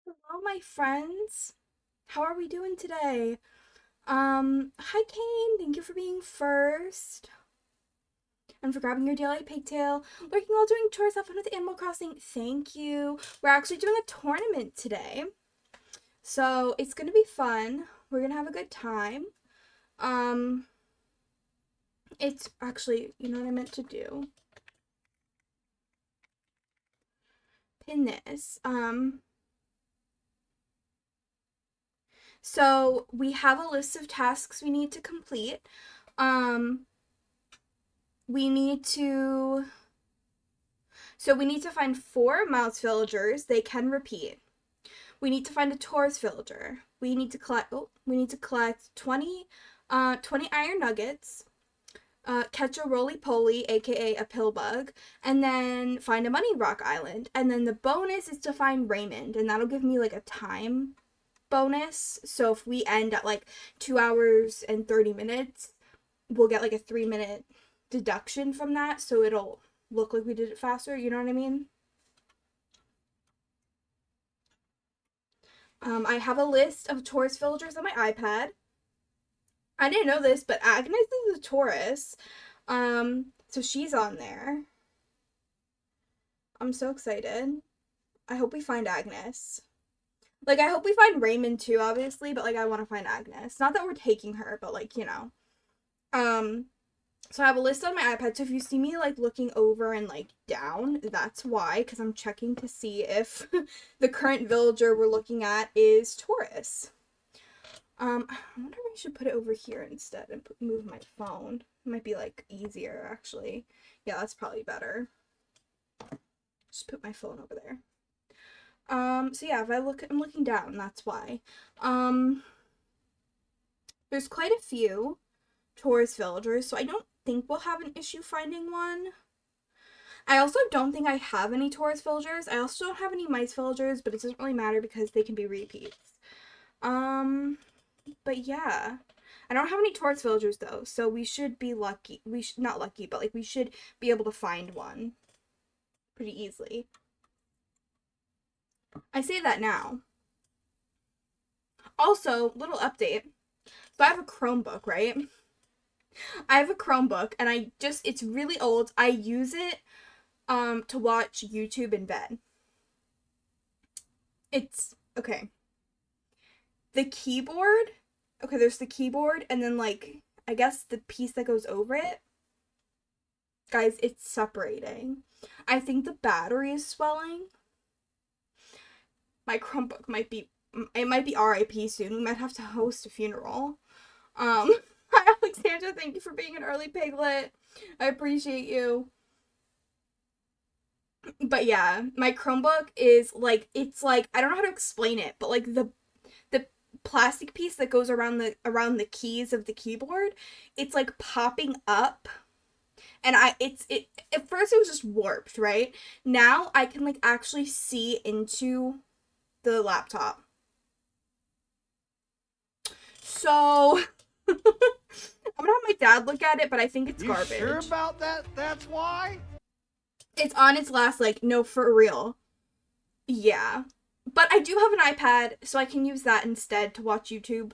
Hello, my friends. How are we doing today? Hi, Kane. Thank you for being first and for grabbing your daily pigtail. Lurking while doing chores, have fun with Animal Crossing. Thank you. We're actually doing a tournament today, so it's gonna be fun. We're gonna have a good time. Um, it's actually, you know what I meant to do? Pin this. So we have a list of tasks we need to complete. Um, we need to we need to find 4 mouse villagers. They can repeat. We need to find a Taurus villager. We need to collect 20 iron nuggets, catch a roly poly, aka a pill bug, and then find a money rock island. And then the bonus is to find Raymond, and that'll give me like a time bonus. So if we end at like 2 hours and 30 minutes, we'll get like a 3 minute deduction from that. So it'll look like we did it faster. You know what I mean? I have a list of Taurus villagers on my iPad. I didn't know this, but Agnes is a Taurus. So she's on there. I'm so excited. I hope we find Agnes. Like, I hope we find Raymond too, obviously, but like, I want to find Agnes. Not that we're taking her, but like, you know. Um, So I have a list on my iPad. So if you see me like looking over and like down, that's why, because I'm checking to see if the current villager we're looking at is Taurus. I wonder if I should put it over here instead and move my phone. It might be like easier actually. Yeah, that's probably better. Just put my phone over there. So yeah, if I'm looking down, that's why. There's quite a few Taurus villagers, so I don't think we'll have an issue finding one. I also don't think I have any Taurus villagers. I also don't have any mice villagers, but it doesn't really matter because they can be repeats. But yeah. I don't have any Taurus villagers though, so we should be lucky. Not lucky, but like we should be able to find one pretty easily. I say that now. Also, little update. So I have a Chromebook, right? I have a Chromebook and it's really old. I use it to watch YouTube in bed. It's okay. The keyboard, okay, there's the keyboard and then like I guess the piece that goes over it. Guys, it's separating. I think the battery is swelling. My Chromebook might be RIP soon. We might have to host a funeral. Hi Alexandra, thank you for being an early piglet. I appreciate you. But yeah, my Chromebook is like it's like I don't know how to explain it, but like the plastic piece that goes around the keys of the keyboard, it's like popping up. And it at first it was just warped, right? Now I can like actually see into the laptop. So I'm gonna have my dad look at it, but I think it's garbage. You sure about that? That's why? It's on its last, like, no, for real. Yeah. But I do have an iPad, so I can use that instead to watch YouTube.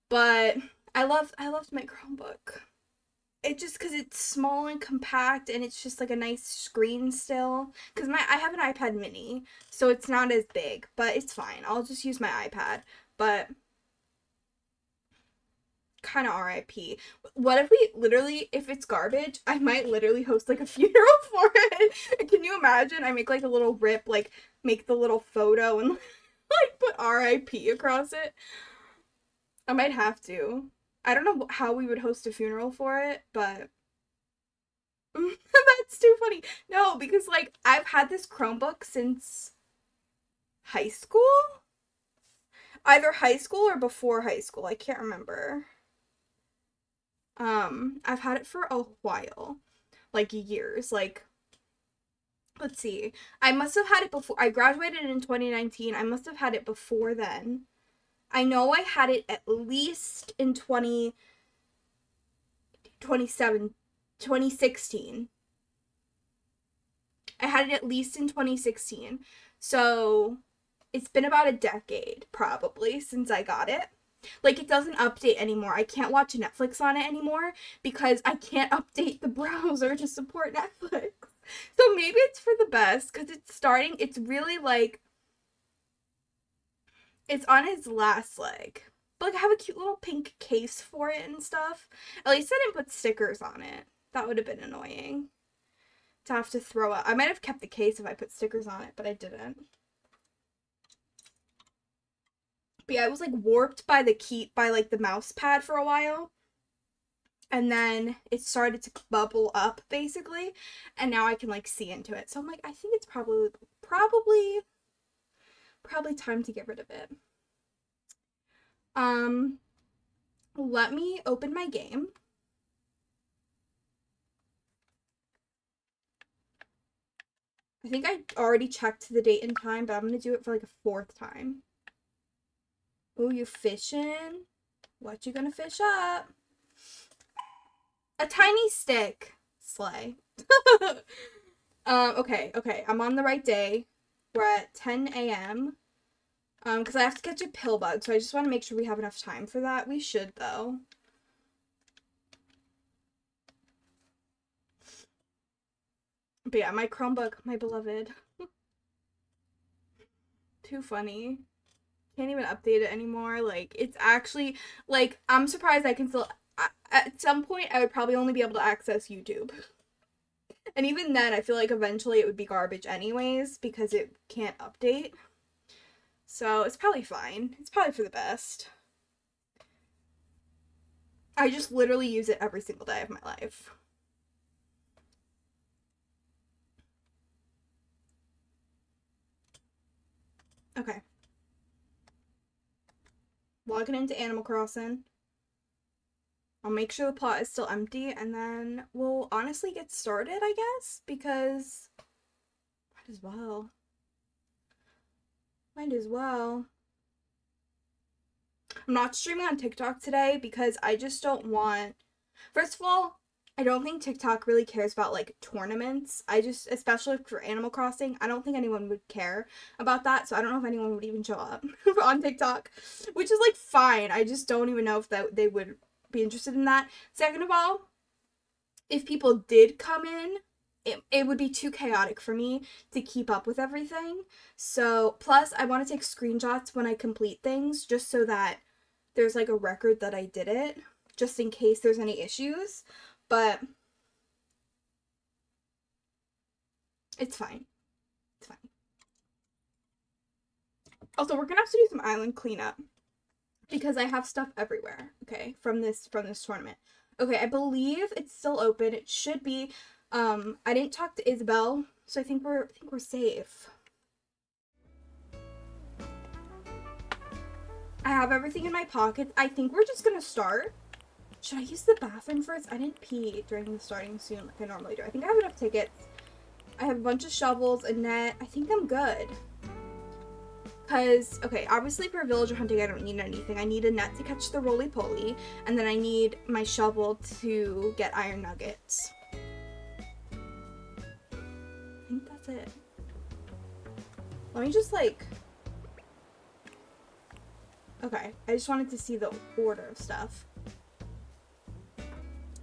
But I loved my Chromebook. It just because it's small and compact and it's just like a nice screen still. Because I have an iPad mini, so it's not as big, but it's fine. I'll just use my iPad. But kind of RIP. What if we literally, if it's garbage, I might literally host like a funeral for it. Can you imagine? I make like a little rip, like make the little photo and like put RIP across it. I might have to. I don't know how we would host a funeral for it, but that's too funny. No, because like I've had this Chromebook since high school. Either high school or before high school. I can't remember. I've had it for a while. Like years. Like let's see. I must have had it before I graduated in 2019. I must have had it before then. I know I had it at least in 2016. I had it at least in 2016. So it's been about a decade probably since I got it. Like, it doesn't update anymore. I can't watch Netflix on it anymore because I can't update the browser to support Netflix. So maybe it's for the best because it's really like, it's on its last leg. But like, I have a cute little pink case for it and stuff. At least I didn't put stickers on it. That would have been annoying to have to throw out. I might have kept the case if I put stickers on it, but I didn't. But yeah, it was like warped by like the mouse pad for a while. And then it started to bubble up basically. And now I can like see into it. So I'm like, I think it's probably time to get rid of it. Let me open my game. I think I already checked the date and time, but I'm gonna do it for like a fourth time. Ooh, you fishing? What you gonna fish up? A tiny stick. Slay. Okay. I'm on the right day. We're at 10 a.m. Because I have to catch a pill bug, so I just want to make sure we have enough time for that. We should, though. But yeah, my Chromebook, my beloved. Too funny. Can't even update it anymore. Like, it's actually, like, I'm surprised I can still, at some point, I would probably only be able to access YouTube. And even then, I feel like eventually it would be garbage anyways, because it can't update. So, it's probably fine. It's probably for the best. I just literally use it every single day of my life. Okay. Logging into Animal Crossing. I'll make sure the pot is still empty, and then we'll honestly get started, I guess, because might as well. Might as well. I'm not streaming on TikTok today because I just don't want... First of all, I don't think TikTok really cares about, like, tournaments. Especially for Animal Crossing, I don't think anyone would care about that, so I don't know if anyone would even show up on TikTok, which is, like, fine. I just don't even know if they would be interested in that. Second of all, if people did come in, it would be too chaotic for me to keep up with everything. So, plus, I want to take screenshots when I complete things, just so that there's, like, a record that I did it, just in case there's any issues. But it's fine. It's fine. Also, we're gonna have to do some island cleanup because I have stuff everywhere, okay, from this tournament. Okay, I believe it's still open. It should be. I didn't talk to Isabel, so I think we're safe. I have everything in my pockets. I think we're just gonna start. Should I use the bathroom first? I didn't pee during the starting soon like I normally do. I think I have enough tickets. I have a bunch of shovels, a net. I think I'm good. Because, okay, obviously for villager hunting I don't need anything. I need a net to catch the roly-poly, and then I need my shovel to get iron nuggets. I think that's it. Let me just, like... Okay, I just wanted to see the order of stuff.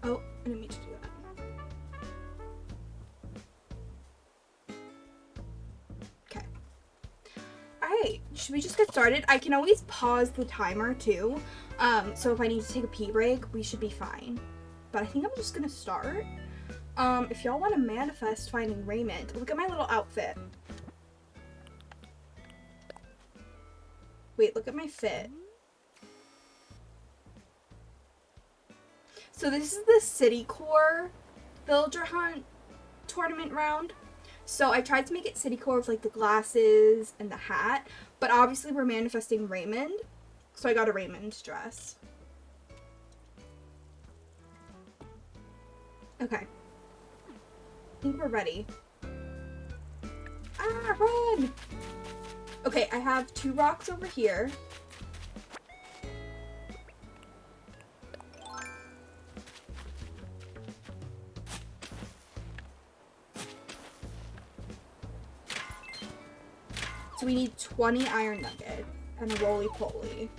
Oh, I didn't mean to do that. Okay. Alright, should we just get started? I can always pause the timer too. So if I need to take a pee break, we should be fine. But I think I'm just gonna start. If y'all want to manifest finding Raymond, look at my little outfit. Wait, look at my fit. So this is the City Core Villager Hunt tournament round. So I tried to make it City Core with like the glasses and the hat, but obviously we're manifesting Raymond. So I got a Raymond dress. Okay. I think we're ready. Ah, run! Okay, I have 2 rocks over here. So we need 20 iron nuggets and a roly-poly.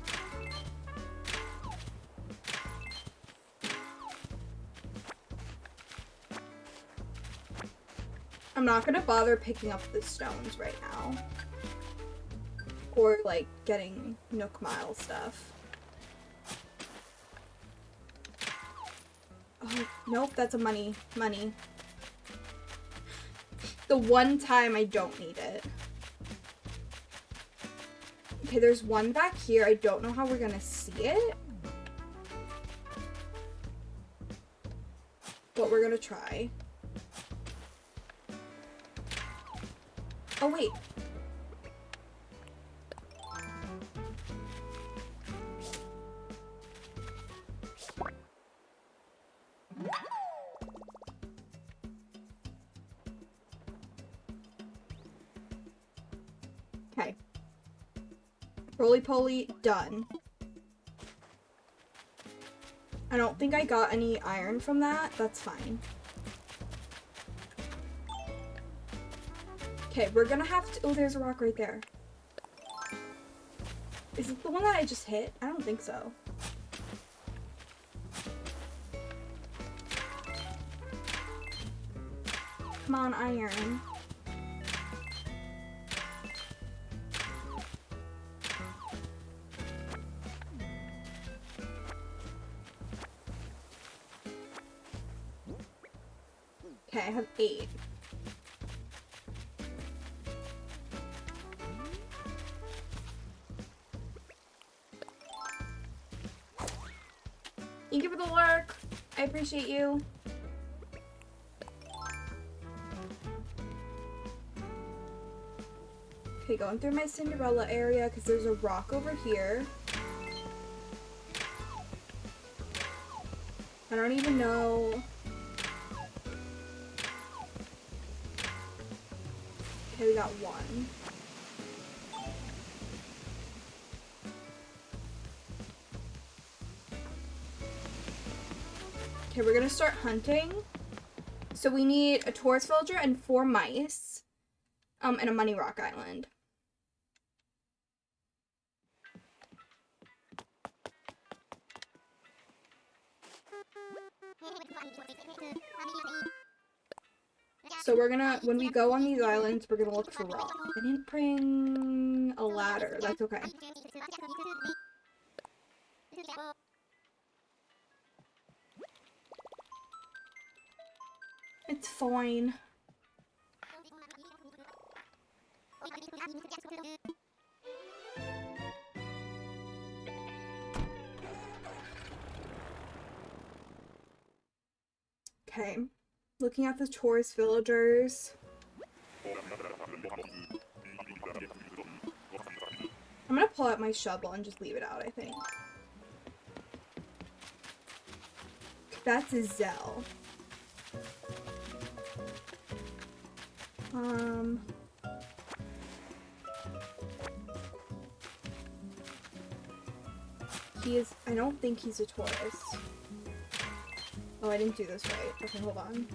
I'm not gonna bother picking up the stones right now. Or, like, getting Nook Mile stuff. Oh, nope, that's a money. The one time I don't need it. Okay, there's one back here. I don't know how we're gonna see it. But we're gonna try. Oh, wait. Okay. Roly-poly, done. I don't think I got any iron from that. That's fine. Okay, we're gonna have to... Oh, there's a rock right there. Is it the one that I just hit? I don't think so. Come on, iron. Okay, I have 8. Thank you for the lurk. I appreciate you. Okay, going through my Cinderella area because there's a rock over here. I don't even know. Okay, we got 1. Okay, we're gonna start hunting. So we need a Taurus villager and 4 mice. And a money rock island. So we're gonna, when we go on these islands, we're gonna look for rock. I didn't bring a ladder. That's okay. It's fine. Okay. Looking at the Taurus villagers. I'm gonna pull out my shovel and just leave it out, I think. That's a Zell. He is, I don't think he's a Taurus. Oh, I didn't do this right. Okay, hold on.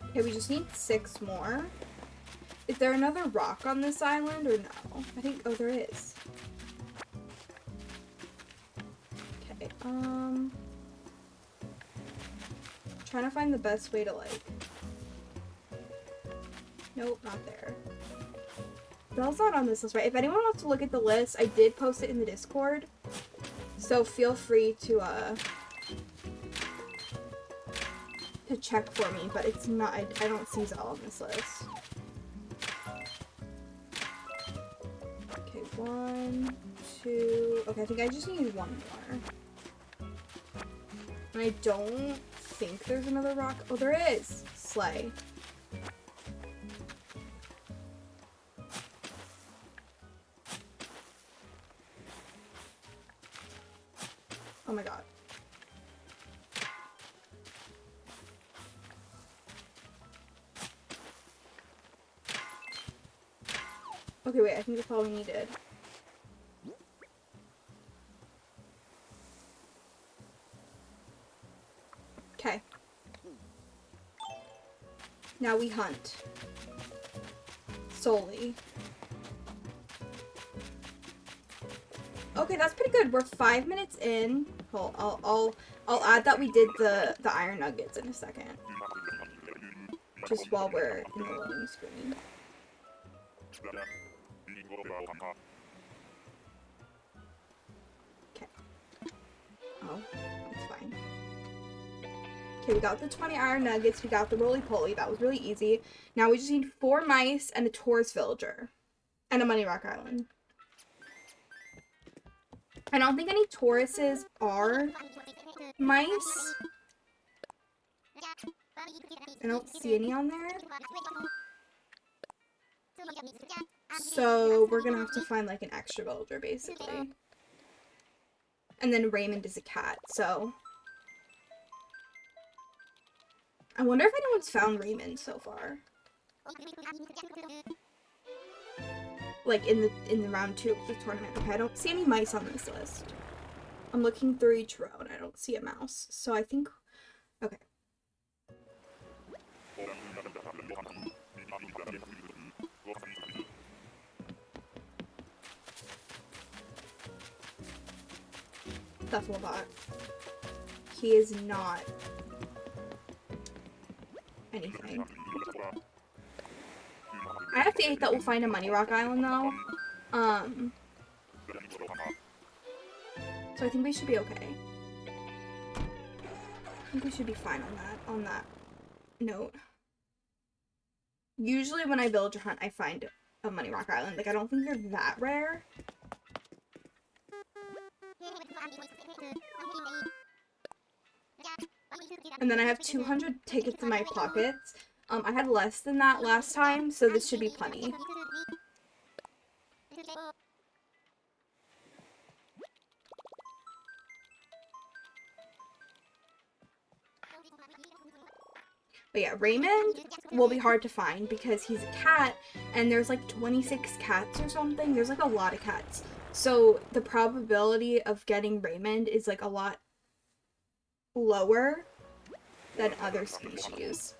Okay, we just need 6 more. Is there another rock on this island or no? I think, oh, there is. Okay, trying to find the best way to, like... Nope, not there. Bell's not on this list, right? If anyone wants to look at the list, I did post it in the Discord. So feel free to check for me, but it's not, I don't see Zell on this list. Okay, 1, 2, okay, I think I just need 1 more. And I don't think there's another rock. Oh, there is! Slay. Oh my god. Okay, wait, I think that's all we needed. Now we hunt. Solely. Okay, that's pretty good. We're 5 minutes in. Hold, I'll add that we did the iron nuggets in a second. Just while we're in the loading screen. Okay. Oh, it's fine. Okay, we got the 20 iron nuggets. We got the roly-poly. That was really easy. Now we just need 4 mice and a tourist villager. And a money rock island. I don't think any Tauruses are mice. I don't see any on there. So we're gonna have to find like an extra villager basically. And then Raymond is a cat, so. I wonder if anyone's found Raymond so far. Like in the round 2 of the tournament. Okay, I don't see any mice on this list. I'm looking through each row and I don't see a mouse. So I think, okay. Thufflebot. He is not anything. I have faith that we'll find a money rock island though. So I think we should be okay. I think we should be fine on that note. Usually when I villager hunt, I find a money rock island. Like I don't think they're that rare. And then I have 200 tickets in my pockets. I had less than that last time, so this should be plenty. But yeah, Raymond will be hard to find because he's a cat and there's like 26 cats or something. There's like a lot of cats. So the probability of getting Raymond is like a lot lower than other species.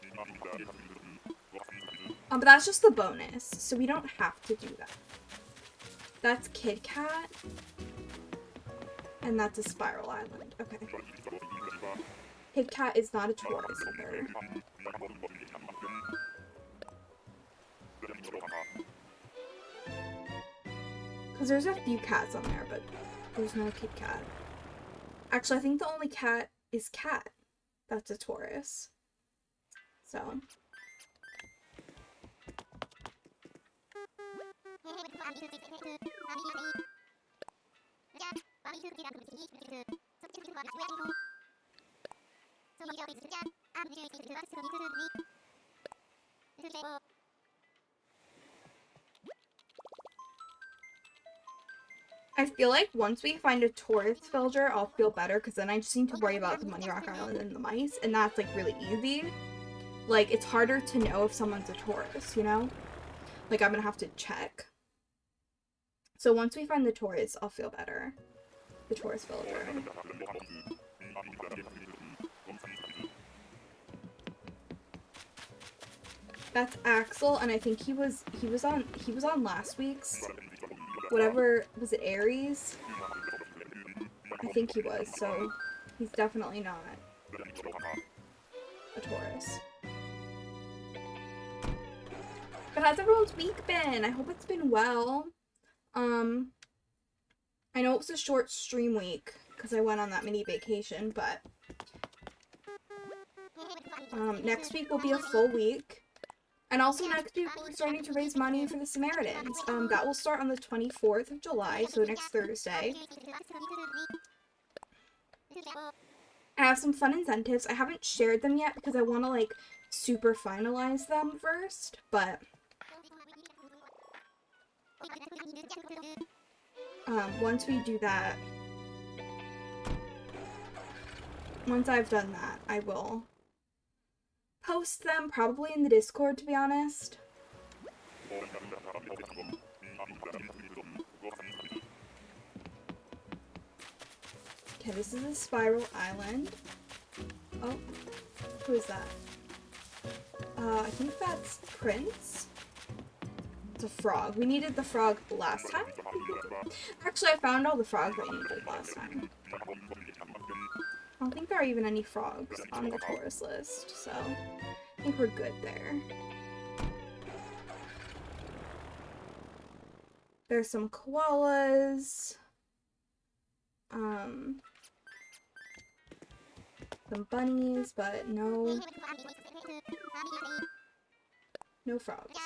But that's just the bonus, so we don't have to do that. That's Kid Cat. And that's a spiral island. Okay. Kid Cat is not a tourist either. Because there's a few cats on there, but there's no Kid Cat. Actually, I think the only cat is Cat. That's a Taurus. So. I feel like once we find a tourist villager, I'll feel better because then I just need to worry about the money rock island and the mice, and that's like really easy. Like it's harder to know if someone's a tourist, you know? Like I'm gonna have to check. So once we find the tourist, I'll feel better. The tourist villager. That's Axel, and I think he was on last week's. Whatever, was it Aries? I think he was, so he's definitely not a Taurus. But how's everyone's week been? I hope it's been well. I know it was a short stream week because I went on that mini vacation, but next week will be a full week. And also next week we're starting to raise money for the Samaritans. That will start on the 24th of July, so next Thursday. I have some fun incentives. I haven't shared them yet because I want to like super finalize them first, but once we do that, once I've done that, I will post them probably in the Discord, to be honest. Okay, this is a spiral island. Oh, who is that? I think that's Prince. It's a frog. We needed the frog last time. Actually, I found all the frogs I needed last time. I don't think there are even any frogs on the tourist list, so I think we're good there. There's some koalas. Some bunnies, but no frogs.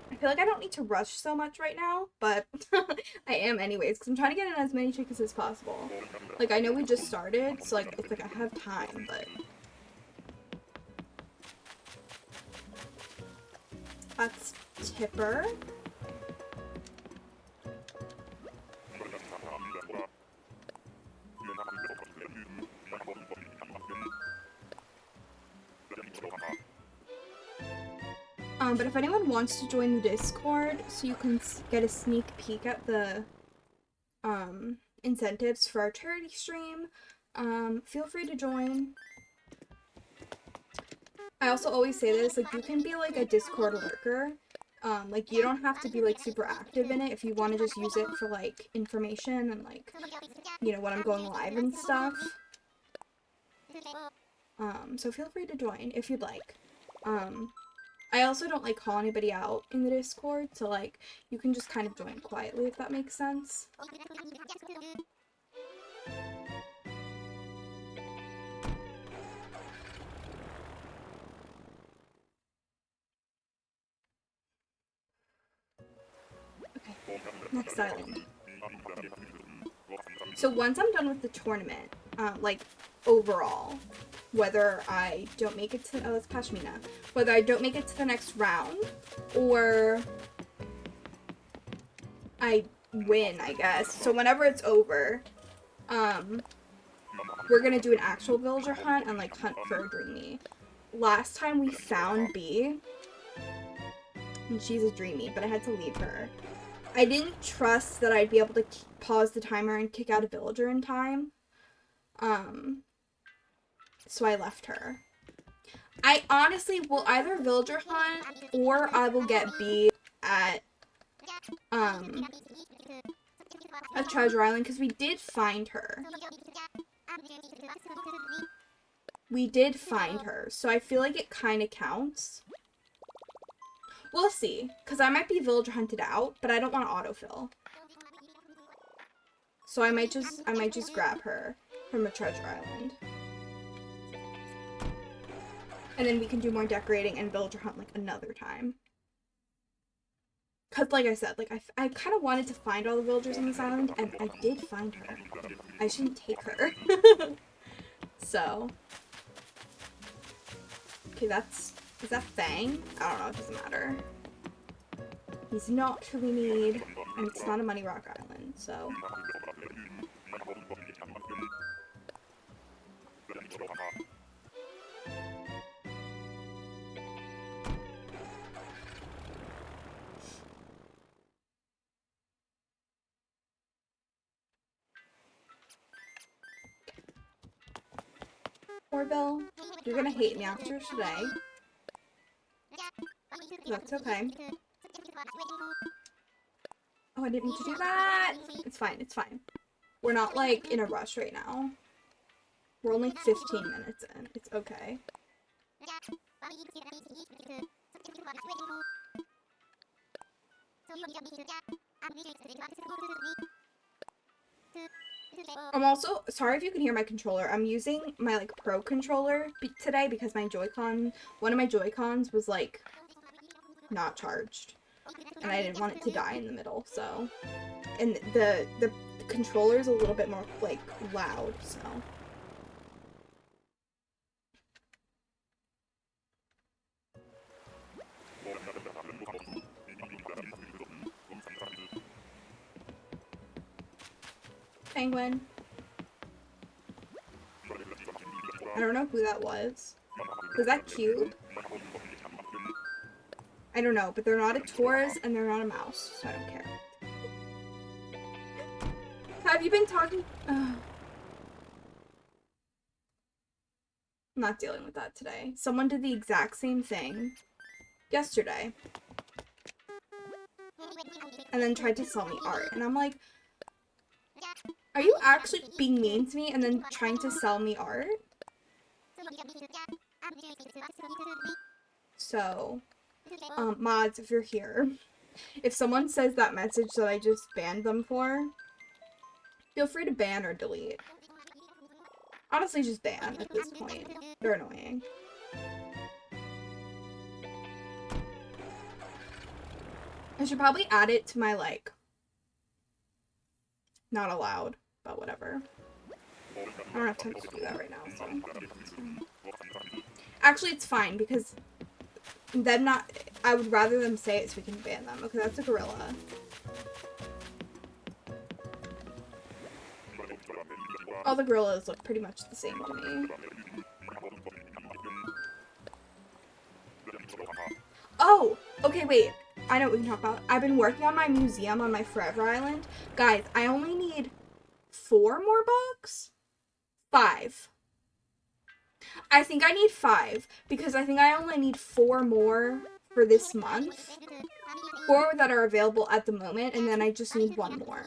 I feel like I don't need to rush so much right now, but I am anyways, because I'm trying to get in as many chickens as possible. Like, I know we just started, so like, it's like I have time, but... That's Tipper. But if anyone wants to join the Discord so you can get a sneak peek at the incentives for our charity stream, feel free to join. I also always say this, like, you can be like a Discord lurker. Like, you don't have to be like super active in it if you want to just use it for like information and like, you know, when I'm going live and stuff. So feel free to join if you'd like. I also don't like call anybody out in the Discord, so like you can just kind of join quietly if that makes sense. Okay, next island. So once I'm done with the tournament, like overall, whether I don't make it to, oh, that's Pashmina, whether I don't make it to the next round, or I win, I guess. So whenever it's over, we're gonna do an actual villager hunt and like hunt for a dreamy. Last time we found Bee, and she's a dreamy, but I had to leave her. I didn't trust that I'd be able to pause the timer and kick out a villager in time. So I left her. I honestly will either villager hunt or I will get Bee at Treasure Island because we did find her. We did find her, so I feel like it kind of counts. We'll see, because I might be villager hunted out, but I don't want to autofill. So I might just grab her from a Treasure Island. And then we can do more decorating and villager hunt like another time. Because like I said, like I kind of wanted to find all the villagers on this island, and I did find her. I shouldn't take her. So. Okay, is that Fang? I don't know, it doesn't matter. He's not who we need, and it's not a Money Rock Island, so. Orville, you're gonna hate me after today. That's okay. Oh, I didn't mean to do that! It's fine, it's fine. We're not, like, in a rush right now. We're only 15 minutes in. It's okay. I'm also sorry if you can hear my controller. I'm using my like pro controller today because my one of my Joy-Cons was like not charged, and I didn't want it to die in the middle. So, and the controller is a little bit more like loud. So. Penguin. I don't know who that was. Was that cute? I don't know, but they're not a Taurus and they're not a mouse, so I don't care. Have you been talking? I'm not dealing with that today. Someone did the exact same thing yesterday. And then tried to sell me art. And I'm like, are you actually being mean to me and then trying to sell me art? So, mods, if you're here, if someone says that message that I just banned them for, feel free to ban or delete. Honestly, just ban at this point. They're annoying. I should probably add it to my, like, not allowed, but whatever. I don't have time to do that right now, so. Actually, it's fine, because them not, I would rather them say it so we can ban them. Okay, that's a gorilla. All the gorillas look pretty much the same to me. Oh! Okay, wait. I know what we can talk about. I've been working on my museum on my Forever Island. Guys, I only need 4 more bugs? 5. I think I need 5 because I think I only need 4 more for this month. 4 that are available at the moment, and then I just need 1 more.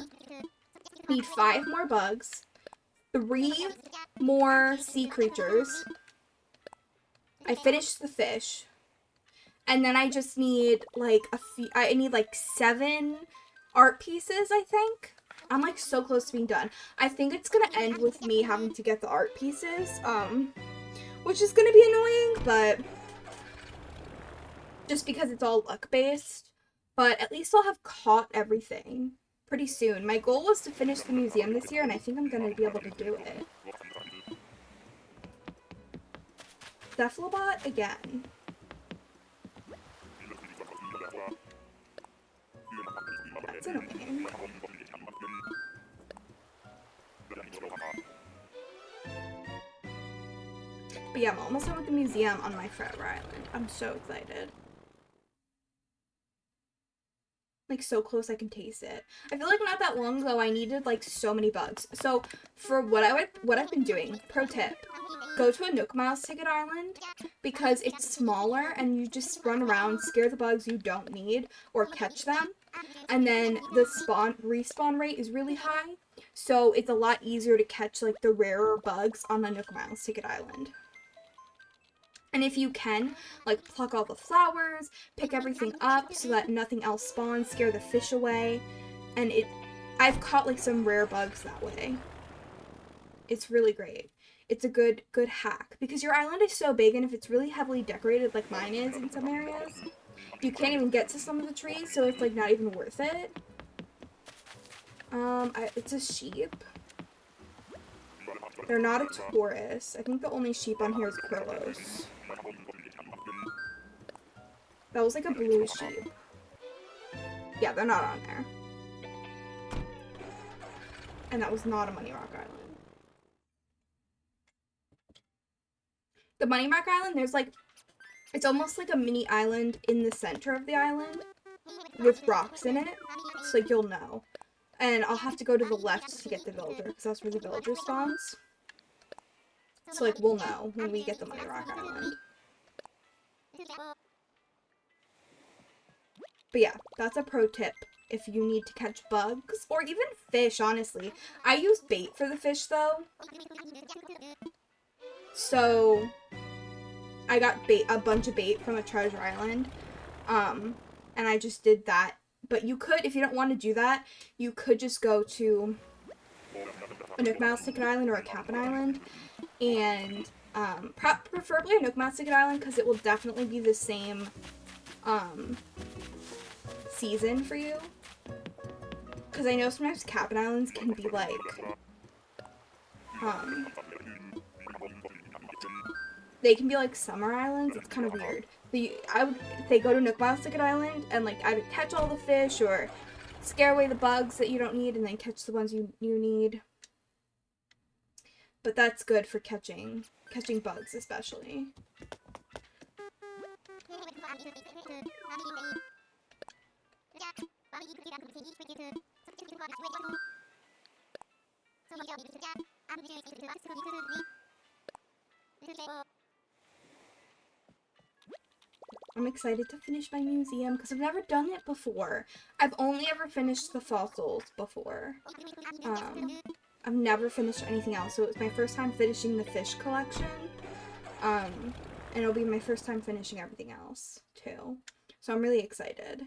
Need 5 more bugs, 3 more sea creatures. I finished the fish. And then I just need, like, I need, like, 7 art pieces, I think. I'm, like, so close to being done. I think it's gonna end with me having to get the art pieces, which is gonna be annoying, but just because it's all luck-based. But at least I'll have caught everything pretty soon. My goal was to finish the museum this year, and I think I'm gonna be able to do it. Cephalobot again. That's annoying. But yeah, I'm almost done with the museum on my Forever Island. I'm so excited. Like, so close I can taste it. I feel like not that long ago I needed, like, so many bugs. So, for what I've been doing, pro tip, go to a Nook Miles Ticket Island because it's smaller and you just run around, scare the bugs you don't need or catch them. And then the respawn rate is really high. So, it's a lot easier to catch, like, the rarer bugs on the Nook Miles Ticket Island. And if you can, like, pluck all the flowers, pick everything up so that nothing else spawns, scare the fish away. And I've caught, like, some rare bugs that way. It's really great. It's a good hack. Because your island is so big, and if it's really heavily decorated, like mine is in some areas, you can't even get to some of the trees, so it's, like, not even worth it. It's a sheep. They're not a Taurus. I think the only sheep on here is Krolos. That was like a blue sheep. Yeah, they're not on there. And that was not a Money Rock Island. The Money Rock Island, there's like, it's almost like a mini island in the center of the island with rocks in it. So like you'll know. And I'll have to go to the left to get the villager because that's where the villager spawns. So, like, we'll know when we get the Money Rock Island. But yeah, that's a pro tip if you need to catch bugs. Or even fish, honestly. I use bait for the fish, though. So, I got a bunch of bait from a treasure island. And I just did that. But you could, if you don't want to do that, you could just go to a Nook Miles Ticket Island or a Cap'n Island. And preferably a Nook Miles Ticket Island because it will definitely be the same season for you. Because I know sometimes Cap'n Islands can be like they can be like summer islands. It's kind of weird. So I would say go to Nook Miles Ticket Island and like either catch all the fish or scare away the bugs that you don't need and then catch the ones you need. but that's good for catching bugs especially. I'm excited to finish my museum because I've never done it before. I've only ever finished the fossils before. I've never finished anything else, so it was my first time finishing the fish collection. And it'll be my first time finishing everything else, too. So I'm really excited.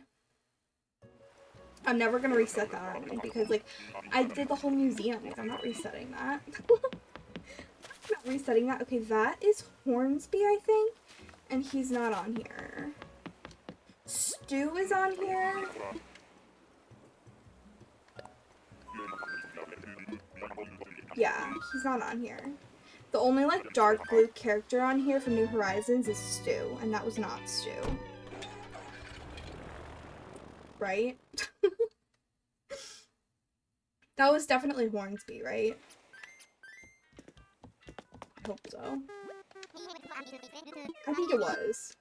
I'm never gonna reset that or anything because, like, I did the whole museum. Like, I'm not resetting that. I'm not resetting that. Okay, that is Hornsby, I think. And he's not on here. Stu is on here. Yeah, he's not on here. The only, like, dark blue character on here from New Horizons is Stu, and that was not Stu. Right? That was definitely Hornsby, right? I hope so. I think it was.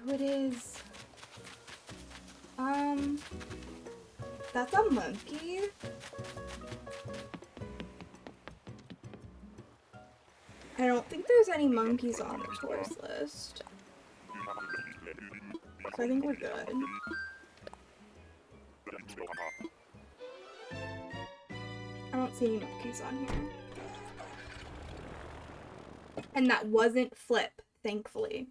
Who it is? That's a monkey? I don't think there's any monkeys on the tourist list. So I think we're good. I don't see any monkeys on here. And that wasn't Flip, thankfully.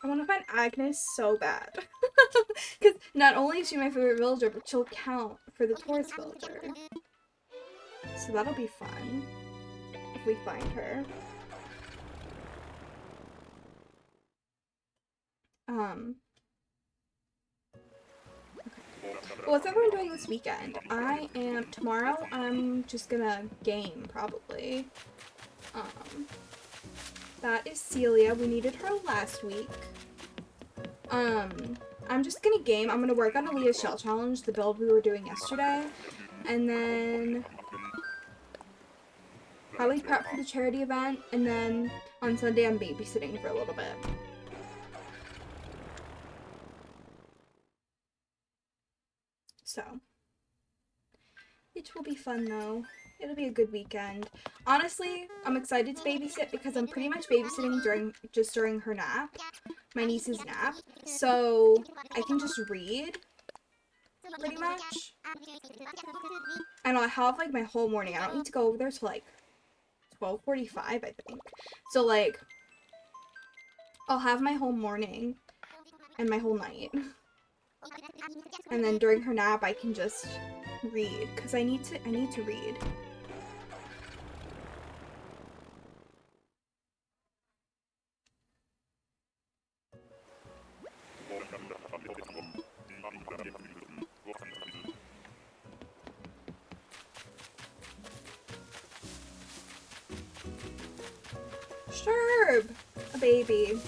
I want to find Agnes so bad. Because not only is she my favorite villager, but she'll count for the tourist villager. So that'll be fun if we find her. Okay. What's everyone doing this weekend? Tomorrow I'm just gonna game, probably. That is Celia. We needed her last week. I'm just gonna game. I'm gonna work on Aaliyah's Shell Challenge, the build we were doing yesterday. And then probably prep for the charity event. And then on Sunday I'm babysitting for a little bit. So, it will be fun though. It'll be a good weekend. Honestly, I'm excited to babysit because I'm pretty much babysitting during her nap, my niece's nap. So I can just read, pretty much. And I'll have like my whole morning. I don't need to go over there till like 12:45, I think. So like, I'll have my whole morning and my whole night. And then during her nap, I can just read because I need to read. Sure, a baby,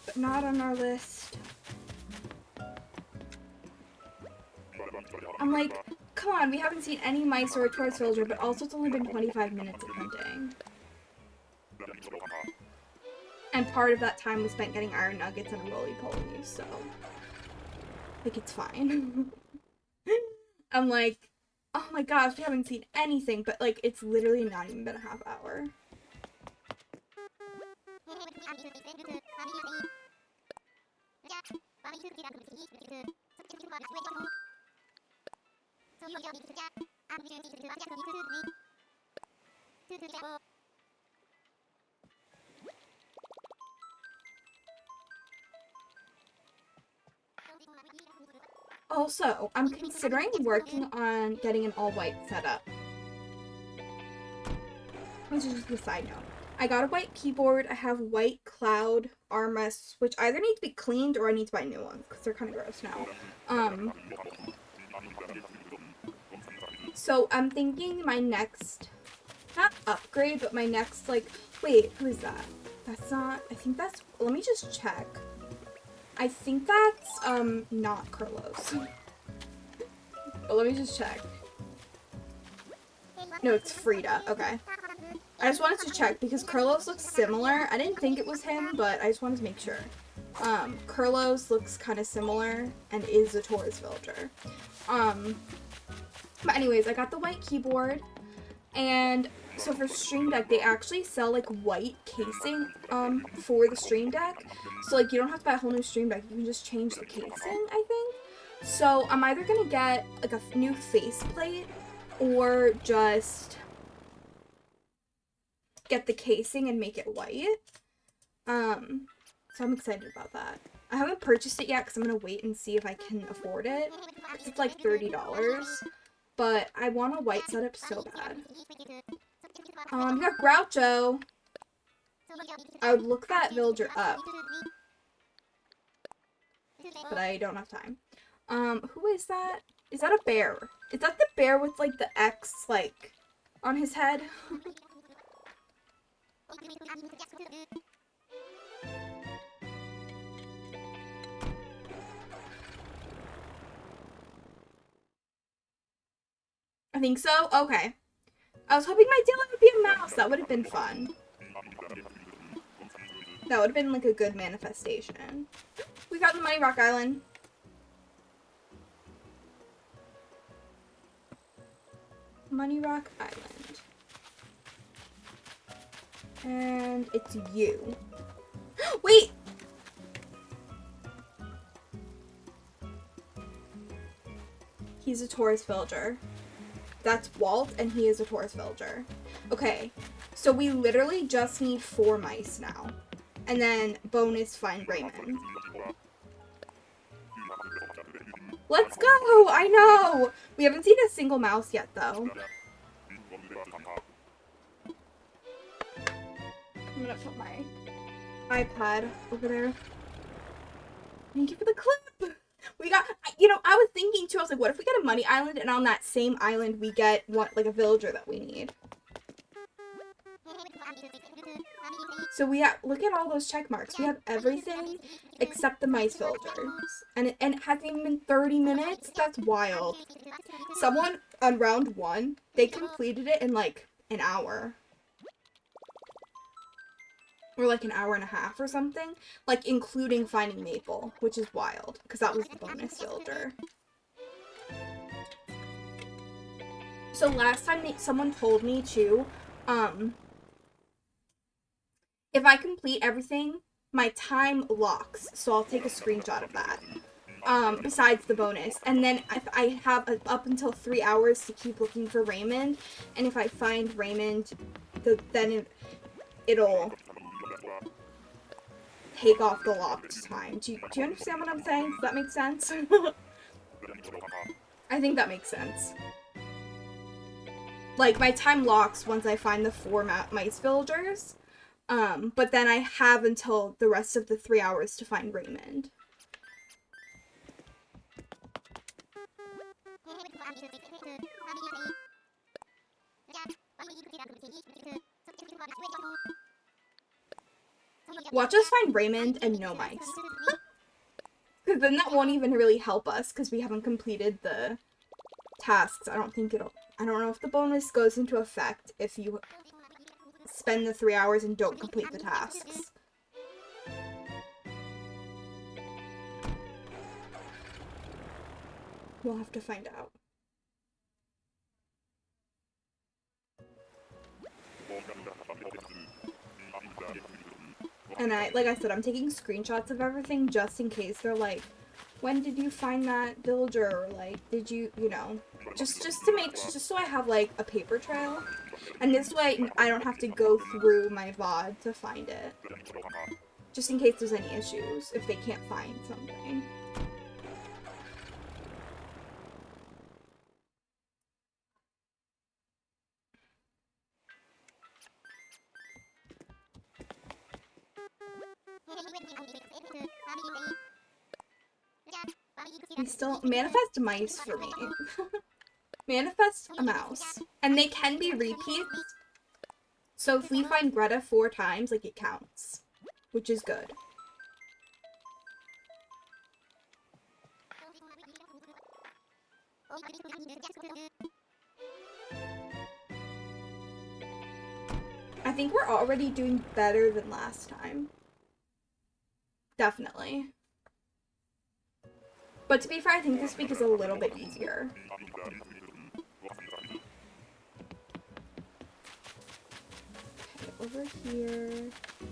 but not on our list. I'm like, come on, we haven't seen any mice or a tourist villager, but also it's only been 25 minutes of hunting. And part of that time was spent getting iron nuggets and a roly-poly, so like, it's fine. I'm like, oh my gosh, we haven't seen anything, but like, it's literally not even been a half hour. Also, I'm considering working on getting an all-white setup. Which is just a side note. I got a white keyboard. I have white cloud armrests, which either need to be cleaned or I need to buy new ones because they're kind of gross now. So I'm thinking my next, not upgrade, but my next, like, wait, who is that? That's not, I think that's, let me just check. I think that's, not Carlos. But let me just check. No, it's Frida. Okay. I just wanted to check because Carlos looks similar. I didn't think it was him, but I just wanted to make sure. Carlos looks kind of similar and is a Taurus villager. But anyways, I got the white keyboard, and so for Stream Deck, they actually sell like white casing for the Stream Deck. So like you don't have to buy a whole new Stream Deck. You can just change the casing, I think. So I'm either gonna get like a new faceplate or just get the casing and make it white. So I'm excited about that. I haven't purchased it yet because I'm gonna wait and see if I can afford it. It's like $30, but I want a white setup so bad. We got Groucho. I would look that villager up, but I don't have time. Who is that? Is that a bear? Is that the bear with like the X like on his head? I think so. Okay. I was hoping my Dylan would be a mouse. That would have been fun. That would have been like a good manifestation. We got the Money Rock Island. Money Rock Island. And it's you. Wait! He's a Taurus villager. That's Walt, and he is a Taurus villager. Okay, so we literally just need 4 mice now. And then bonus find Raymond. Let's go! I know! We haven't seen a single mouse yet, though. I'm gonna put my iPad over there. Thank you for the clip! We got, you know, I was thinking too, I was like, what if we get a money island and on that same island we get what, like a villager that we need? So we have, look at all those check marks. We have everything except the mice villagers. And it hasn't even been 30 minutes? That's wild. Someone on round 1, they completed it in like an hour. Or like an hour and a half or something. Like including finding Maple, which is wild. Because that was the bonus villager. So last time someone told me to, if I complete everything, my time locks. So I'll take a screenshot of that. Besides the bonus. And then if I have up until 3 hours to keep looking for Raymond. And if I find Raymond, then it'll take off the locked time. Do you understand what I'm saying? Does that make sense? I think that makes sense. Like, my time locks once I find the 4 mice villagers. But then I have until the rest of the 3 hours to find Raymond. Watch us find Raymond and no mice. Because then that won't even really help us because we haven't completed the tasks. I don't know if the bonus goes into effect if you spend the 3 hours and don't complete the tasks. We'll have to find out. And like I said, I'm taking screenshots of everything just in case they're like, when did you find that villager? Or like, did you, you know, just so I have like a paper trail. And this way I don't have to go through my VOD to find it. Just in case there's any issues, if they can't find something. We still manifest mice for me. Manifest a mouse. And they can be repeats. So if we find Greta 4 times, like, it counts. Which is good. I think we're already doing better than last time. Definitely. But to be fair, I think this week is a little bit easier. Okay, over here.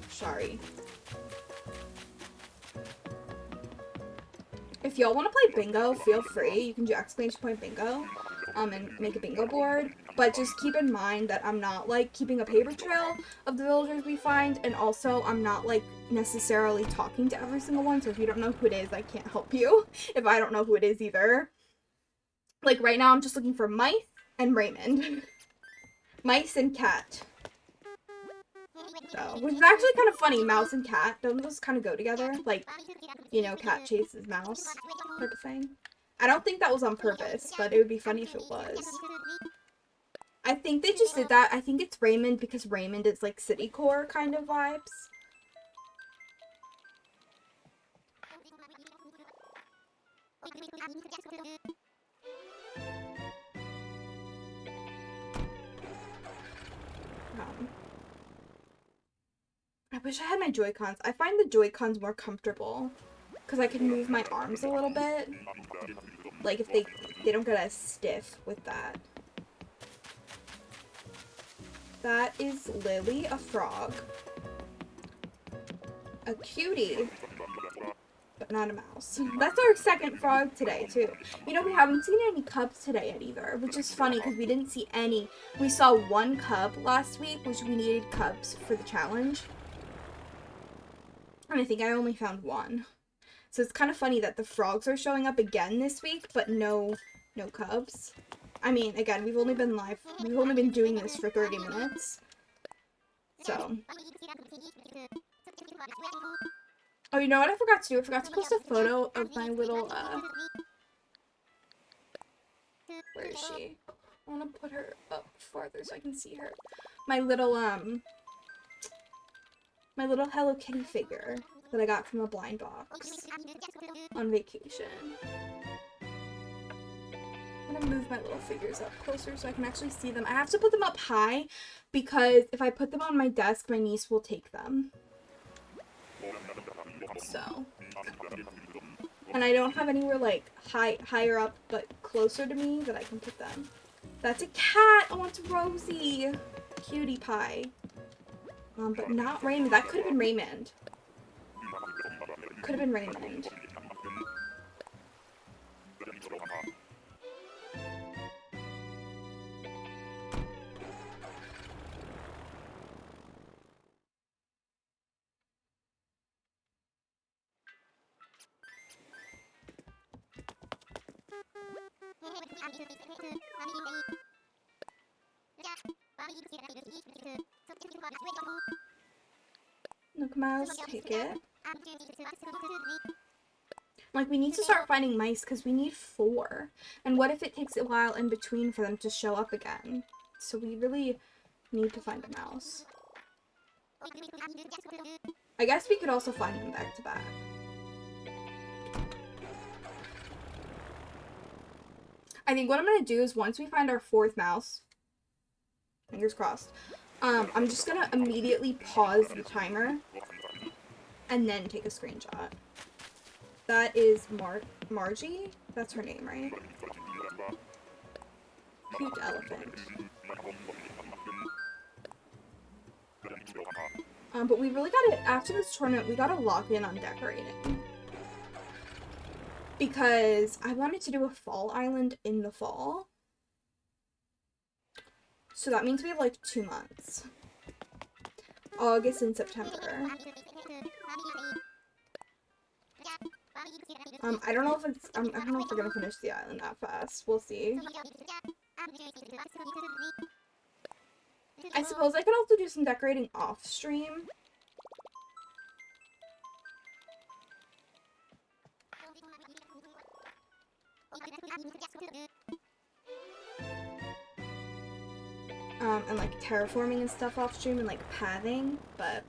Sorry. If y'all want to play bingo, feel free. You can do exclamation point bingo, and make a bingo board. But just keep in mind that I'm not, like, keeping a paper trail of the villagers we find, and also I'm not, like, necessarily talking to every single one, so if you don't know who it is, I can't help you, if I don't know who it is either. Like, right now I'm just looking for Mice and Raymond. Mice and cat. So, which is actually kind of funny, mouse and cat. Don't those kind of go together? Like, you know, cat chases mouse type of thing. I don't think that was on purpose, but it would be funny if it was. I think they just did that. I think it's Raymond because Raymond is like city core kind of vibes. I wish I had my Joy-Cons. I find the Joy-Cons more comfortable because I can move my arms a little bit. Like if they don't get as stiff with that. That is Lily, a frog. A cutie, but not a mouse. That's our second frog today, too. You know, we haven't seen any cubs today yet either, which is funny because we didn't see any. We saw one cub last week, which we needed cubs for the challenge. And I think I only found one. So it's kind of funny that the frogs are showing up again this week, but no cubs. I mean, again, we've only been doing this for 30 minutes. So. Oh, you know what I forgot to do? I forgot to post a photo of my little, where is she? I want to put her up farther so I can see her. My little Hello Kitty figure that I got from a blind box on vacation. I'm gonna move my little figures up closer so I can actually see them. I have to put them up high because if I put them on my desk, my niece will take them. So. And I don't have anywhere like higher up but closer to me that I can put them. That's a cat! Oh, it's Rosie! Cutie pie. But not Raymond. That could have been Raymond. Could have been Raymond. Look, Miles, take it. Like, we need to start finding mice because we need 4. And what if it takes a while in between for them to show up again? So we really need to find a mouse. I guess we could also find them back to back. I think what I'm gonna do is once we find our 4th mouse, fingers crossed, I'm just gonna immediately pause the timer and then take a screenshot. That is Margie? That's her name, right? Cute elephant. But we really gotta, after this tournament, we gotta lock in on decorating. Because I wanted to do a fall island in the fall. So that means we have like 2 months. August and September. I don't know if it's, I don't know if we're gonna finish the island that fast. We'll see. I suppose I could also do some decorating off stream. And like terraforming and stuff off stream and like pathing, but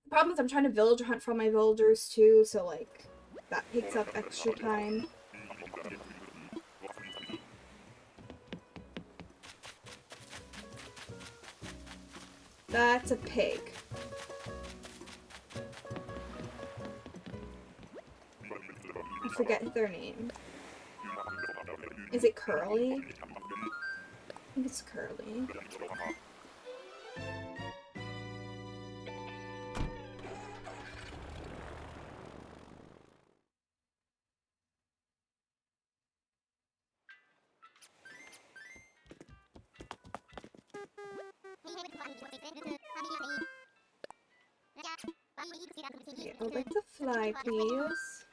the problem is I'm trying to villager hunt for all my villagers too, so like that takes up extra time. That's a pig. I forget their name. Is it Curly? I think it's Curly. Yeah, I would like to fly, please.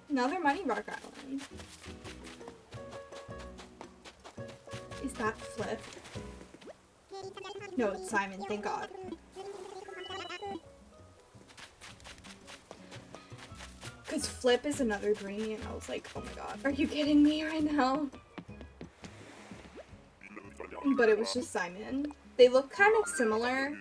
Another Money Rock Island. Is that Flip? No, it's Simon, thank God. Because Flip is another greenie, and I was like, oh my god, are you kidding me right now? But it was just Simon. They look kind of similar.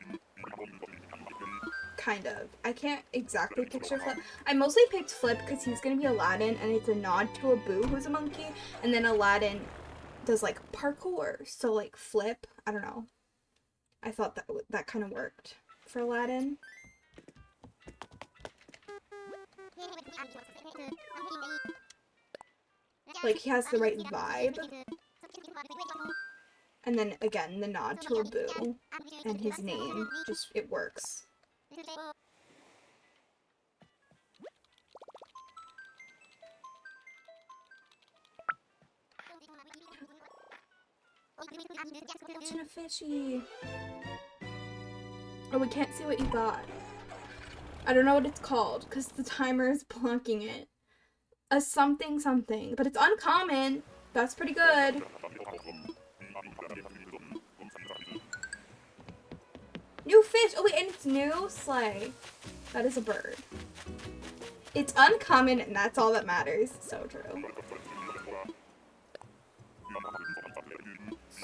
Kind of. I can't exactly picture Flip. I mostly picked Flip because he's going to be Aladdin, and it's a nod to Abu, who's a monkey, and then Aladdin does, like, parkour. So, like, Flip, I don't know. I thought that kind of worked for Aladdin. Like, he has the right vibe. And then, again, the nod to Abu and his name. Just, it works. Catching a fishy. Oh, we can't see what you got. I don't know what it's called because the timer is blocking it. A something something, but it's uncommon. That's pretty good. New fish! Oh wait, and it's new? Slay. That is a bird. It's uncommon and that's all that matters. So true.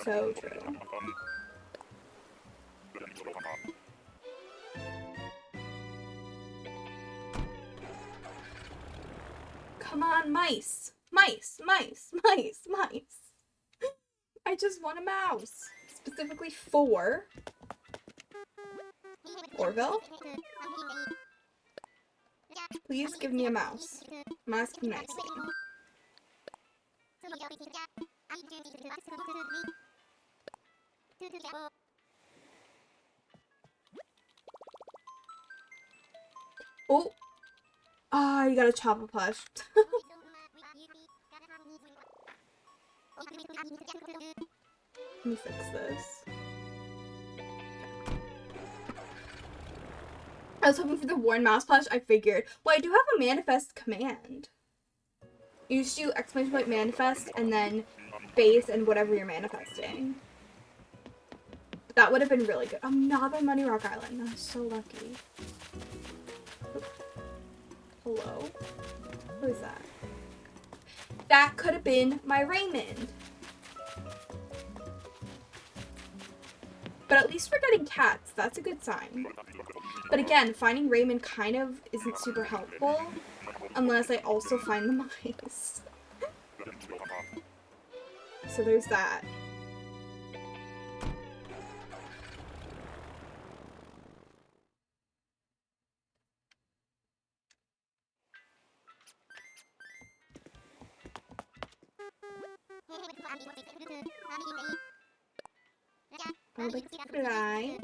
So true. Come on, mice! Mice! Mice! Mice! Mice! I just want a mouse. Specifically 4. Orville? Please give me a mouse. I'm asking nicely. Oh! Ah, you gotta chop a plush. Let me fix this. I was hoping for the worn mouse plush, I figured. Well, I do have a manifest command. You just do ! manifest and then base and whatever you're manifesting. That would have been really good. Another Money Rock Island. I'm so lucky. Hello? Who is that? That could have been my Raymond. But at least we're getting cats. That's a good sign. But again, finding Raymond kind of isn't super helpful unless I also find the mice. So there's that. I'll like fly.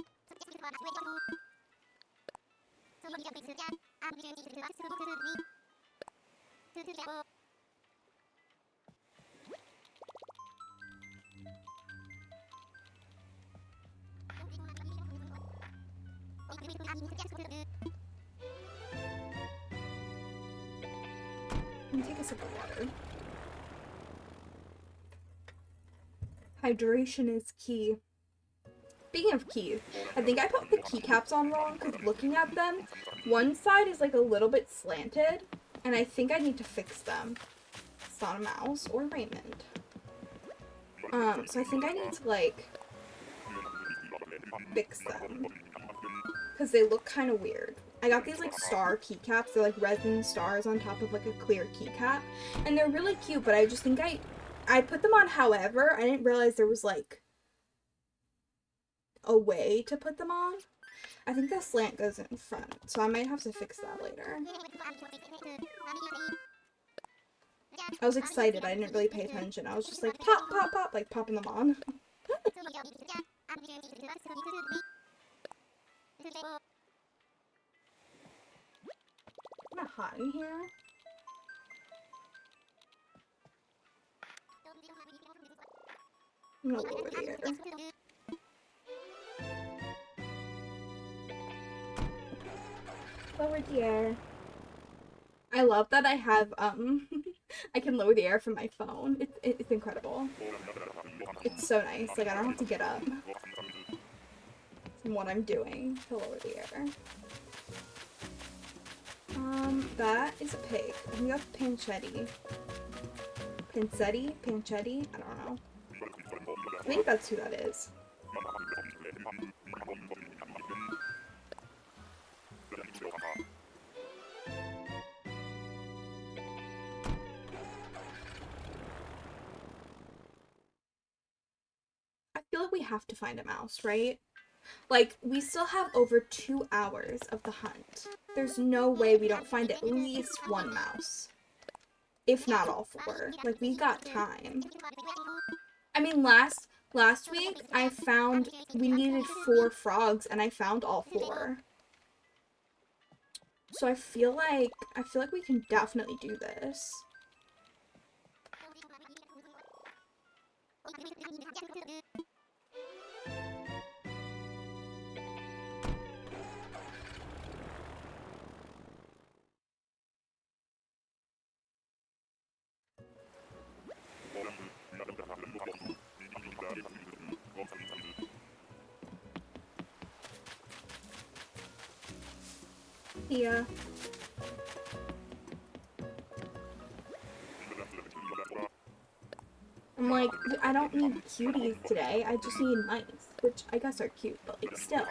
Let me take a sip of water. Hydration is key. Speaking of keys, I think I put the keycaps on wrong because looking at them, one side is like a little bit slanted, and I think I need to fix them. It's not a mouse or Raymond. So I think I need to like fix them because they look kind of weird. I got these like star keycaps. They're like resin stars on top of like a clear keycap, and they're really cute. But I just think I put them on. However, I didn't realize there was like a way to put them on. I think the slant goes in front, so I might have to fix that later. I was excited. I didn't really pay attention. I was just like pop, pop, pop, like popping them on. Kinda hot in here. I'm gonna lower the air. Lower the air. I love that I have, I can lower the air from my phone. It's incredible. It's so nice. Like, I don't have to get up from what I'm doing to lower the air. That is a pig. I think that's pancetta. Pancetti? I don't know. I think that's who that is. I feel like we have to find a mouse, right? Like, we still have over 2 hours of the hunt. There's no way we don't find at least one mouse. If not all 4. Like, we got time. I mean, last week, we needed 4 frogs, and I found all 4. So I feel like we can definitely do this. Yeah. I'm like, I don't need cuties today. I just need mice, which I guess are cute, but like still.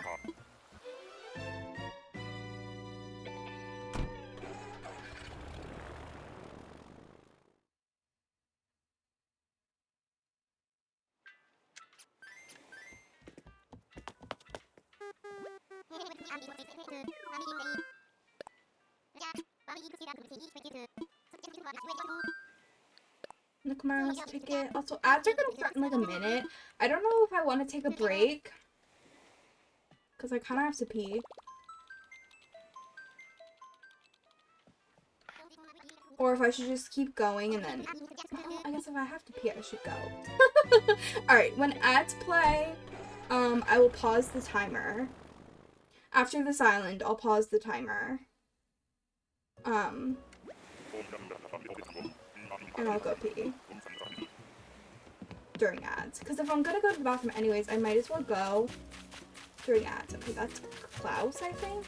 Nicomaro's ticket. Also, ads are gonna start in like a minute. I don't know if I want to take a break. Because I kind of have to pee. Or if I should just keep going and then... Well, I guess if I have to pee, I should go. Alright, when ads play, I will pause the timer. After this island, I'll pause the timer. And I'll go pee. During ads. Because if I'm gonna go to the bathroom anyways, I might as well go during ads. Okay, that's Klaus, I think.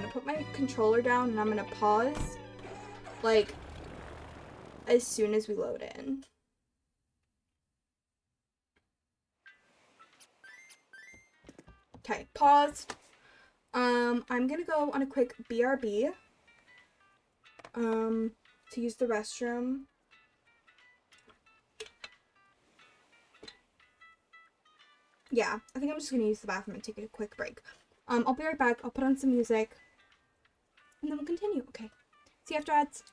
gonna put my controller down and I'm gonna pause, like, as soon as we load in. Okay, paused. I'm gonna go on a quick BRB, to use the restroom. Yeah, I think I'm just gonna use the bathroom and take a quick break. I'll be right back. I'll put on some music, and then we'll continue. Okay. See you after ads.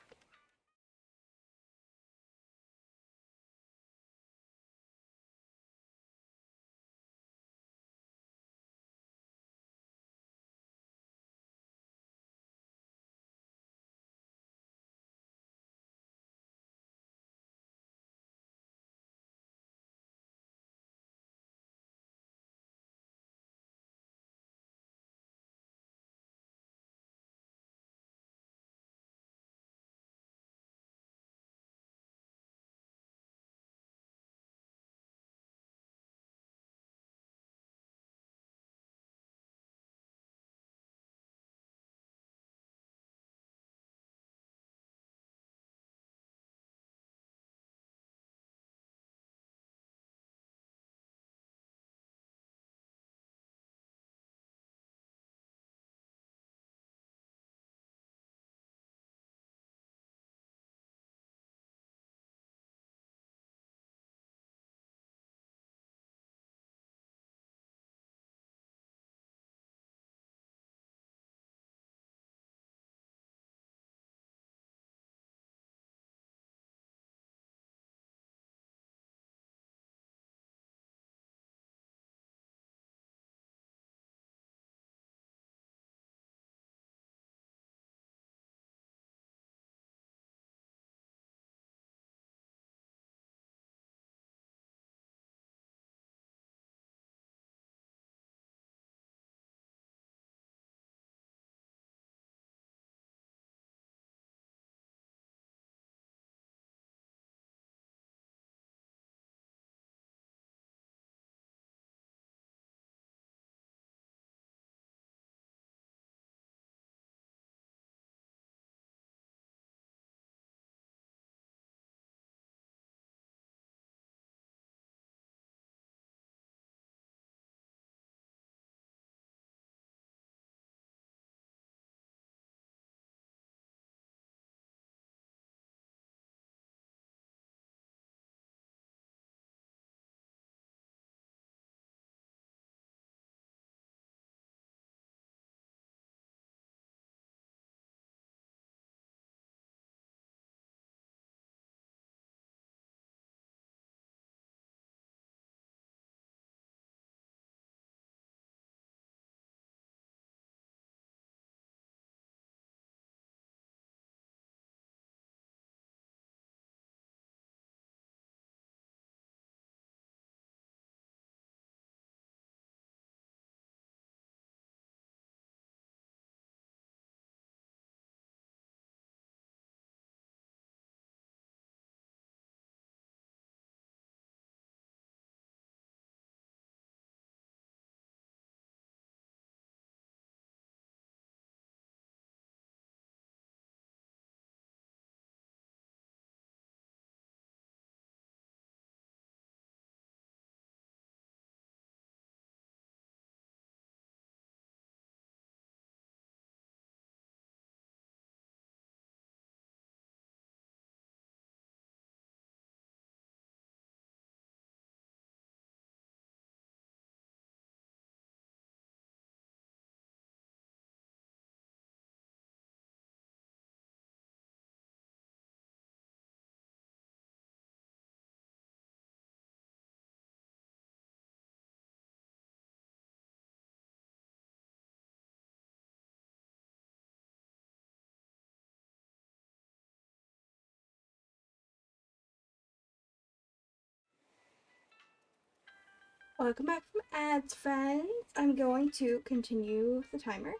Welcome back from ads, friends. I'm going to continue the timer.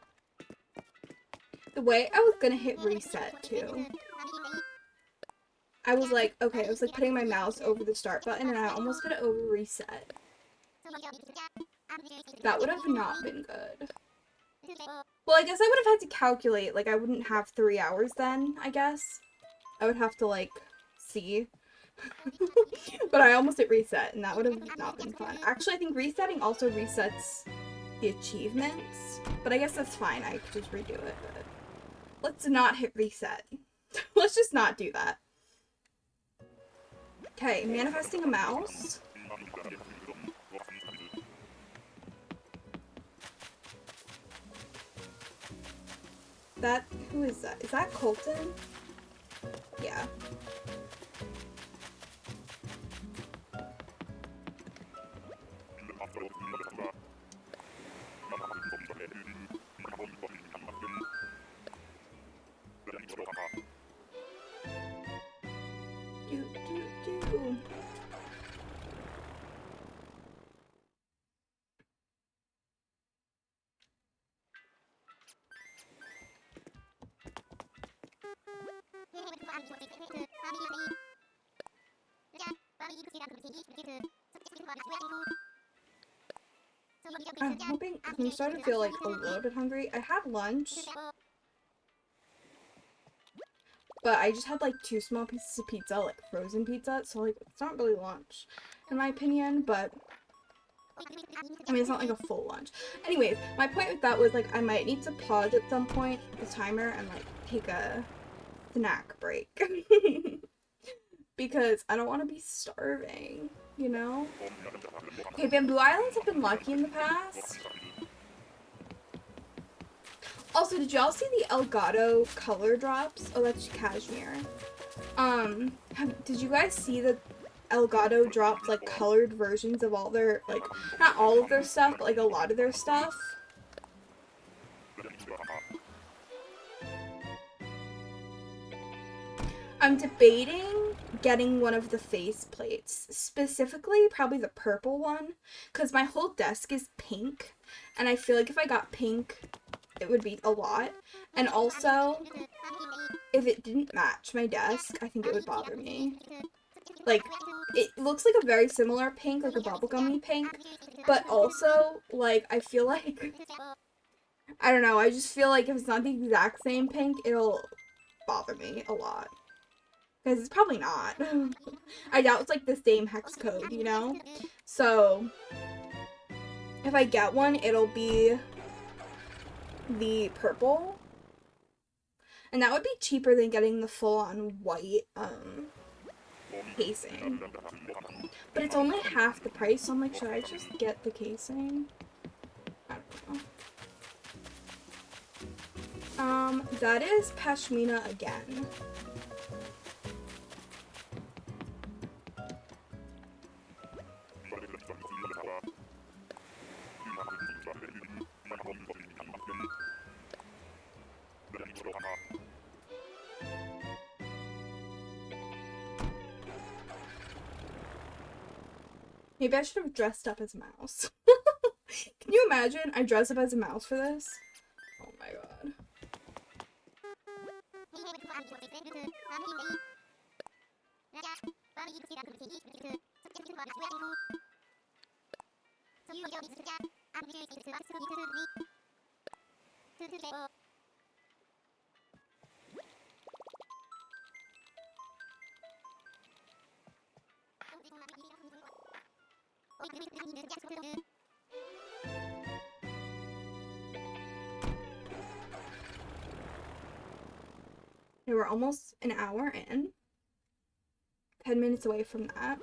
The way I was gonna hit reset too, I was like, okay, I was like putting my mouse over the start button and I almost hit it over reset. That would have not been good. Well, I guess I would have had to calculate. Like, I wouldn't have 3 hours then, I guess. I would have to, like, see. But I almost hit reset, and that would have not been fun. Actually, I think resetting also resets the achievements. But I guess that's fine. I could just redo it. But let's not hit reset. Let's just not do that. Okay, manifesting a mouse. Who is that? Is that Colton? Yeah. Do. I'm hoping I'm starting to feel like a little bit hungry. I had lunch, but I just had like 2 small pieces of pizza, like frozen pizza, so like it's not really lunch in my opinion, but I mean it's not like a full lunch. Anyways, my point with that was like I might need to pause at some point the timer and like take a snack break. Because I don't want to be starving, you know? Okay, Bamboo Islands have been lucky in the past. Also, did y'all see the Elgato color drops? Oh, that's cashmere. Did you guys see that Elgato dropped, like, colored versions of all their, like, not all of their stuff, but, like, a lot of their stuff? I'm debating getting one of the face plates, specifically probably the purple one, because my whole desk is pink, and I feel like if I got pink, it would be a lot. And also, if it didn't match my desk, I think it would bother me. Like, it looks like a very similar pink, like a bubblegummy pink, but also, like, I feel like, I don't know, I just feel like if it's not the exact same pink, it'll bother me a lot. Because it's probably not. I doubt it's like the same hex code, you know? So, if I get one, it'll be the purple. And that would be cheaper than getting the full-on white, casing. But it's only half the price, so I'm like, should I just get the casing? I don't know. That is Pashmina again. Maybe I should have dressed up as a mouse. Can you imagine? I dress up as a mouse for this? Oh my god. Okay, we're almost an hour in. 10 minutes away from that.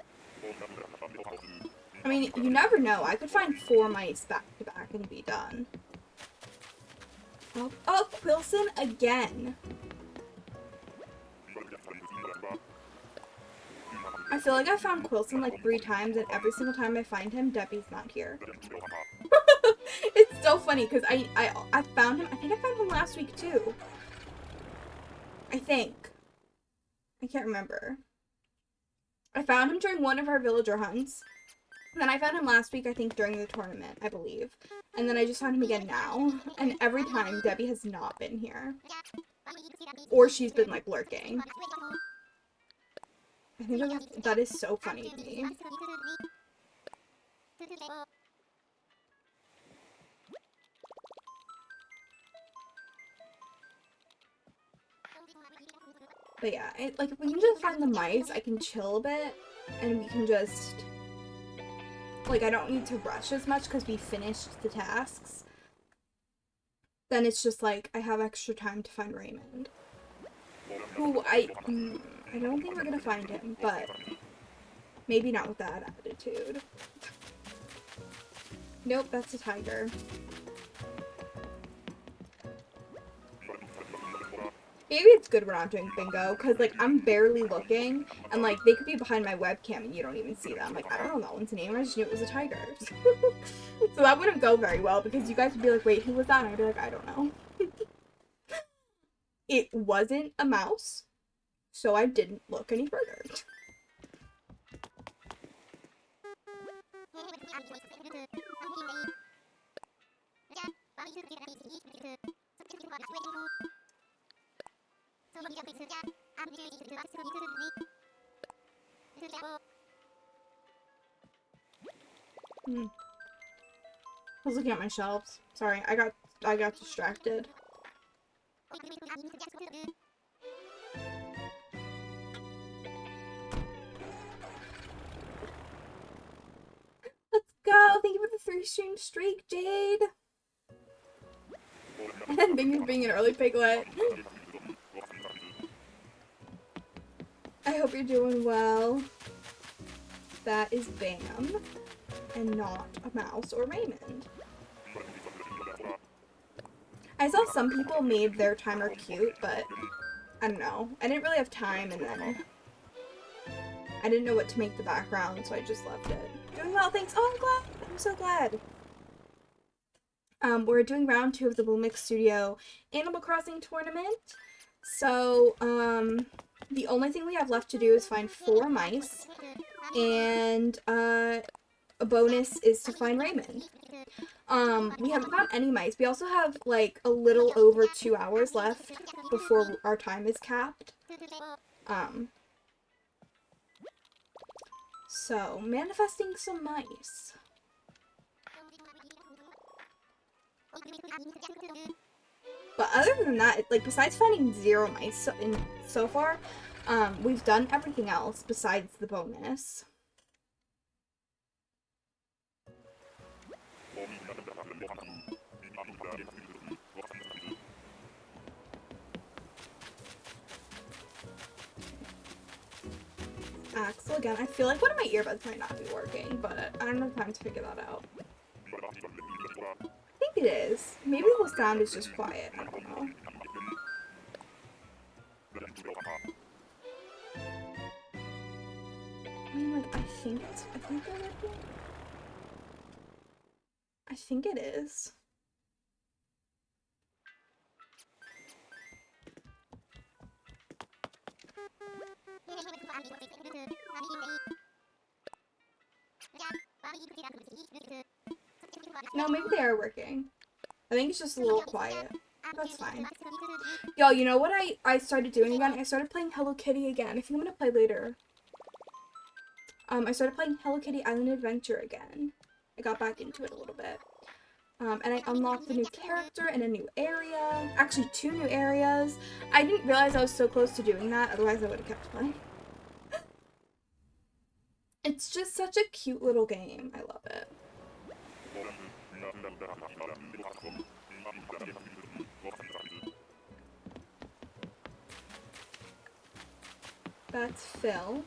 I mean, you never know. I could find 4 mice back to back and be done. Oh, Quilson again. I feel like I found Quilson like 3 times, and every single time I find him, Debbie's not here. It's so funny because I found him. I think I found him last week too. I think. I can't remember. I found him during one of our villager hunts. And then I found him last week, I think, during the tournament, I believe. And then I just found him again now. And every time, Debbie has not been here. Or she's been, like, lurking. I think that is so funny to me. But yeah, like if we can just find the mice, I can chill a bit, and we can just, like, I don't need to rush as much because we finished the tasks. Then it's just like I have extra time to find Raymond, who I don't think we're gonna find him, but maybe not with that attitude. Nope, that's a tiger. Maybe it's good we're not doing bingo, because, like, I'm barely looking, and, like, they could be behind my webcam and you don't even see them. Like, I don't know that one's name, I just knew it was a tiger. So that wouldn't go very well, because you guys would be like, wait, who was that? And I'd be like, I don't know. It wasn't a mouse, so I didn't look any further. I was looking at my shelves. Sorry, I got distracted. Let's go! Thank you for the 3-stream streak, Jade! And thank you for being an early piglet. I hope you're doing well. That is Bam, and not a mouse or Raymond. I saw some people made their timer cute, but I don't know. I didn't really have time, and then I didn't know what to make the background, so I just left it. Doing well, thanks. Oh, I'm glad. I'm so glad. We're doing round 2 of the Bloomix Studio Animal Crossing tournament. So, the only thing we have left to do is find 4 mice, and a bonus is to find Raymond. We haven't found any mice. We also have, like, a little over 2 hours left before our time is capped. So, manifesting some mice. But other than that, like, besides finding 0 mice so far, we've done everything else besides the bonus. Axel again. I feel like one of my earbuds might not be working, but I don't have time to figure that out. I think it is. Maybe the sound is just quiet. I don't know. I mean, like, I think they're working. I think it is. No, maybe they are working. I think it's just a little quiet. That's fine. Y'all, you know what I started doing again? I started playing Hello Kitty again. I think I'm gonna play later. I started playing Hello Kitty Island Adventure again. I got back into it a little bit. And I unlocked a new character in a new area. Actually, 2 new areas. I didn't realize I was so close to doing that, otherwise I would have kept playing. It's just such a cute little game. I love it. That's Phil.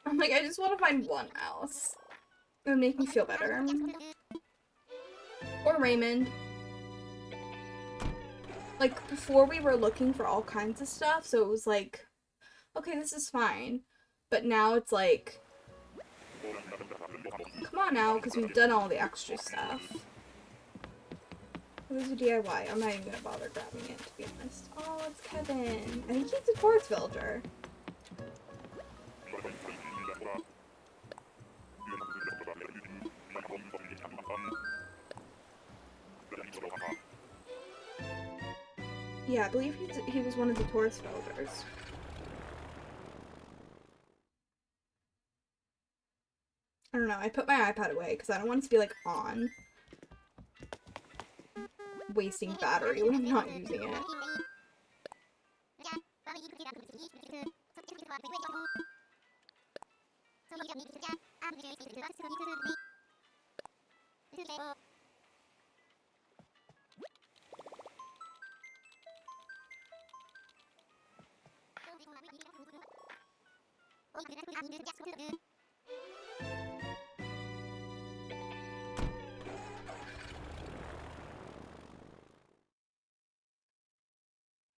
I'm like, I just want to find one mouse. It would make me feel better. Or Raymond. Like, before we were looking for all kinds of stuff, so it was like, okay, this is fine. But now it's like, come on now, because we've done all the extra stuff. It was a DIY. I'm not even gonna bother grabbing it, to be honest. Oh, it's Kevin. I think he's a tourist villager. Yeah, I believe he was one of the tourist villagers. I don't know, I put my iPad away because I don't want it to be like on. Wasting battery when I'm not using it.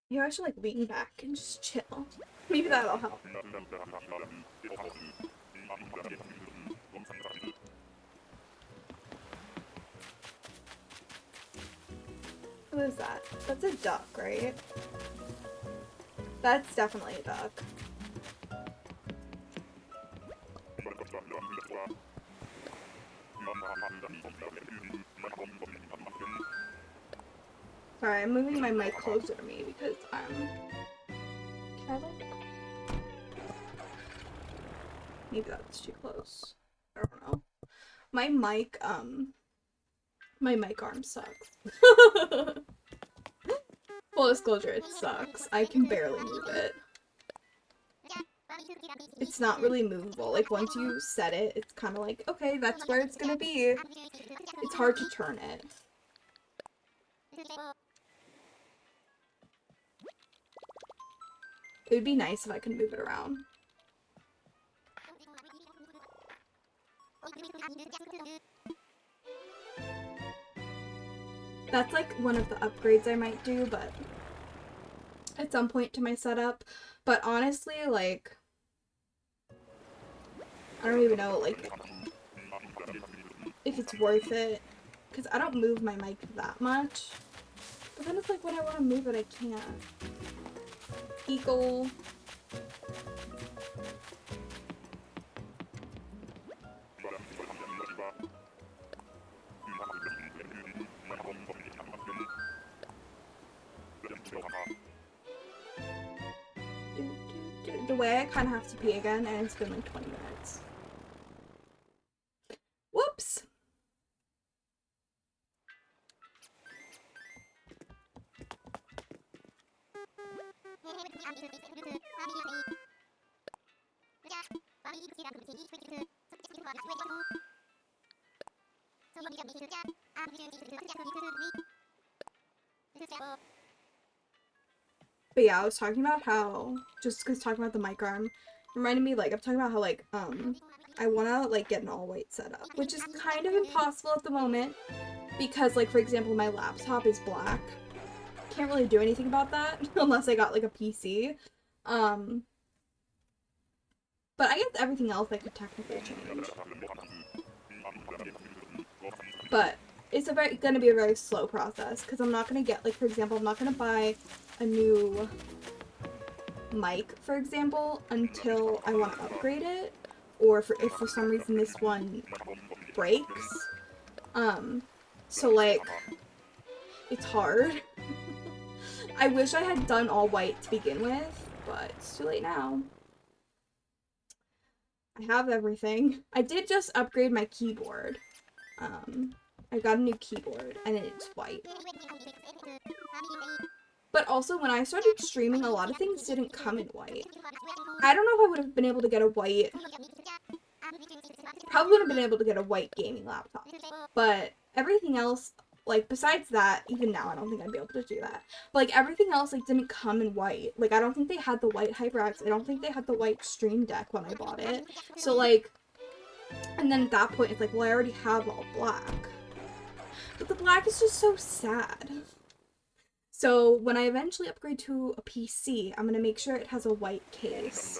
You know, I should like lean back and just chill. Maybe that'll help. What is that? That's a duck, right? That's definitely a duck. Sorry, I'm moving my mic closer to me because can I like... Maybe that's too close. I don't know. My mic arm sucks. Full disclosure, it sucks. I can barely move it. It's not really movable. Like, once you set it, it's kind of like, okay, that's where it's gonna be. It's hard to turn it. It would be nice if I could move it around. That's like one of the upgrades I might do, but at some point to my setup. But honestly, like, I don't even know, like, if it's worth it, because I don't move my mic that much. But then it's like when I want to move it, I can't. Eagle. The way I kind of have to pee again, and it's been like 20 minutes. Whoops! But yeah, I was talking about how, just because talking about the mic arm reminded me, like, I'm talking about how, like, I want to, like, get an all-white setup, which is kind of impossible at the moment, because, like, for example, my laptop is black. Can't really do anything about that, unless I got, like, a PC. But I guess everything else I could technically change. But it's gonna be a very slow process, because I'm not gonna get, like, for example, I'm not gonna buy a new mic, for example, until I want to upgrade it, or if for some reason this one breaks. So, like, it's hard. I wish I had done all white to begin with, but it's too late now. I have everything. I did just upgrade my keyboard. I got a new keyboard, and it's white. But also, when I started streaming, a lot of things didn't come in white. I don't know if I would have been able to get a white... Probably wouldn't have been able to get a white gaming laptop. But everything else, like, besides that, even now, I don't think I'd be able to do that. But, like, everything else, like, didn't come in white. Like, I don't think they had the white HyperX. I don't think they had the white Stream Deck when I bought it. So, like... And then at that point, it's like, well, I already have all black. But the black is just so sad. So when I eventually upgrade to a PC, I'm going to make sure it has a white case.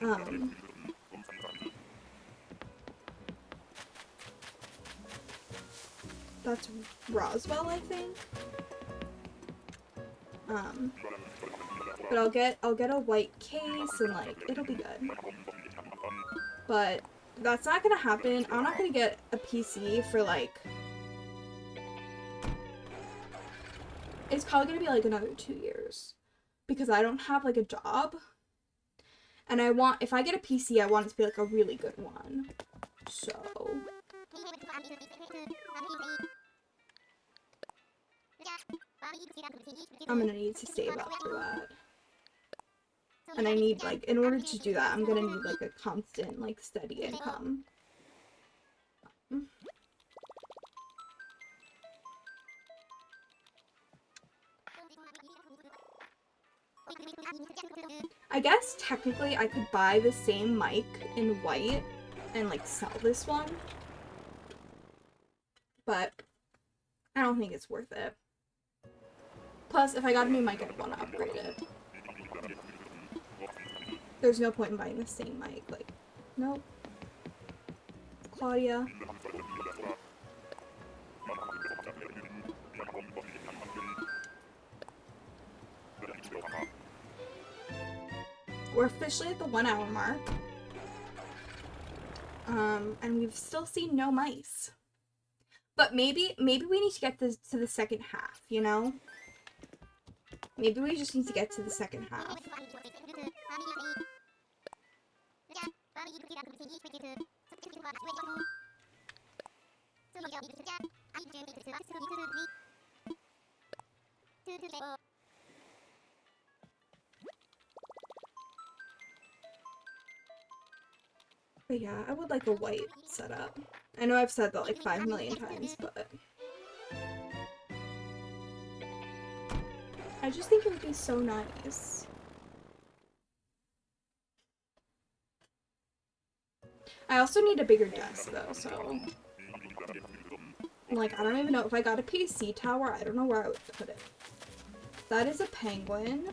Um, that's Roswell, I think. But I'll get a white case and like it'll be good. But that's not gonna happen. I'm not gonna get a PC for like, it's probably gonna be like another 2 years because I don't have like a job. And I want, if I get a PC, I want it to be like a really good one. So I'm gonna need to save up for that. And I need like, in order to do that, I'm gonna need like a constant, like steady income. I guess technically I could buy the same mic in white and like sell this one. But I don't think it's worth it. Plus, if I got a new mic, I'd want to upgrade it. There's no point in buying the same mic. Like, nope. Claudia. We're officially at the 1 hour mark. And we've still seen no mice. But maybe we need to get this to the second half, you know? Maybe we just need to get to the second half. But yeah, I would like a white setup. I know I've said that like 5 million times, but I just think it would be so nice. I also need a bigger desk though, so like I don't even know if I got a PC tower, I don't know where I would put it. That is a penguin.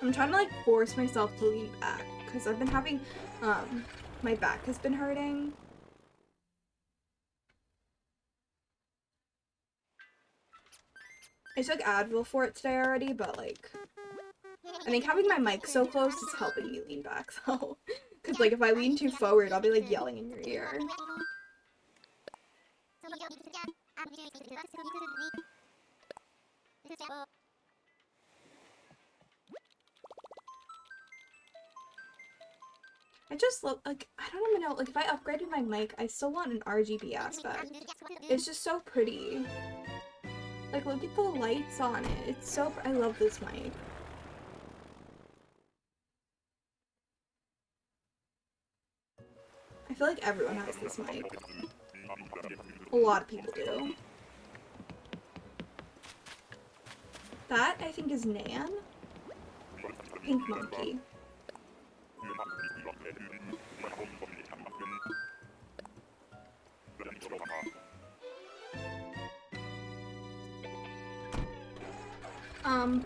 I'm trying to like force myself to lean back because I've been having, my back has been hurting. I took Advil for it today already, but like, I think having my mic so close is helping me lean back though. Because like if I lean too forward, I'll be like yelling in your ear. I just look like, I don't even know, like if I upgraded my mic, I still want an RGB aspect. It's just so pretty. Like look at the lights on it. It's so, I love this mic. I feel like everyone has this mic. A lot of people do. That I think is Nan. Pink monkey.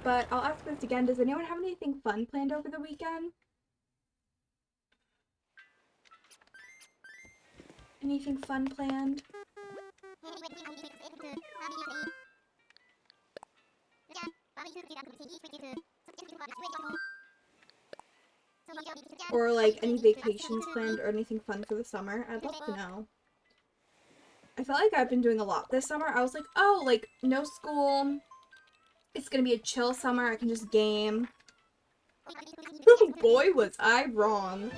But I'll ask this again. Does anyone have anything fun planned over the weekend? Anything fun planned? Or like any vacations planned or anything fun for the summer? I'd love to know. I feel like I've been doing a lot this summer. I was like, oh, like no school. It's gonna be a chill summer. I can just game. Oh boy, was I wrong.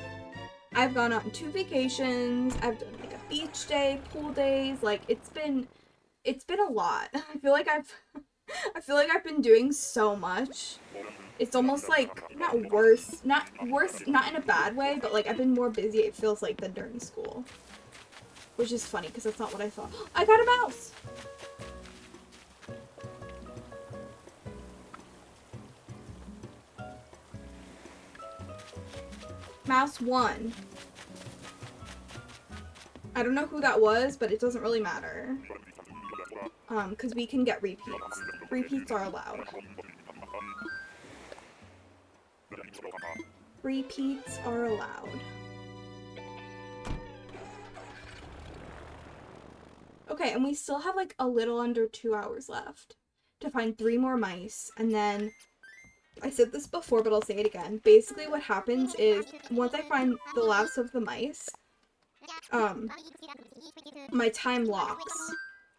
I've gone on 2 vacations. I've done like a beach day, pool days. Like it's been a lot. I feel like I've been doing so much. It's almost like not worse, not in a bad way, but like I've been more busy, it feels like, than during school. Which is funny because that's not what I thought. I got a mouse. Mouse 1. I don't know who that was, but it doesn't really matter. Because we can get repeats. Repeats are allowed. Repeats are allowed. Okay, and we still have like a little under 2 hours left to find 3 more mice, and then I said this before, but I'll say it again. Basically what happens is once I find the last of the mice, my time locks.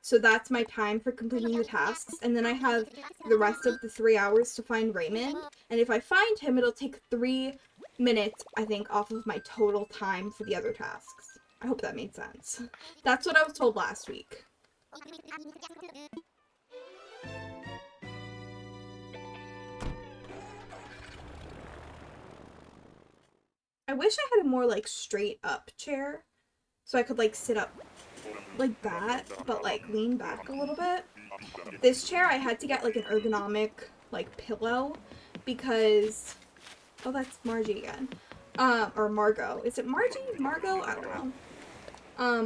So that's my time for completing the tasks, and then I have the rest of the 3 hours to find Raymond, and if I find him, it'll take 3 minutes, I think, off of my total time for the other tasks. I hope that made sense. That's what I was told last week. I wish I had a more, like, straight up chair, so I could, like, sit up like that, but, like, lean back a little bit. This chair, I had to get, like, an ergonomic, like, pillow, because... Oh, that's Margie again. Or Margot. Is it Margie? Margot? I don't know.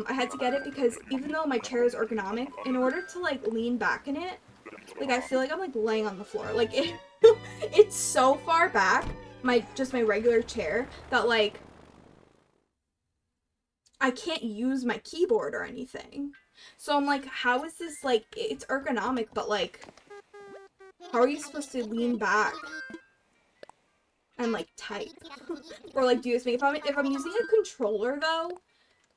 I had to get it because even though my chair is ergonomic, in order to, like, lean back in it, like, I feel like I'm, like, laying on the floor. Like, it's so far back, just my regular chair, that, like, I can't use my keyboard or anything. So I'm like, how is this, like, it's ergonomic, but, like, how are you supposed to lean back and, like, type? Or, like, do this thing? If I'm using a controller, though,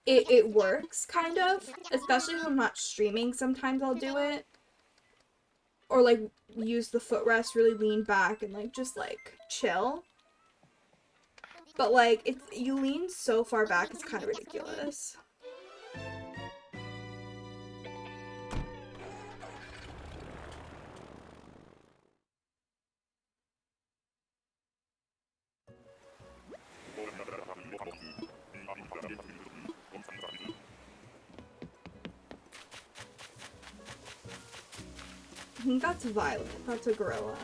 it works, kind of. Especially if I'm not streaming, sometimes I'll do it. Or, like, use the footrest, really lean back and, like, just, like, chill. But, like, you lean so far back, it's kind of ridiculous. I think that's Violet. That's a gorilla.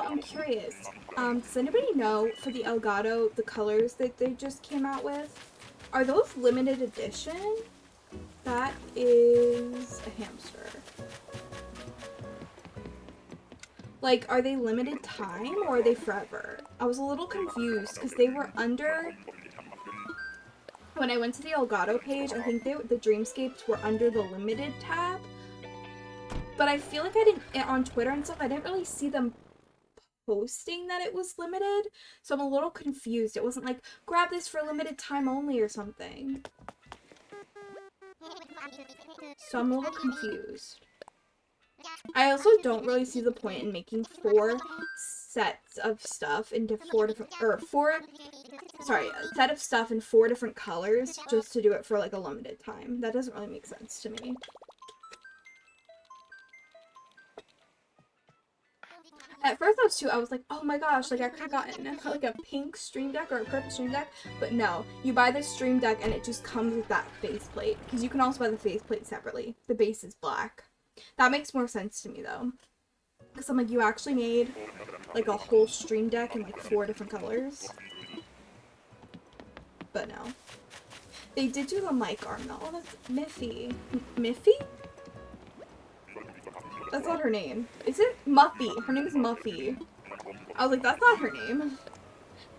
I'm curious. Does anybody know, for the Elgato, the colors that they just came out with, are those limited edition? That is a hamster. Like, are they limited time or are they forever? I was a little confused because they were under... When I went to the Elgato page, I think the Dreamscapes were under the limited tab. But I feel like I didn't, on Twitter and stuff, I didn't really see them posting that it was limited. So I'm a little confused. It wasn't like, grab this for a limited time only or something. So I'm a little confused. I also don't really see the point in making 4 sets of stuff into 4 different, a set of stuff in 4 different colors just to do it for like a limited time. That doesn't really make sense to me. At first I was like, oh my gosh, like I could have gotten like a pink Stream Deck or a purple Stream Deck, but no, you buy the Stream Deck and it just comes with that faceplate, because you can also buy the faceplate separately. The base is black. That makes more sense to me though, because I'm like, you actually made like a whole Stream Deck in like 4 different colors. But no. They did do the mic arm though. Oh, that's Miffy. Miffy? That's not her name. Is it? Muffy. Her name is Muffy. I was like, that's not her name.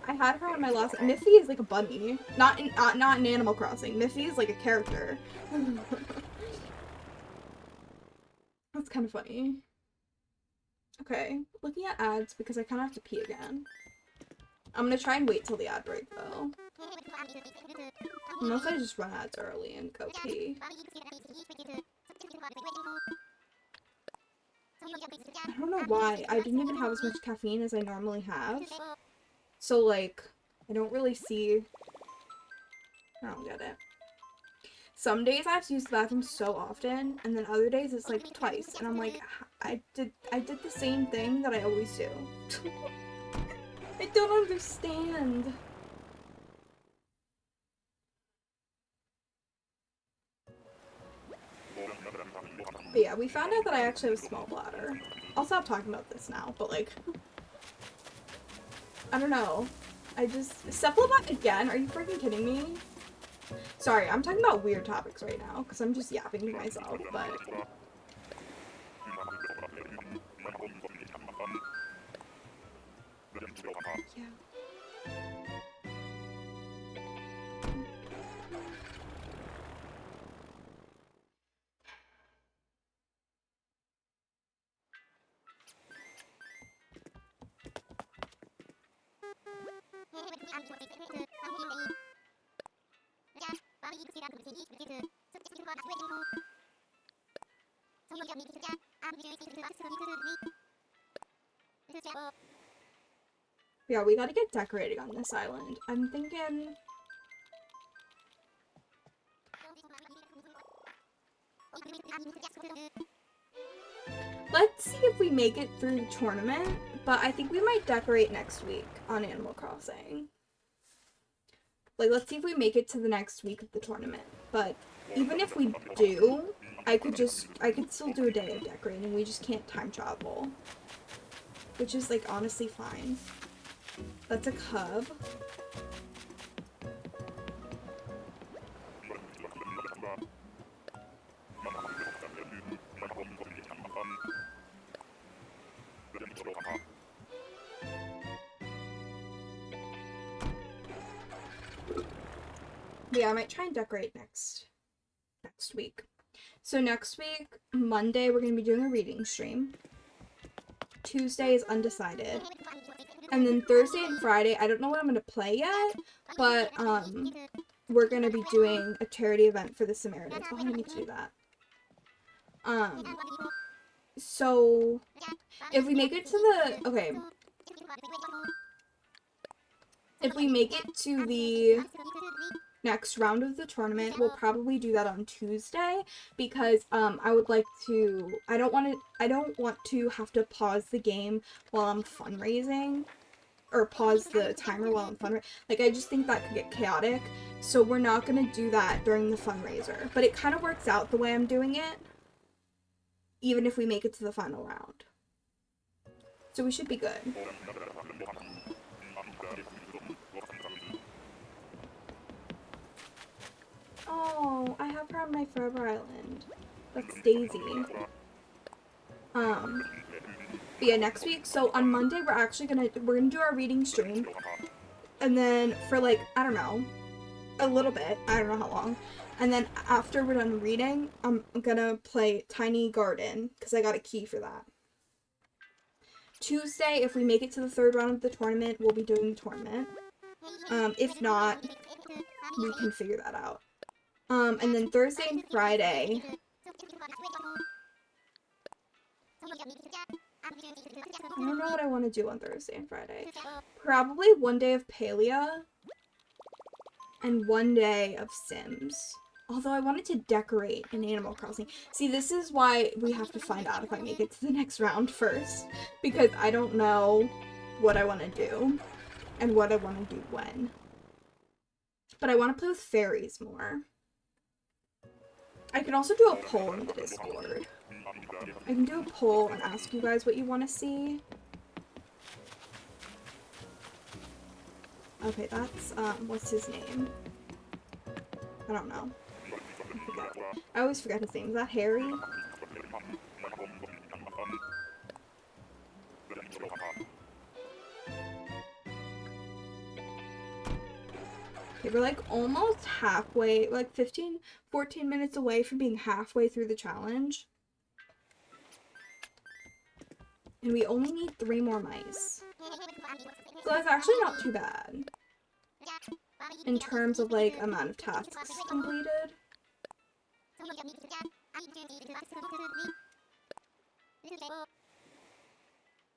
I had her on my last. Miffy is like a bunny, not in Animal Crossing. Miffy is like a character. That's kind of funny. Okay, looking at ads because I kind of have to pee again. I'm gonna try and wait till the ad break though. Unless I just run ads early and go pee. I don't know why. I didn't even have as much caffeine as I normally have. So, like, I don't really see... I don't get it. Some days I have to use the bathroom so often, and then other days it's like twice. And I'm like, I did the same thing that I always do. I don't understand. But yeah, we found out that I actually have a small bladder. I'll stop talking about this now, but like... I don't know. I just... Cephalobot again? Are you freaking kidding me? Sorry, I'm talking about weird topics right now, because I'm just yapping to myself, but... Yeah. Yeah, we gotta get decorating on this island. I'm thinking... Let's see if we make it through the tournament, but I think we might decorate next week on Animal Crossing. Like, let's see if we make it to the next week of the tournament. But even if we do, I could still do a day of decorating. We just can't time travel. Which is, like, honestly fine. That's a cub. Yeah, I might try and decorate next week. So next week, Monday, we're going to be doing a reading stream. Tuesday is undecided. And then Thursday and Friday, I don't know what I'm going to play yet, but we're going to be doing a charity event for the Samaritans. Oh, I need to do that. So if we make it to the, okay. If we make it to the next round of the tournament, we'll probably do that on Tuesday because I would like to, I don't want to have to pause the game while I'm fundraising, or pause the timer while I'm fundraising. Like, I just think that could get chaotic, so we're not gonna do that during the fundraiser. But it kind of works out the way I'm doing it, even if we make it to the final round. So we should be good. Oh, I have her on my Forever Island. That's Daisy. But yeah, next week, so on Monday, we're gonna do our reading stream. And then for like, I don't know, a little bit, I don't know how long. And then after we're done reading, I'm gonna play Tiny Garden, because I got a key for that. Tuesday, if we make it to the third round of the tournament, we'll be doing the tournament. If not, we can figure that out. And then Thursday and Friday... I don't know what I want to do on Thursday and Friday. Probably one day of Palia and one day of Sims. Although I wanted to decorate in Animal Crossing. See, this is why we have to find out if I make it to the next round first. Because I don't know what I want to do and what I want to do when. But I want to play with fairies more. I can also do a poll in the Discord. I can do a poll and ask you guys what you want to see. Okay, that's, what's his name? I don't know. I always forget his name. Is that Harry? Okay, we're like almost halfway, like 14 minutes away from being halfway through the challenge. And we only need 3 more mice. So that's actually not too bad. In terms of like amount of tasks completed.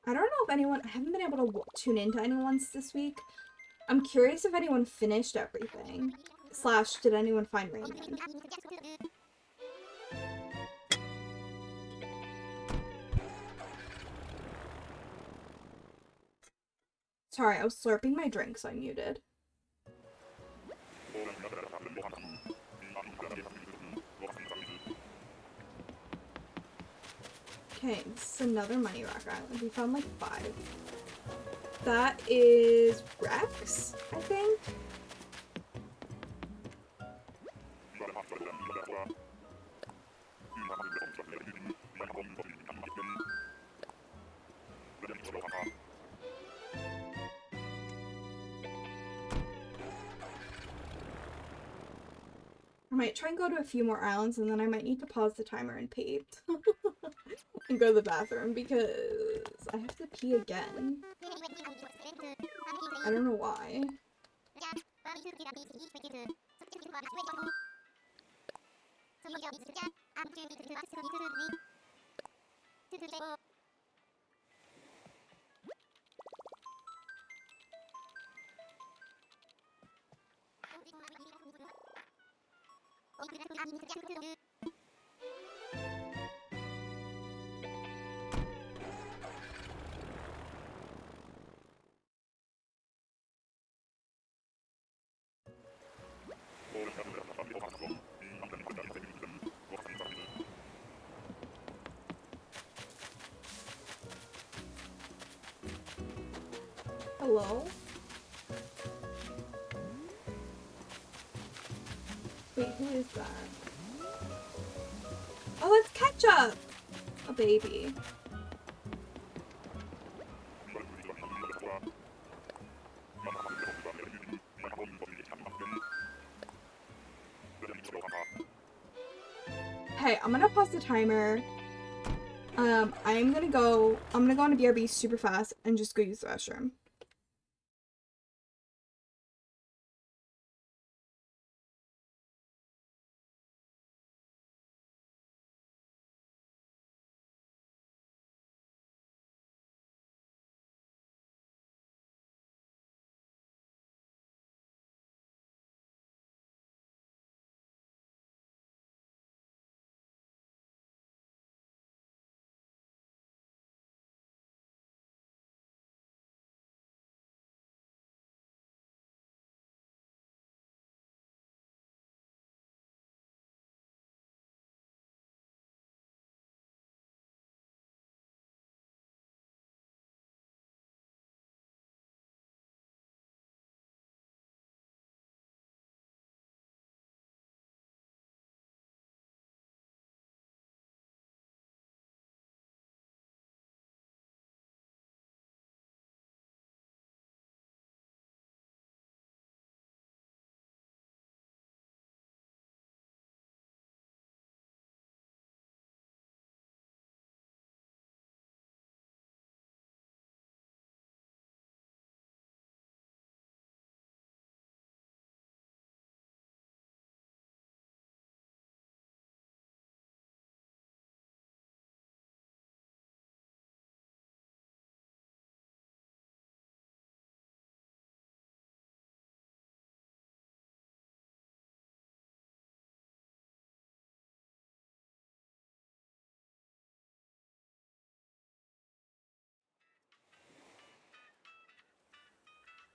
I don't know if anyone, I haven't been able to tune into anyone's this week. I'm curious if anyone finished everything. / did anyone find Raymond? Sorry, I was slurping my drink, so I muted. Okay, this is another money rock island. We found like 5. That is Rex, I think. I might try and go to a few more islands, and then I might need to pause the timer and pee. And go to the bathroom because I have to pee again. I don't know why. Hello? Wait, who is that? Oh, it's Ketchup! A baby. Hey, I'm gonna pause the timer. I'm gonna go on a BRB super fast and just go use the restroom.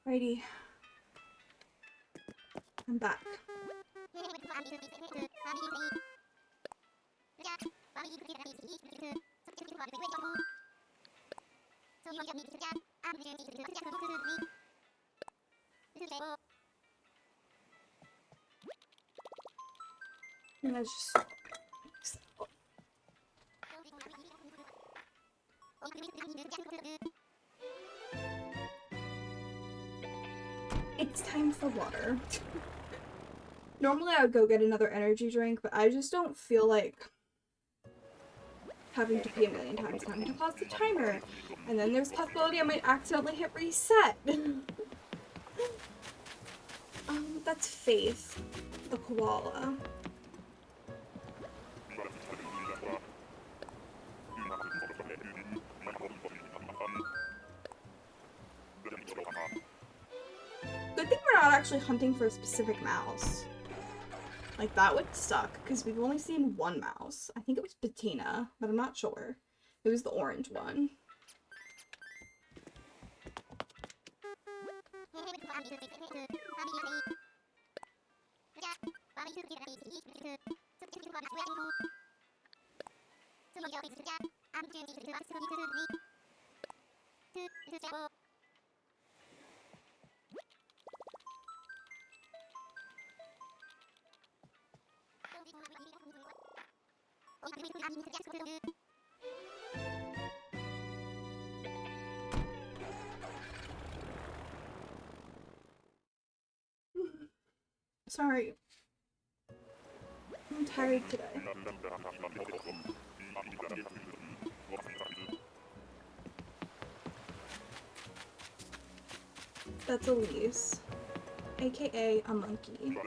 Righty. I'm back. And I just... It's time for water. Normally I would go get another energy drink, but I just don't feel like having to pee a million times. Time to pause the timer. And then there's possibility I might accidentally hit reset. That's Faith, the koala. Good thing we're not actually hunting for a specific mouse. Like, that would suck, because we've only seen one mouse. I think it was Bettina, but I'm not sure. It was the orange one. Sorry. I'm tired today. That's Elise, aka a monkey.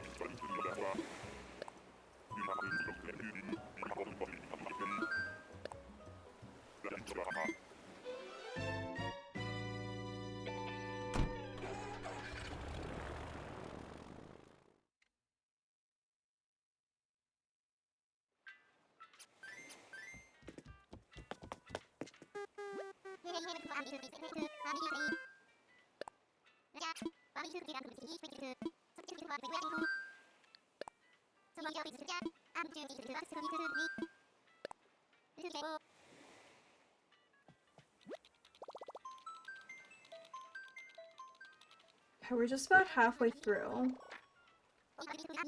We're just about halfway through.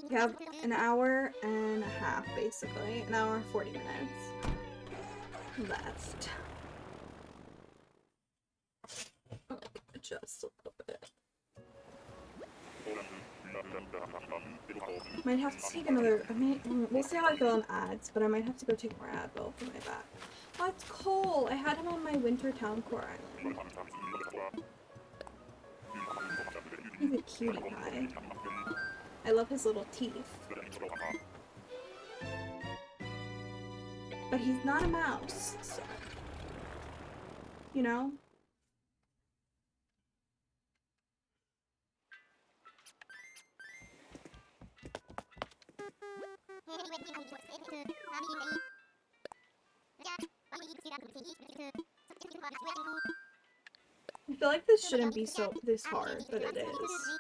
We have an hour and a half, basically. An hour and 40 minutes left. Just a little bit. Might have to take another. We'll see how I feel on ads, but I might have to go take more Advil for my back. Oh, it's Cole! I had him on my winter town core island. He's a cutie pie. I love his little teeth. But he's not a mouse, so. You know? I feel like this shouldn't be this hard, but it is.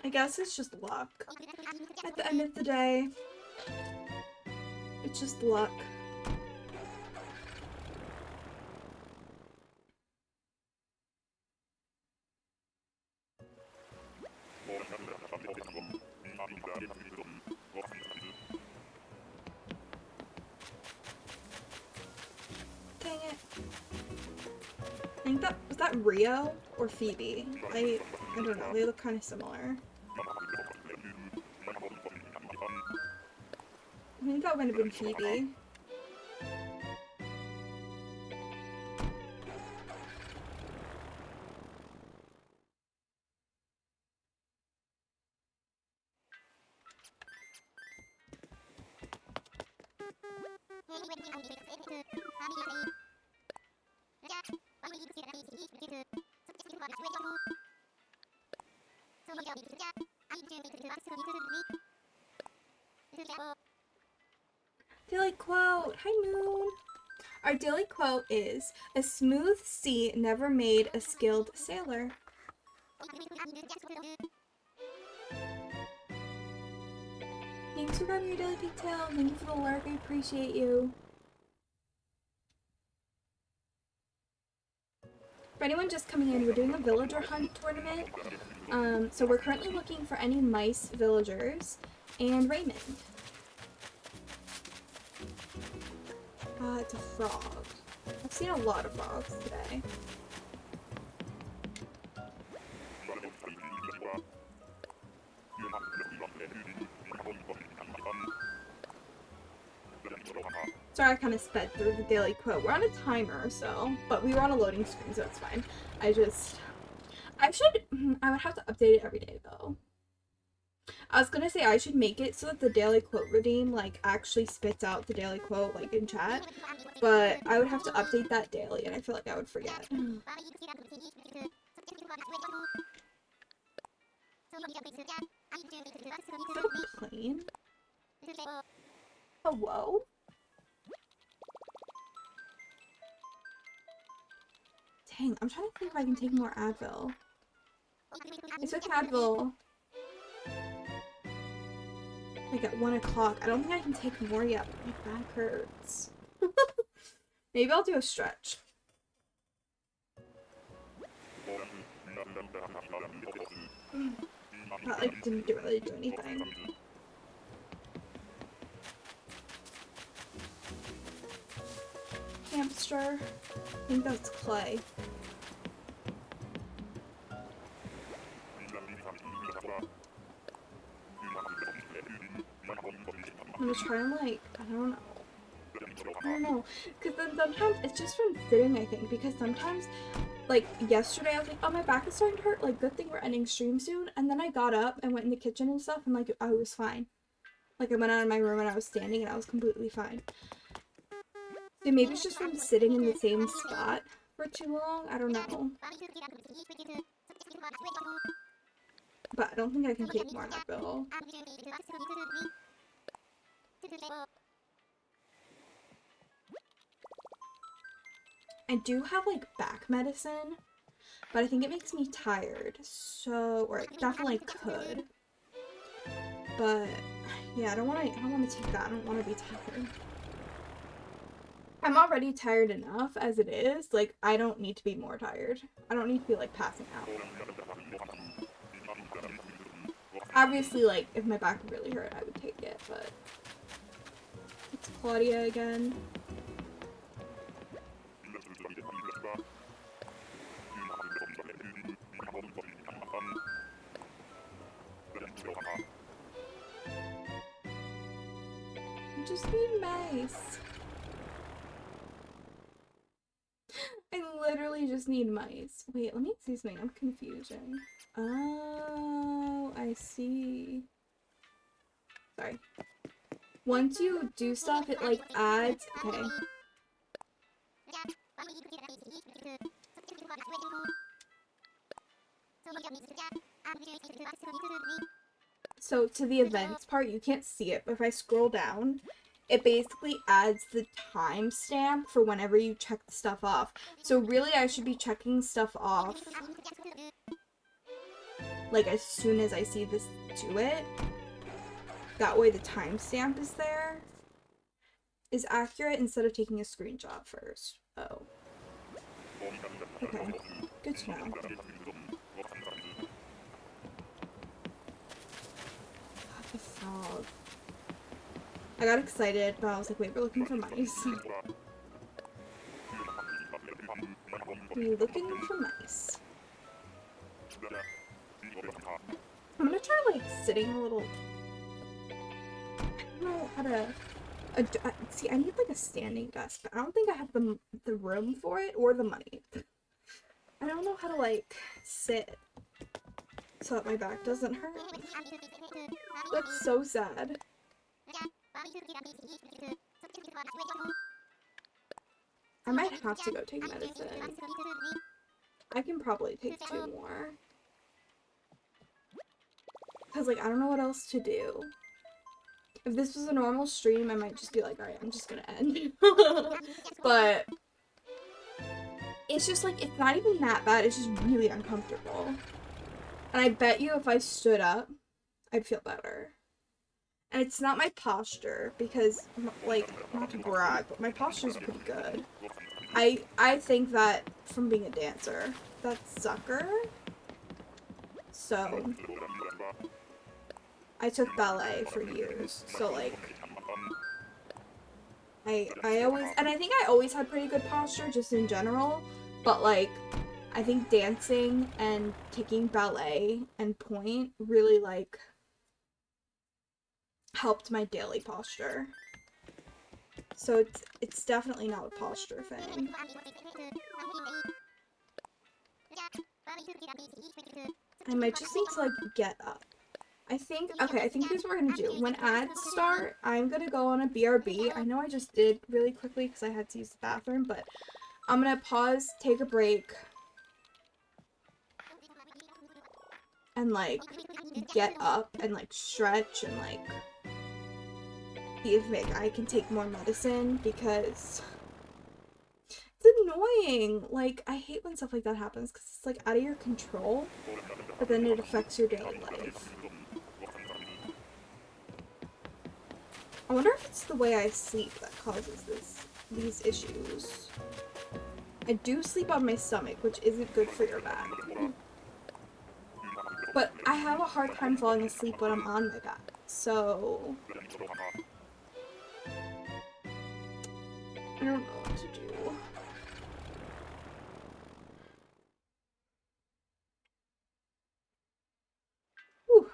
I guess it's just luck. At the end of the day, it's just luck. Dang it. I think was that Rio or Phoebe? I don't know, they look kind of similar. I think that would have been Phoebe. Daily quote. Hi, Moon. Our daily quote is, "A smooth sea never made a skilled sailor." Thanks for grabbing your daily pigtail. Thank you for the lurk. I appreciate you. For anyone just coming in, we're doing a villager hunt tournament. So we're currently looking for any mice villagers and Raymond. It's a frog. I've seen a lot of frogs today. Sorry, I kind of sped through the daily quote. We're on a timer, but we were on a loading screen, so it's fine. I would have to update it every day, though. I was gonna say I should make it so that the daily quote redeem, like, actually spits out the daily quote, like, in chat, but I would have to update that daily, and I feel like I would forget. Is that a plane? Hello? Dang, I'm trying to think if I can take more Advil. I took Advil like at 1 o'clock. I don't think I can take more yet, but my back hurts. Maybe I'll do a stretch. That like didn't really do anything. Hamster. I think that's Clay. I'm gonna try and like, I don't know, because then sometimes it's just from sitting, I think, because sometimes, like, yesterday I was like, oh, my back is starting to hurt, like, good thing we're ending stream soon, and then I got up and went in the kitchen and stuff, and, like, I was fine. Like, I went out of my room and I was standing and I was completely fine. So maybe it's just from sitting in the same spot for too long, I don't know. But I don't think I can take more of that bill. I do have, like, back medicine, but I think it makes me tired, so, or it definitely could. But, yeah, I don't want to take that. I don't want to be tired. I'm already tired enough as it is. Like, I don't need to be more tired. I don't need to be, like, passing out. Obviously, like, if my back really hurt, I would take it, but... It's Claudia again. I just need mice. I literally just need mice. Wait, let me see something. I'm confusing. Oh, I see. Sorry. Once you do stuff, it like adds. Okay. So to the events part, you can't see it, but if I scroll down, it basically adds the timestamp for whenever you check the stuff off. So really, I should be checking stuff off like as soon as I see this do it. That way the timestamp is there. Is accurate instead of taking a screenshot first. Oh. Okay. Good to know. The frog. I got excited, but I was like, wait, we're looking for mice. We're looking for mice. I'm gonna try, like, sitting a little... I don't know how to... see, I need, like, a standing desk, but I don't think I have the room for it or the money. I don't know how to, like, sit so that my back doesn't hurt. That's so sad. I might have to go take medicine. I can probably take 2 more. Because, like, I don't know what else to do. If this was a normal stream, I might just be like, alright, I'm just gonna end. But it's just, like, it's not even that bad. It's just really uncomfortable. And I bet you if I stood up, I'd feel better. And it's not my posture, because, like, not to brag, but my posture's pretty good. I think that from being a dancer. That's sucker. So, I took ballet for years, so, like, I always, and I think I always had pretty good posture just in general, but like I think dancing and taking ballet and point really like helped my daily posture. So it's definitely not a posture thing. I might just need to like get up. I think here's what we're gonna do. When ads start, I'm gonna go on a BRB. I know I just did really quickly because I had to use the bathroom, but I'm gonna pause, take a break, and like get up and like stretch and like see if like, I can take more medicine because it's annoying. Like, I hate when stuff like that happens because it's like out of your control, but then it affects your daily life. I wonder if it's the way I sleep that causes these issues. I do sleep on my stomach, which isn't good for your back. But I have a hard time falling asleep when I'm on my back, so I don't know what to do. Whew.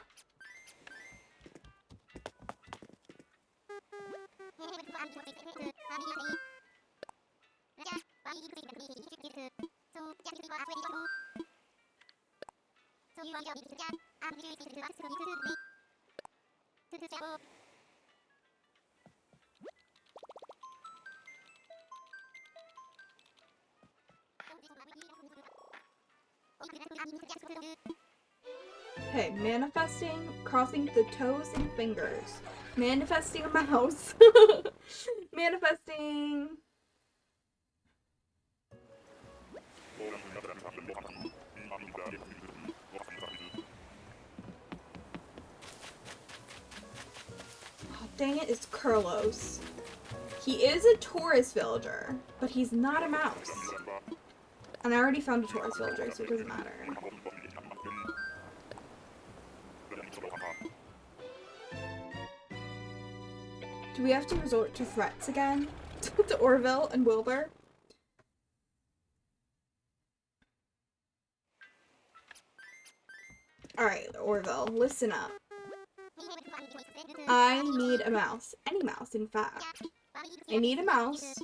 Okay, manifesting, crossing the toes and fingers. Manifesting a mouse. Manifesting. Oh, dang it, it's Kurlos. He is a tourist villager, but he's not a mouse. And I already found a tourist villager, so it doesn't matter. Do we have to resort to threats again? To Orville and Wilbur? Alright, Orville, listen up. I need a mouse. Any mouse, in fact. I need a mouse,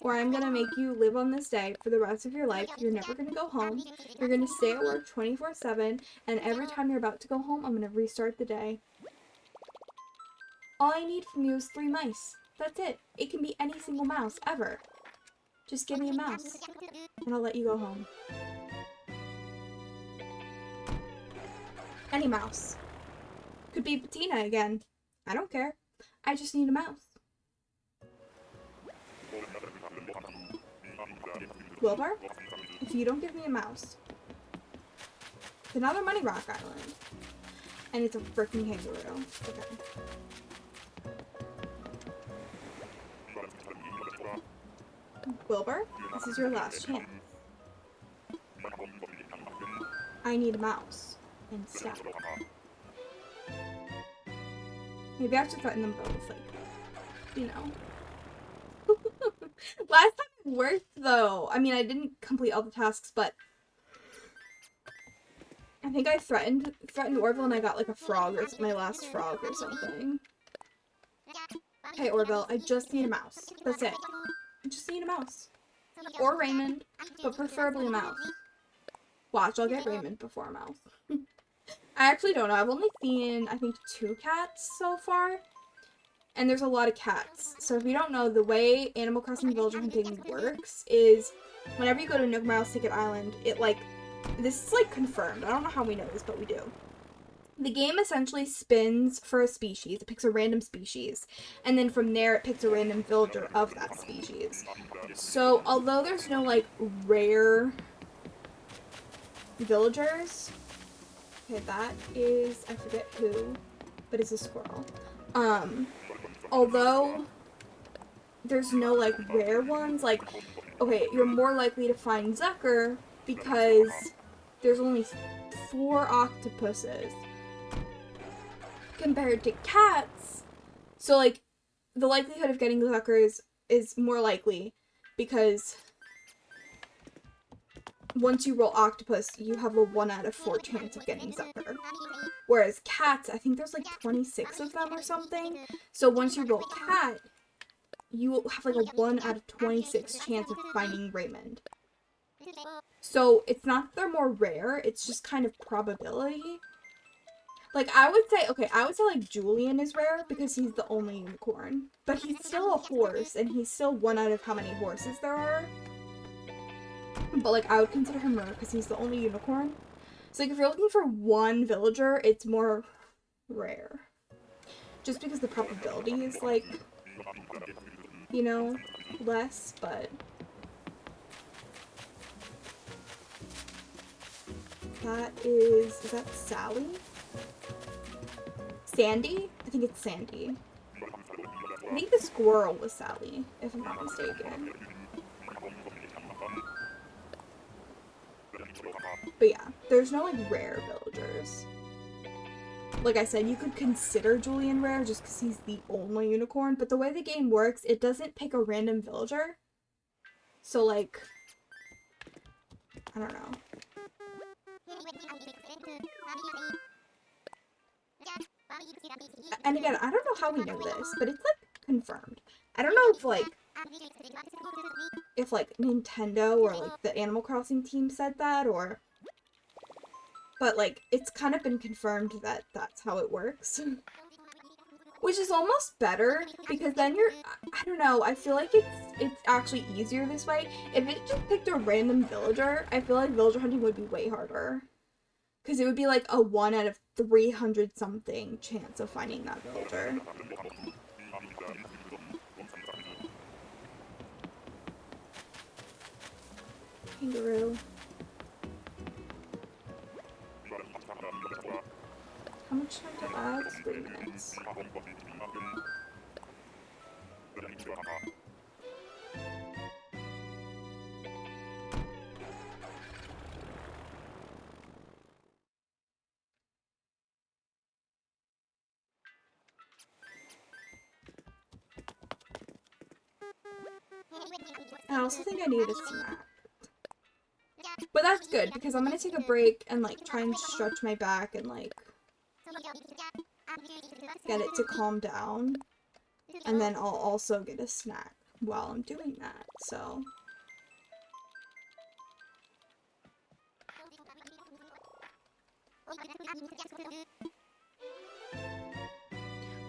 or I'm gonna make you live on this day for the rest of your life. You're never gonna go home. You're gonna stay at work 24/7, and every time you're about to go home, I'm gonna restart the day. All I need from you is 3 mice. That's it. It can be any single mouse, ever. Just give me a mouse, and I'll let you go home. Any mouse. Could be Bettina again. I don't care. I just need a mouse. Wilbur, if you don't give me a mouse, it's another Money Rock Island. And it's a freaking kangaroo. Okay. Wilbur, this is your last chance. I need a mouse instead. Maybe I have to threaten them both, like, you know. Last time it worked, though. I mean, I didn't complete all the tasks, but I think I threatened Orville and I got, like, a frog, or my last frog or something. Hey, Orville, I just need a mouse. That's it. I just need a mouse. Or Raymond, but preferably a mouse. Watch, I'll get Raymond before a mouse. I actually don't know. I've only seen, I think, 2 cats so far. And there's a lot of cats. So if you don't know, the way Animal Crossing Villager Hunting works is whenever you go to Nook Mouse Ticket Island, it, like, this is, like, confirmed. I don't know how we know this, but we do. The game essentially spins for a species. It picks a random species. And then from there, it picks a random villager of that species. So, although there's no, like, rare villagers... Okay, that is... I forget who, but it's a squirrel. Although there's no, like, rare ones, like, okay, you're more likely to find Zucker because there's only 4 octopuses compared to cats. So, like, the likelihood of getting Zucker is is more likely because once you roll octopus, you have a 1 out of 4 chance of getting Zucker. Whereas cats, I think there's like 26 of them or something. So once you roll cat, you have like a 1 out of 26 chance of finding Raymond. So it's not that they're more rare, it's just kind of probability. Like, I would say like Julian is rare because he's the only unicorn. But he's still a horse, and he's still 1 out of how many horses there are. But, like, I would consider him rare because he's the only unicorn. So, like, if you're looking for one villager, it's more rare. Just because the probability is, like, you know, less, but... Is that Sally? Sandy? I think it's Sandy. I think the squirrel was Sally, if I'm not mistaken. But yeah, there's no, like, rare villagers. Like I said, you could consider Julian rare just because he's the only unicorn, but the way the game works, it doesn't pick a random villager. So, like, I don't know. And again, I don't know how we know this, but it's, like, confirmed. I don't know if, like, Nintendo or, like, the Animal Crossing team said that, or... But, like, it's kind of been confirmed that that's how it works. Which is almost better, because then you're... I don't know, I feel like it's actually easier this way. If it just picked a random villager, I feel like villager hunting would be way harder. Because it would be like a 1 out of 300 something chance of finding that villager. Kangaroo. How much time to add? 3 minutes. I also think I need a snack. But that's good, because I'm gonna take a break and, like, try and stretch my back and, like, get it to calm down. And then I'll also get a snack while I'm doing that, so...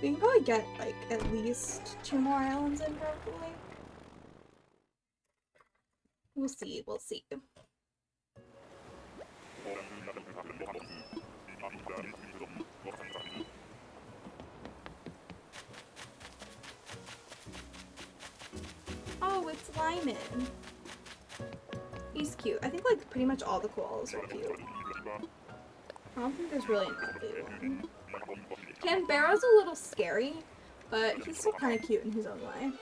We can probably get, like, at least 2 more islands in, probably. We'll see, we'll see. Oh, it's Lyman. He's cute. I think, like, pretty much all the koalas are cute. I don't think there's really an ugly one. Canberra's a little scary, but he's still kind of cute in his own way.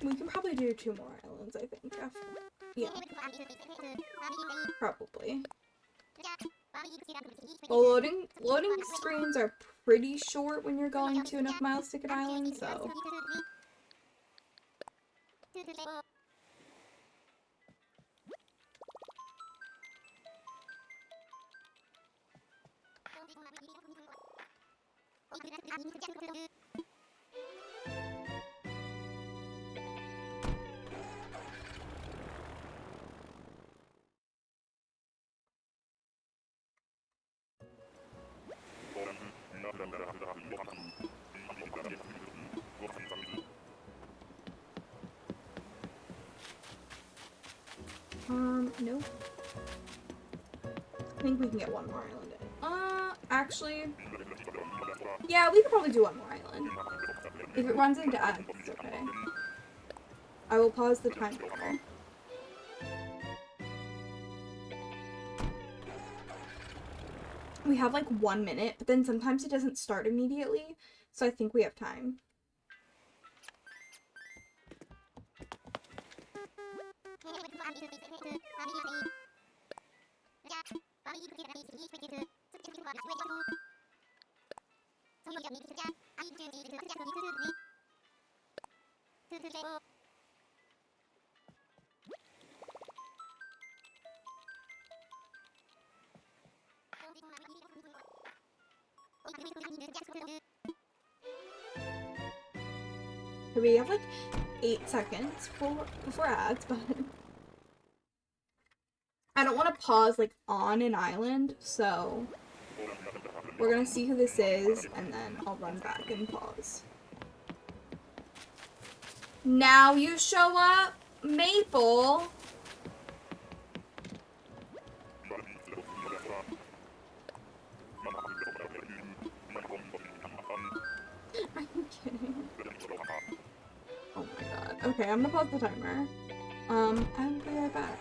We can probably do 2 more islands, I think. Yeah. Probably. Well, loading screens are pretty short when you're going 2.5 miles to an island, so... No. I think we can get 1 more island in. Actually... Yeah, we could probably do 1 more island. If it runs into ads, it's okay. I will pause the timer. We have like 1 minute, but then sometimes it doesn't start immediately, so I think we have time. We have like 8 seconds before ads, but I don't want to pause like on an island, so we're gonna see who this is and then I'll run back and pause. Now you show up, Maple. I'm kidding. Oh my god. Okay, I'm gonna pause the timer. I'll be right back.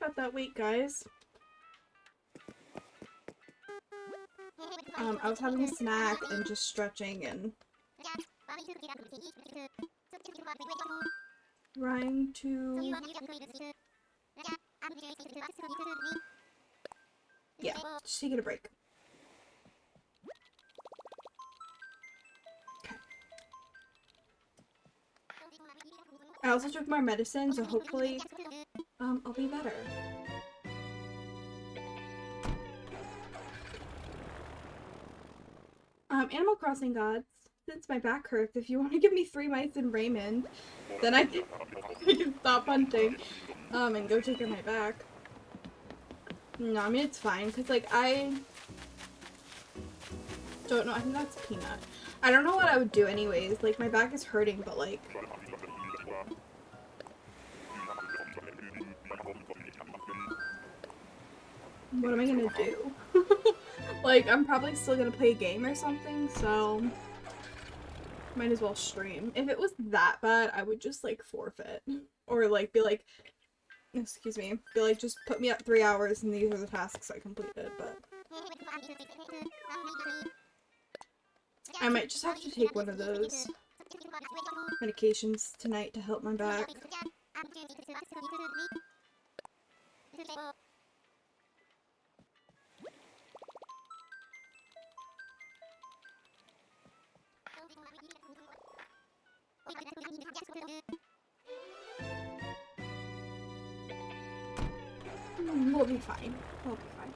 about that wait, guys. I was having a snack and just stretching and trying to... Yeah, just taking a break. Okay. I also took more medicine, so hopefully, I'll be better. Animal Crossing gods, since my back hurts, if you want to give me 3 mice and Raymond, then I can stop hunting, and go take care of my back. No, I mean, it's fine, because, like, I don't know, I think that's Peanut. I don't know what I would do anyways, like, my back is hurting, but, like, what am I gonna do? Like, I'm probably still gonna play a game or something, so might as well stream. If it was that bad, I would just, like, forfeit. Or, like, be like, excuse me, be like, just put me at 3 hours and these are the tasks I completed, but I might just have to take one of those medications tonight to help my back. We'll be fine. We'll be fine.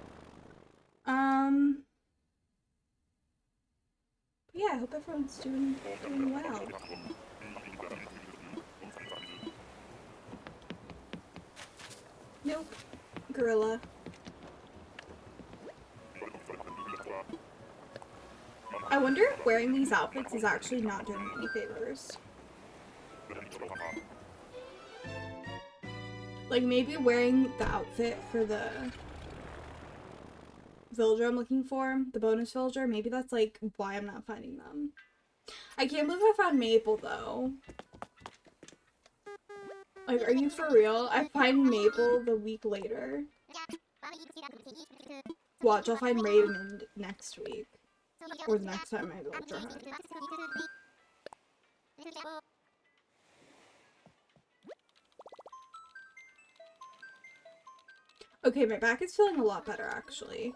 But yeah, I hope everyone's doing well. Nope. Gorilla. I wonder if wearing these outfits is actually not doing me any favors. Like, maybe wearing the outfit for the villager I'm looking for, the bonus villager, maybe that's, like, why I'm not finding them. I can't believe I found Maple, though. Like, are you for real? I find Maple the week later. Watch, I'll find Raymond next week. Or the next time I villager hunt. Okay, my back is feeling a lot better, actually.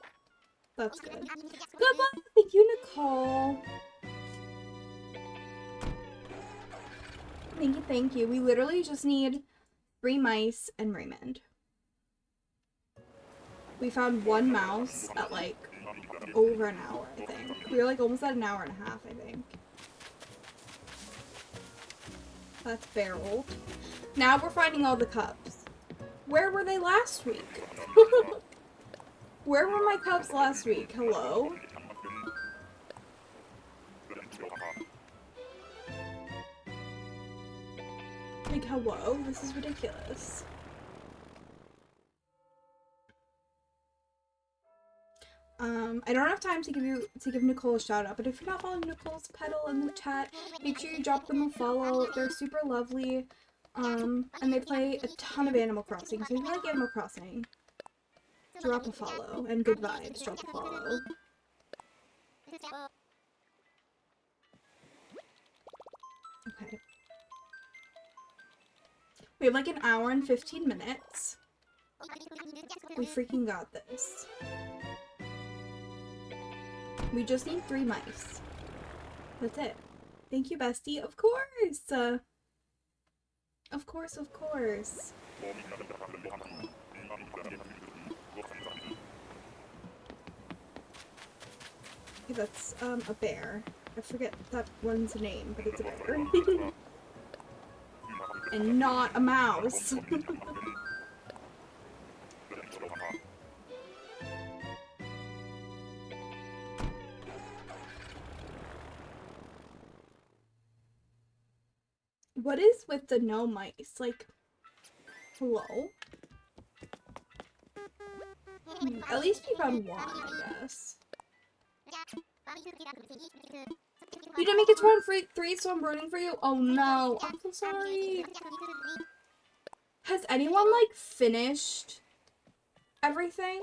That's good. Good luck! Thank you, Nicole! Thank you, thank you. We literally just need 3 mice and Raymond. We found 1 mouse at, like, over an hour, I think. We were, like, almost at an hour and a half, I think. That's barreled. Now we're finding all the cubs. Where were they last week? Where were my cubs last week? Hello? Like, hello? This is ridiculous. I don't have time to give Nicole a shout out, but if you're not following Nicole's Petal in the chat, make sure you drop them a follow. They're super lovely. And they play a ton of Animal Crossing, so if you like Animal Crossing, drop a follow. And good vibes, drop a follow. Okay. We have like an hour and 15 minutes. We freaking got this. We just need 3 mice. That's it. Thank you, bestie. Of course! Of course, of course. Okay, that's, a bear. I forget that one's name, but it's a bear. And not a mouse. What is with the no mice? Like, hello? At least we found 1, I guess. You didn't make it to round 3, so I'm rooting for you? Oh no, I'm so sorry. Has anyone, like, finished everything?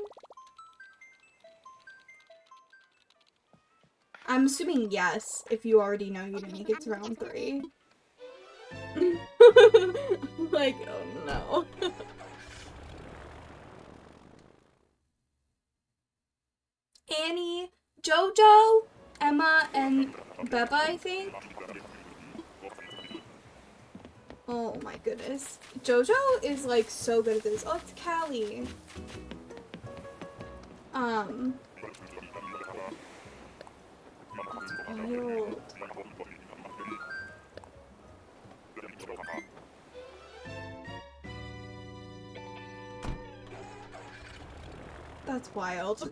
I'm assuming yes, if you already know you didn't make it to round 3. Like, oh no. Annie, Jojo, Emma, and Beba, I think. Oh my goodness. Jojo is like so good at this. Oh, it's Callie. Wild. That's wild.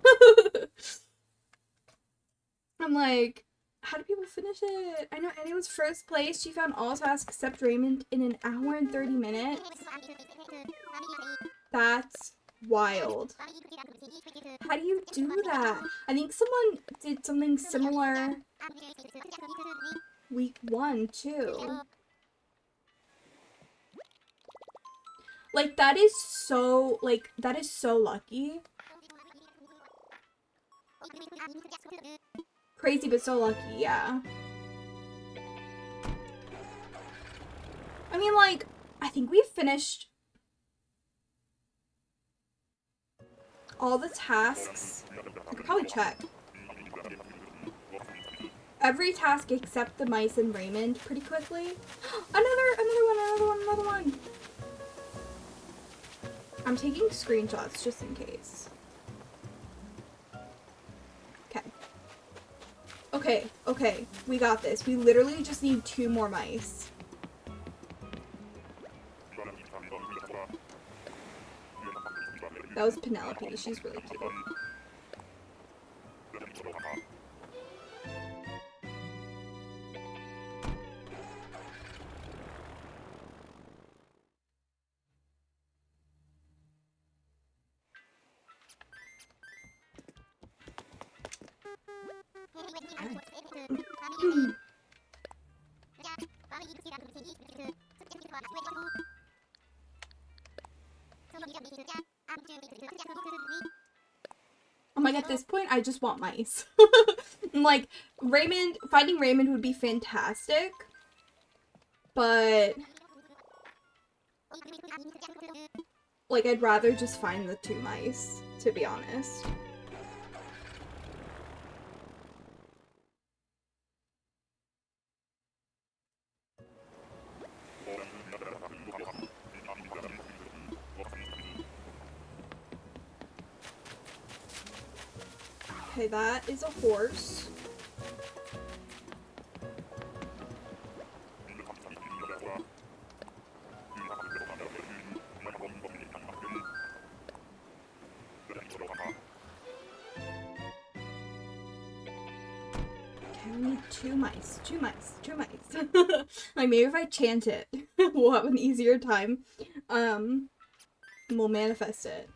I'm like, how do people finish it? I know Annie was first place. She found all tasks except Raymond in an hour and 30 minutes. That's wild. How do you do that? I think someone did something similar week 1 too. Like, that is so lucky. Crazy, but so lucky, yeah. I mean, like, I think we finished all the tasks. I could probably check. Every task except the mice and Raymond pretty quickly. Another one. I'm taking screenshots just in case. Okay, we got this. We literally just need 2 more mice. That was Penelope. She's really cute. Oh my god, at this point, I just want mice. Like, finding Raymond would be fantastic. But, like, I'd rather just find the 2 mice, to be honest. Okay, that is a horse. Okay, we need 2 mice. 2 mice. 2 mice. Like, maybe if I chant it, we'll have an easier time. We'll manifest it.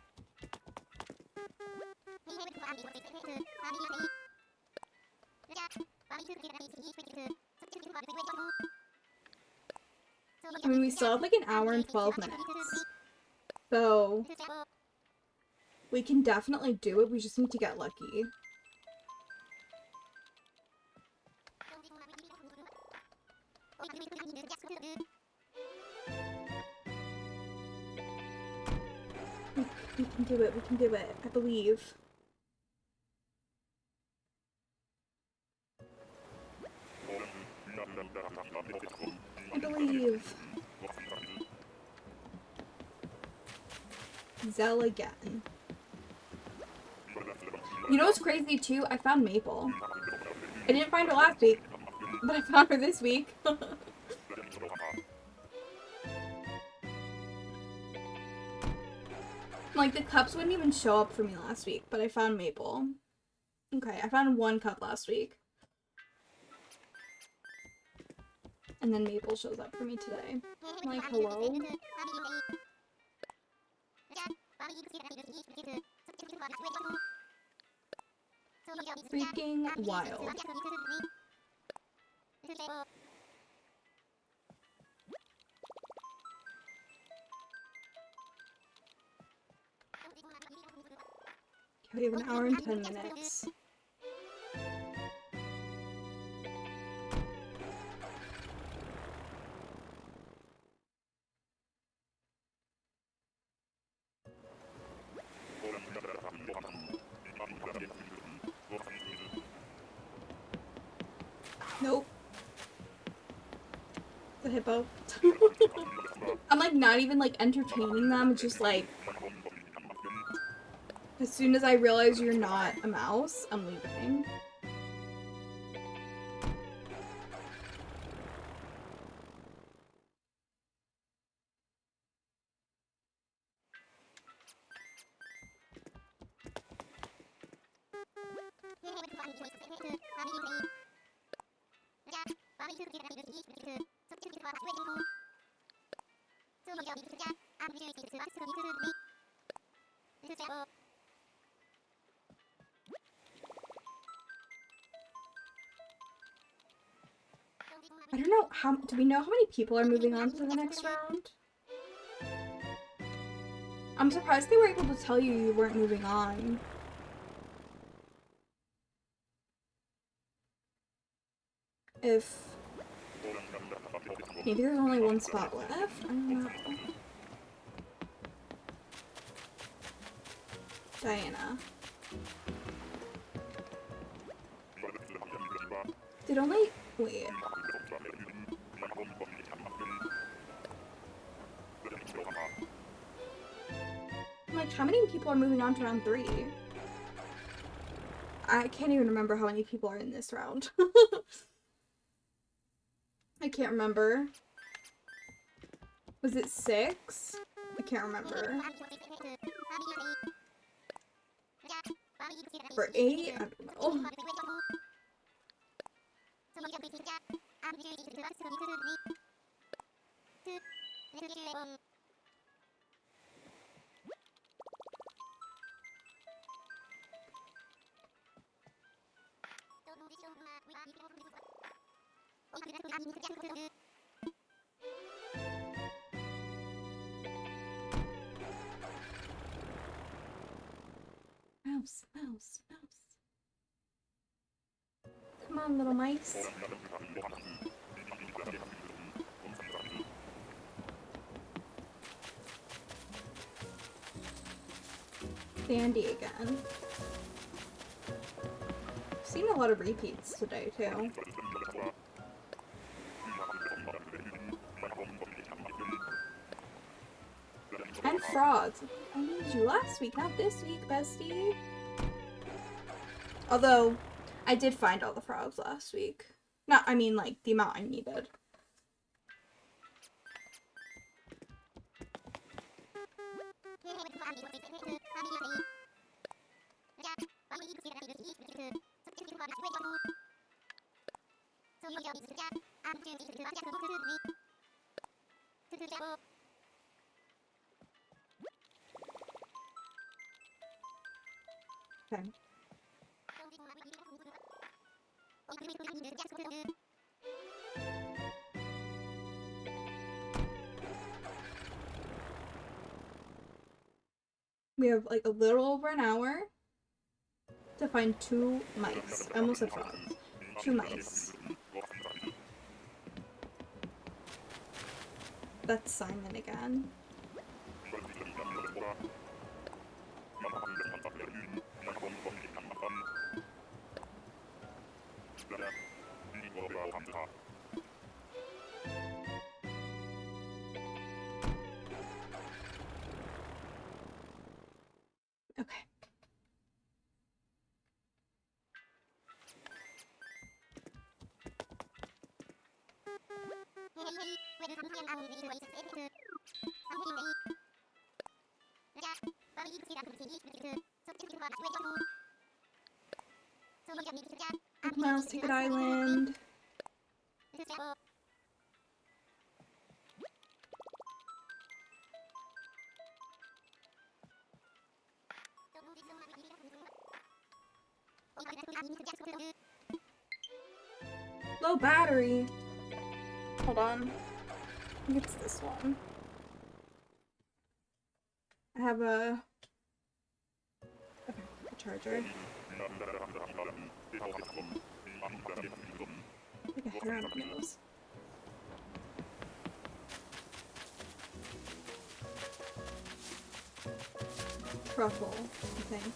I mean, we still have like an hour and 12 minutes. So, we can definitely do it. We just need to get lucky. We can do it. We can do it. I believe. I believe. Zell again. You know what's crazy too? I found Maple. I didn't find her last week, but I found her this week. Like, the cups wouldn't even show up for me last week, but I found Maple. Okay, I found 1 cup last week. And then Maple shows up for me today. I'm like, hello? Freaking wild. We have an hour and 10 minutes. Nope. The hippo. I'm like not even like entertaining them, it's just like as soon as I realize you're not a mouse, I'm leaving. I don't know how, do we know how many people are moving on to the next round? I'm surprised they were able to tell you weren't moving on. If maybe there's only one spot left? I don't know. Diana. Did only wait. I'm like, how many people are moving on to round 3? I can't even remember how many people are in this round. I can't remember. Was it 6? I can't remember. Or 8? I don't know. Mouse, mouse, mouse. Come on, little mice. Sandy again. I've seen a lot of repeats today, too. And frogs. I needed you last week, not this week, bestie. Although, I did find all the frogs last week. Not, I mean, like, the amount I needed. Okay. We have like a little over an hour to find 2 mice. I almost said frogs. 2 mice. That's Simon again. Okay. Mouse Ticket Island. Low battery. Hold on. I think it's this one. I have a... Okay. charger. Like a hair on my nose. Truffle, I think.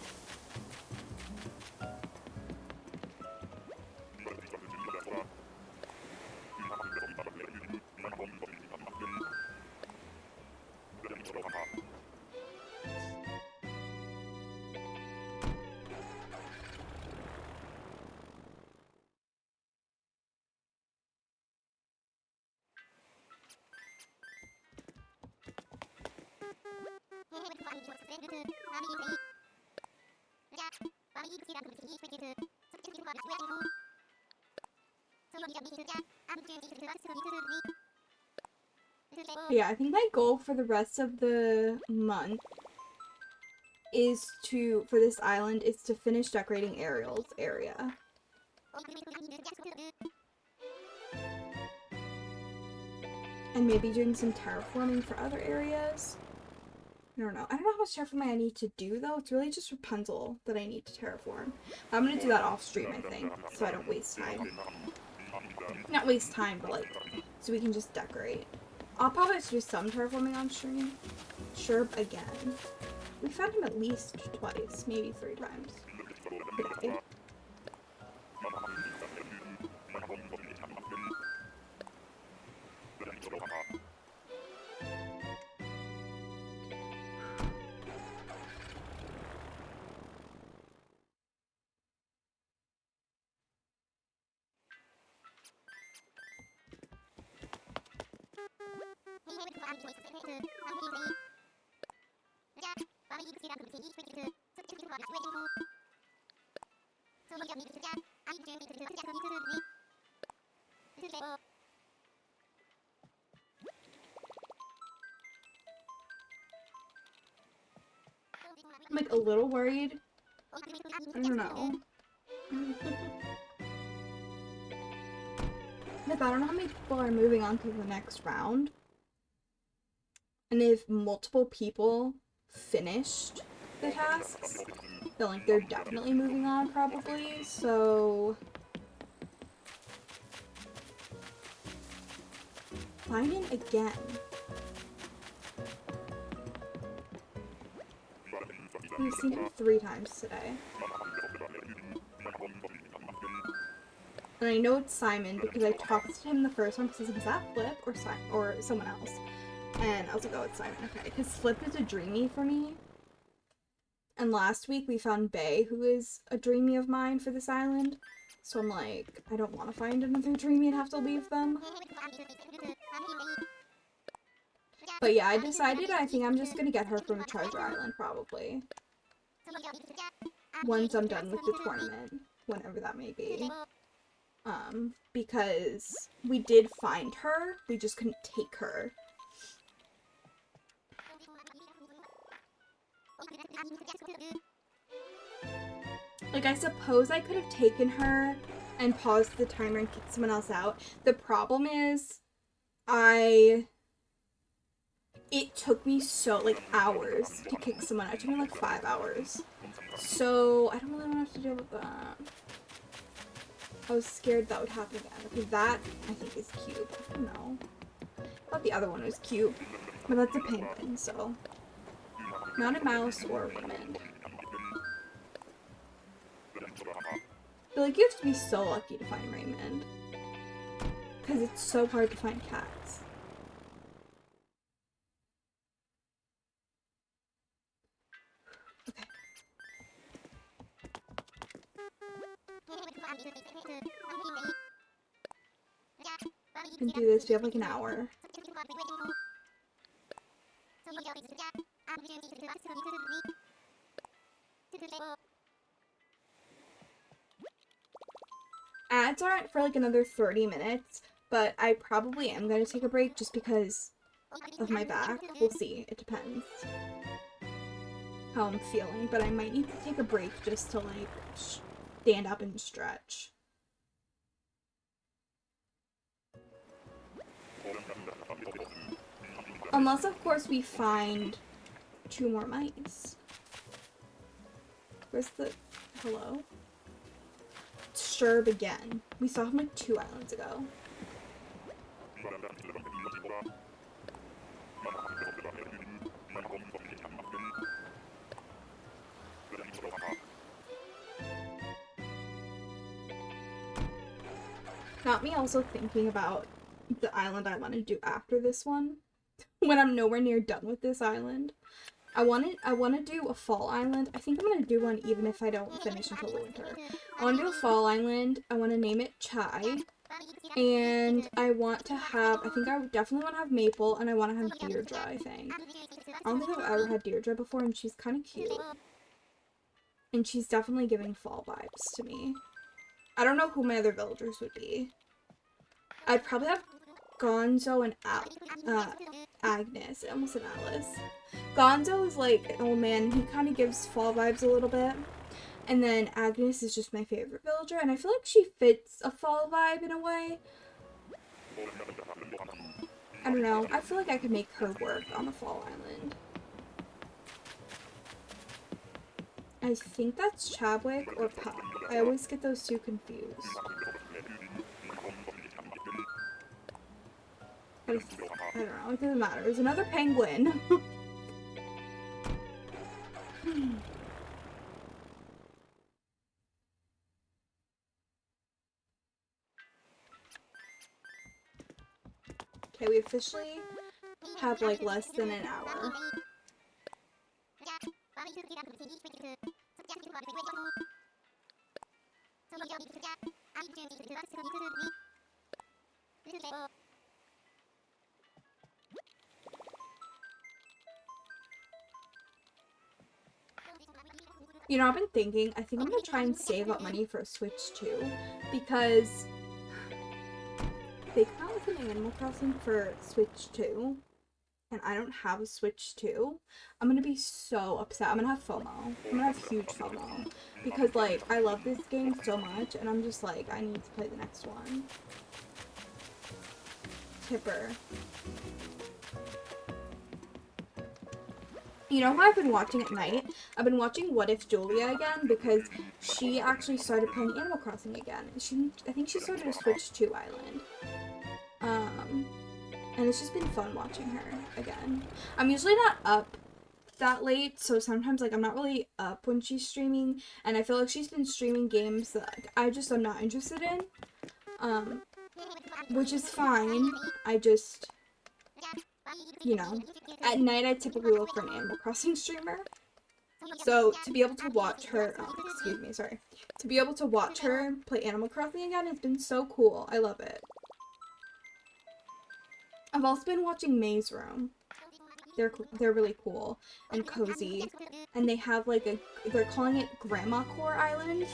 Yeah, I think my goal for the rest of the month is to, for this island, is to finish decorating Ariel's area. And maybe doing some terraforming for other areas. I don't know. I don't know how much terraforming I need to do, though. It's really just Rapunzel that I need to terraform. I'm gonna do that off stream, I think, so I don't waste time. Not waste time, but like, so we can just decorate. I'll probably do some terraforming on stream. Sure, again. We found him at least twice, maybe 3 times. Okay. I'm like a little worried. I don't know. Like, I don't know how many people are moving on to the next round. And if multiple people finished the tasks, then like they're definitely moving on probably, so sign in again. We've seen him 3 times today. And I know it's Simon because I talked to him the first one because I was like, is that Flip or someone else? And I was like, oh, it's Simon, okay. Because Flip is a dreamie for me. And last week we found Bae, who is a dreamie of mine for this island. So I'm like, I don't want to find another dreamie and have to leave them. But yeah, I decided I think I'm just going to get her from a treasure island, probably. Once I'm done with the tournament, whenever that may be. Because we did find her, we just couldn't take her. Like, I suppose I could have taken her and paused the timer and kicked someone else out. The problem is, it took me so, like, hours to kick someone out. It took me, like, 5 hours. So, I don't really want to have to deal with that. I was scared that would happen again. Okay, that, I think, is cute. I don't know. I thought the other one was cute. But that's a penguin, so. Not a mouse or a Raymond. I feel like you have to be so lucky to find Raymond. Because it's so hard to find cats. Okay. We can do this. We have like an hour. Ads aren't for like another 30 minutes, but I probably am going to take a break just because of my back. We'll see. It depends how I'm feeling, but I might need to take a break just to like stand up and stretch. Unless, of course, we find 2 more mice. Where's the... Hello? Sherb again. We saw him like 2 islands ago. Not me also thinking about the island I want to do after this one. When I'm nowhere near done with this island. I want to do a fall island. I think I'm going to do one even if I don't finish until the winter. I want to do a fall island. I want to name it Chai. And I want to have, I think I definitely want to have Maple, and I want to have Deirdre, I think. I don't think I've ever had Deirdre before, and she's kind of cute. And she's definitely giving fall vibes to me. I don't know who my other villagers would be. I'd probably have Gonzo and Agnes. I almost said Alice. Gonzo is like an old man. He kind of gives fall vibes a little bit. And then Agnes is just my favorite villager. And I feel like she fits a fall vibe in a way. I don't know. I feel like I could make her work on a fall island. I think that's Chadwick or Pup. I always get those two confused. But I don't know. It doesn't matter. There's another penguin. Okay, we officially have like less than an hour. You know, I've been thinking, I think I'm gonna try and save up money for a Switch 2, because they come out with an Animal Crossing for Switch 2, and I don't have a Switch 2. I'm gonna be so upset. I'm gonna have FOMO. I'm gonna have huge FOMO, because, like, I love this game so much, and I'm just like, I need to play the next one. Tipper. You know how I've been watching at night? I've been watching What If Julia again, because she actually started playing Animal Crossing again. I think she started a Switch 2 island. And it's just been fun watching her again. I'm usually not up that late, so sometimes, like, I'm not really up when she's streaming, and I feel like she's been streaming games that, like, I'm not interested in, which is fine. I just, you know, at night I typically look for an Animal Crossing streamer. So to be able to watch her, to be able to watch her play Animal Crossing again has been so cool. I love it. I've also been watching Maze Room. They're really cool and cozy, and they have like they're calling it Grandma Core Island,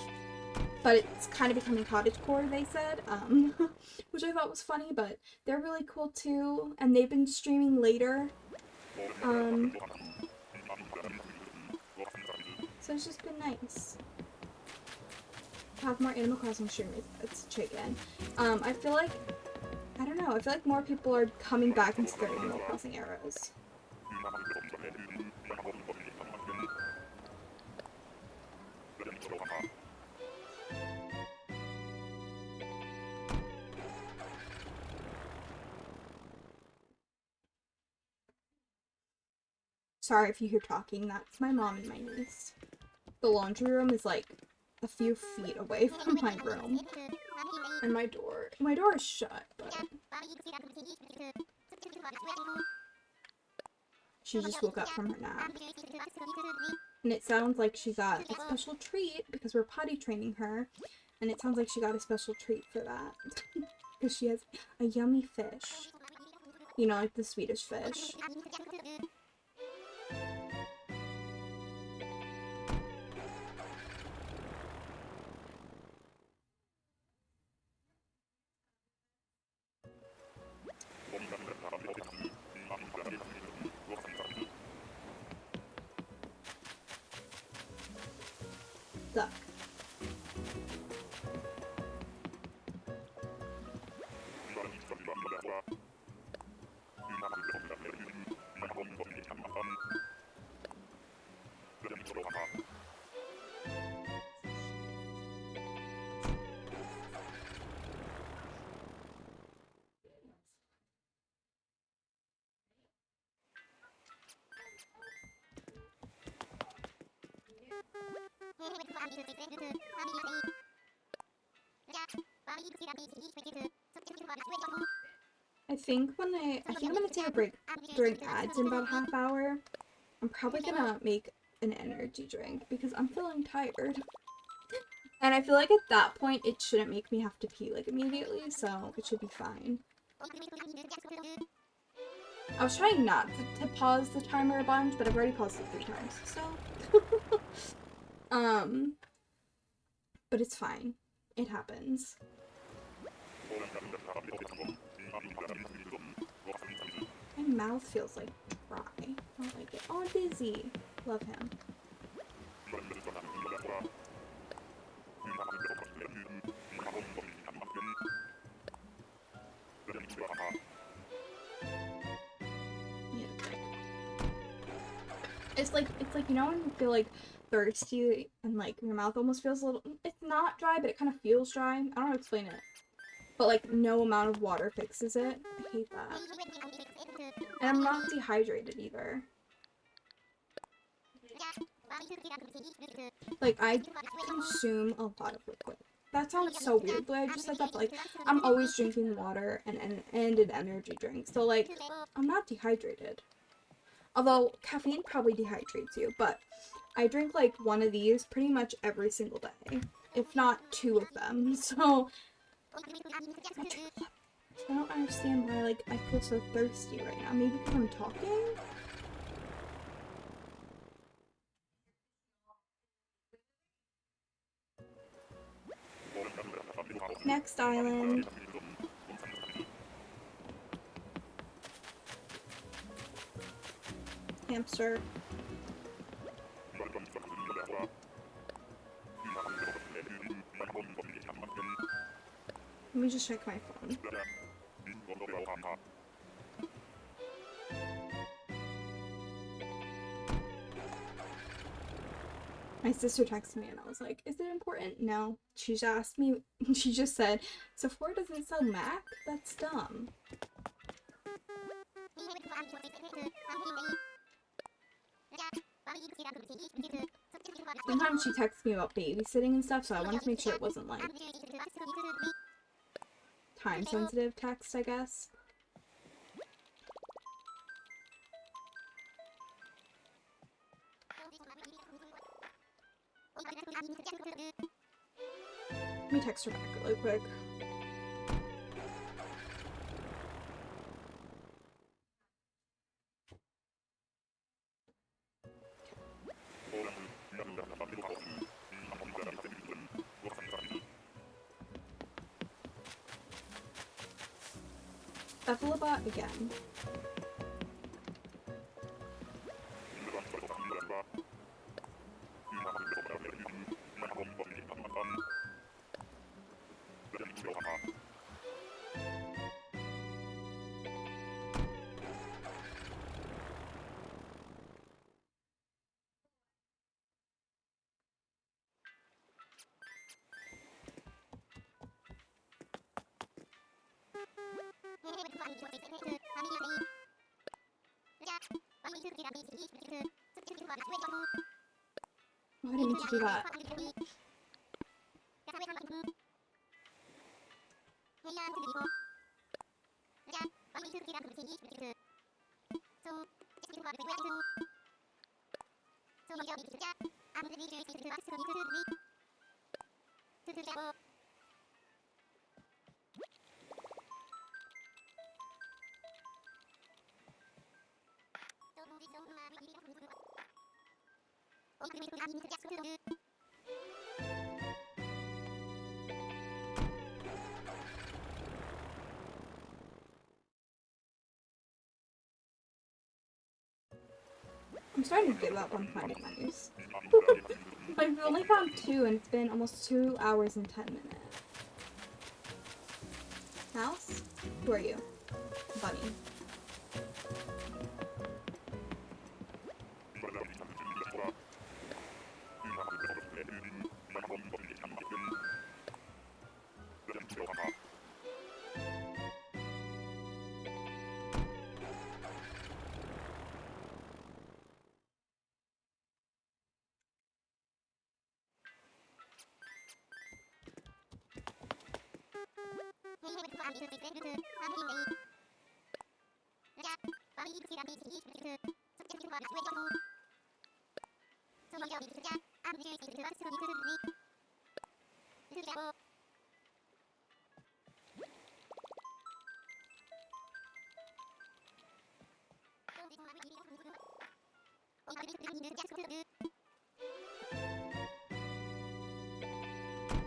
but it's kind of becoming cottagecore, they said, which I thought was funny, but they're really cool too, and they've been streaming later, so it's just been nice to have more Animal Crossing streamers. It's chicken. I feel like, I don't know, I feel like more people are coming back into their Animal Crossing eras. Sorry if you hear talking, that's my mom and my niece. The laundry room is like a few feet away from my room. And my door is shut, but she just woke up from her nap. And it sounds like she got a special treat because we're potty training her. And it sounds like she got a special treat for that. Because she has a yummy fish. You know, like the Swedish fish. Duck. I think I'm gonna take a break during ads in about a half hour. I'm probably gonna make an energy drink because I'm feeling tired. And I feel like at that point it shouldn't make me have to pee like immediately, so it should be fine. I was trying not to pause the timer a bunch, but I've already paused it 3 times, so but it's fine. It happens. My mouth feels like dry. I don't like it. Oh, Dizzy. Love him. It's like you know when you feel like thirsty and like your mouth almost feels a little, it's not dry but it kind of feels dry. I don't know how to explain it. But like no amount of water fixes it. I hate that. And I'm not dehydrated either. Like I consume a lot of liquid. That sounds so weird the way I just said that, but like I'm always drinking water and an energy drink. So like I'm not dehydrated. Although caffeine probably dehydrates you, but I drink like one of these pretty much every single day, if not 2 of them. So I don't understand why like I feel so thirsty right now. Maybe because I'm talking? Next island. Hamster. Let me just check my phone. My sister texted me and I was like, is it important? No. She just asked me, she just said, Sephora doesn't sell MAC? That's dumb. Sometimes she texts me about babysitting and stuff, so I wanted to make sure it wasn't like time sensitive text, I guess. Let me text her back really quick. Epilabot again. Why did I need to do that? I'm starting to give up on finding menus. I've only found 2 and it's been almost 2 hours and 10 minutes. Mouse? Who are you? Bunny.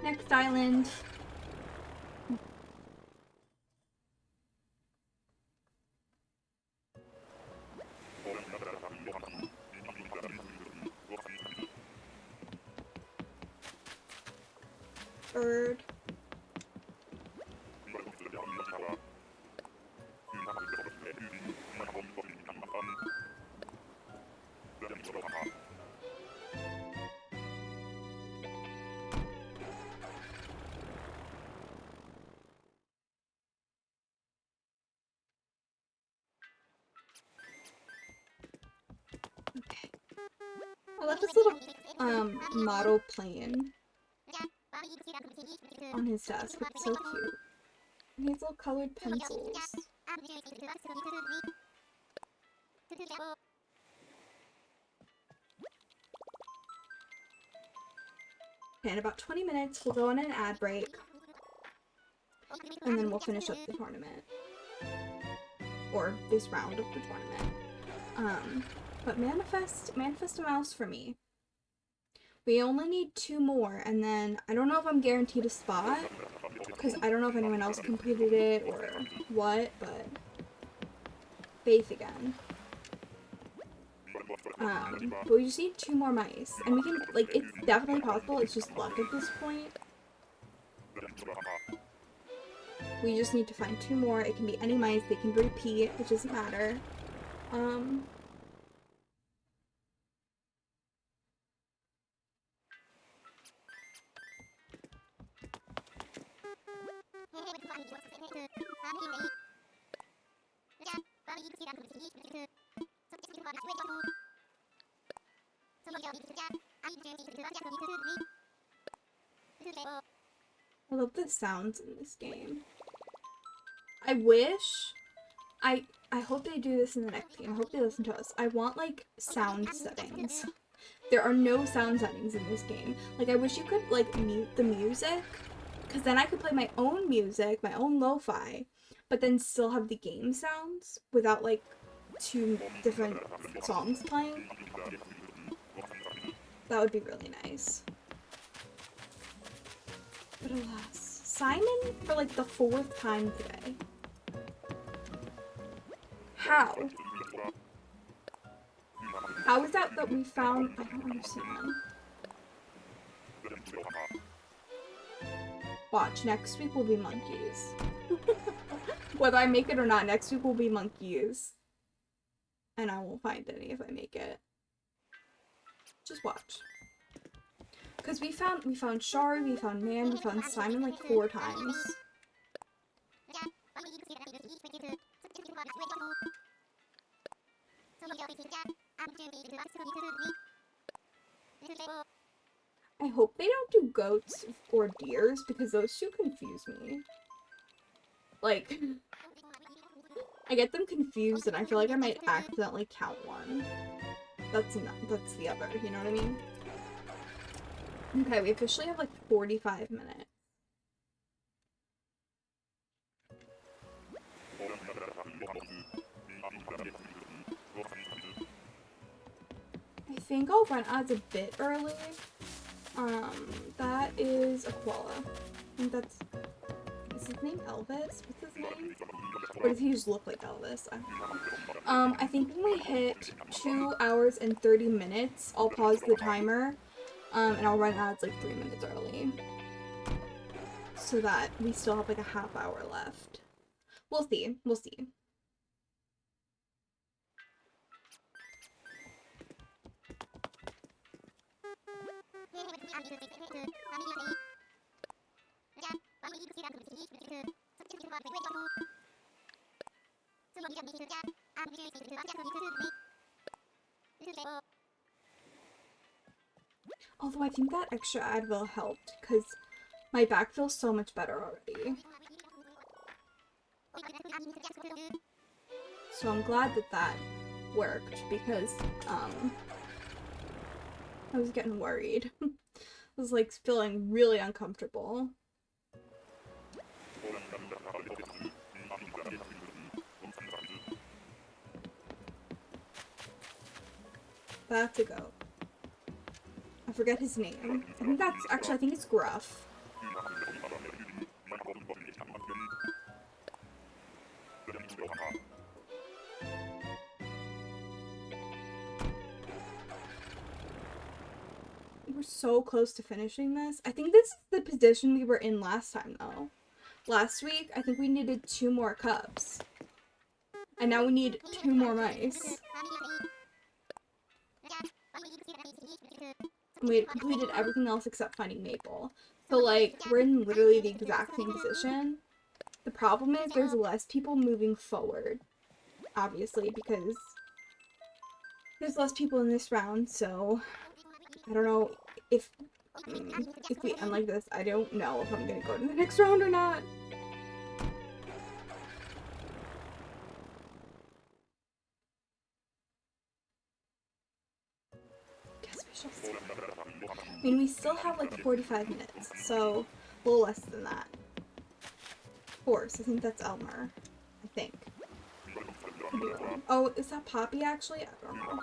Next island. Bird. Okay. I love this little model plane on his desk. It's so cute. And he has little colored pencils. Okay, in about 20 minutes, we'll go on an ad break. And then we'll finish up the tournament. Or this round of the tournament. But manifest a mouse for me. We only need 2 more, and then I don't know if I'm guaranteed a spot, because I don't know if anyone else completed it or what, but faith again. But we just need 2 more mice, and we can, like, it's definitely possible, it's just luck at this point. We just need to find 2 more. It can be any mice, they can repeat, it doesn't matter. I love the sounds in this game. I wish, I hope they do this in the next game. I hope they listen to us. I want, like, sound settings. There are no sound settings in this game. Like, I wish you could, like, mute the music, because then I could play my own music, my own lo-fi, but then still have the game sounds without, like, 2 different songs playing. That would be really nice. But alas, Simon for, like, the 4th time today. How? How is that we found? I don't understand. Watch, next week will be monkeys. Whether I make it or not, next week will be monkeys. And I won't find any if I make it. Just watch. Because we found Shari, we found Man, we found Simon like 4 times. I hope they don't do goats or deers because those 2 confuse me. Like, I get them confused and I feel like I might accidentally count one. That's the other, you know what I mean? Okay, we officially have like 45 minutes. I think I'll run ads a bit early. That is a koala. I think that's... Is his name Elvis? What's his name? Or does he just look like Elvis? I don't know. I think when we hit 2 hours and 30 minutes, I'll pause the timer. And I'll run ads like 3 minutes early. So that we still have like a half hour left. We'll see. We'll see. Although I think that extra Advil helped, because my back feels so much better already. So I'm glad that that worked because I was getting worried. I was like feeling really uncomfortable. That's a goat. I forget his name. I think that's actually, I think it's Gruff. We're so close to finishing this. I think this is the position we were in last time though. Last week, I think we needed 2 more cups. And now we need 2 more mice. And we had completed everything else except finding Maple. So like, we're in literally the exact same position. The problem is there's less people moving forward. Obviously, because there's less people in this round, so I don't know if we end like this, I don't know if I'm gonna go to the next round or not. Guess we shall see. I mean, we still have like 45 minutes, so a little less than that. Horse, I think that's Elmer. I think. Oh, is that Poppy actually? I don't know.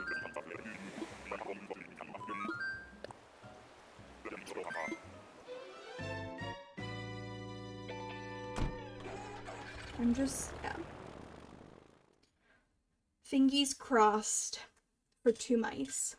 I'm just, yeah. Fingies crossed for 2 mice.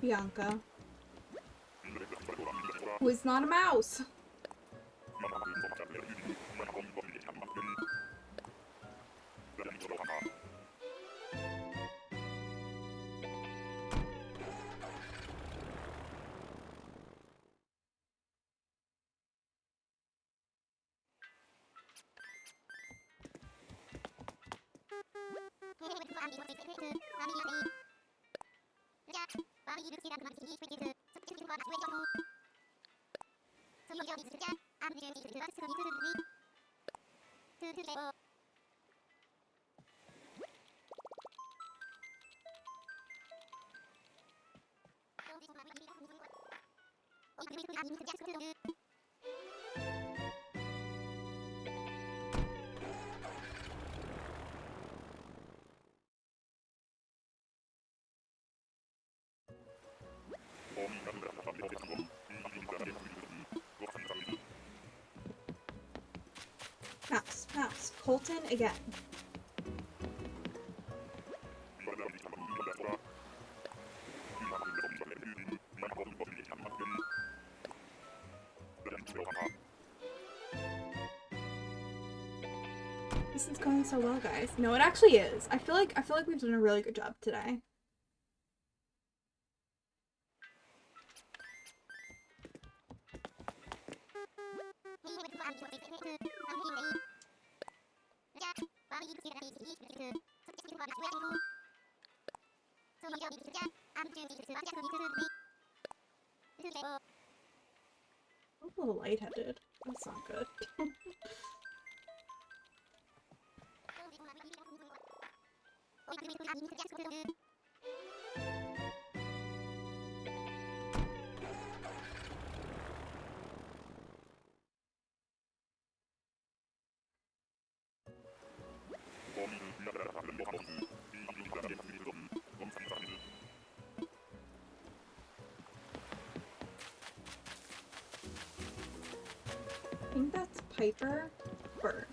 Bianca. Who is not a mouse. Mouse, mouse. Colton again. This is going so well, guys. No, it actually is. I feel like we've done a really good job today. I'm a little lightheaded. That's not good. I think that's Piper. bird.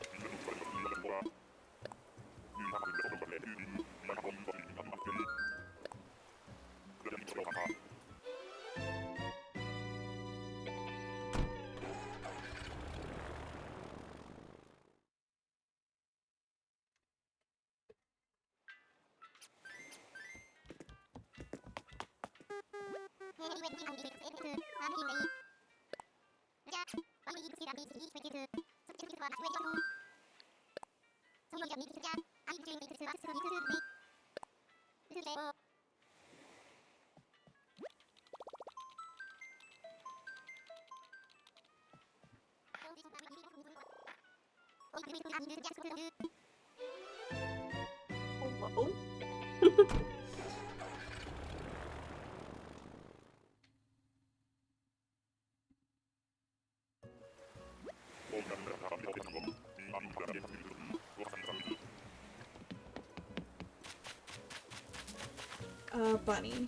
Hello? Bunny.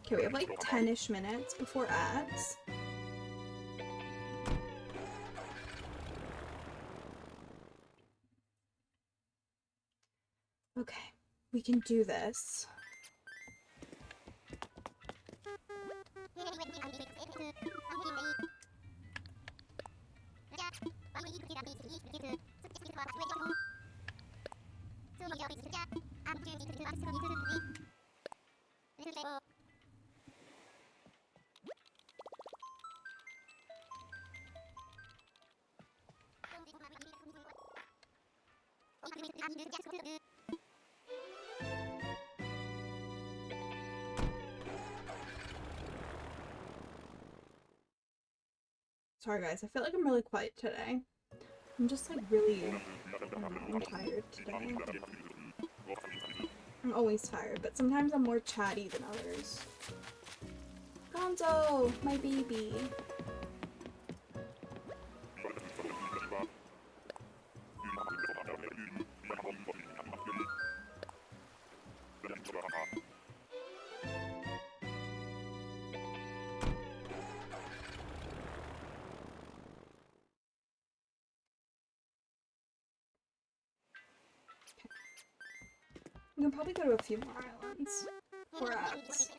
Okay, we have like 10-ish minutes before ads. Okay, we can do this. Sorry guys, I feel like I'm really quiet today. I'm just like really, I don't know, I'm tired today. I'm always tired, but sometimes I'm more chatty than others. Gonzo, my baby. We can probably go to a few more islands. Or ads.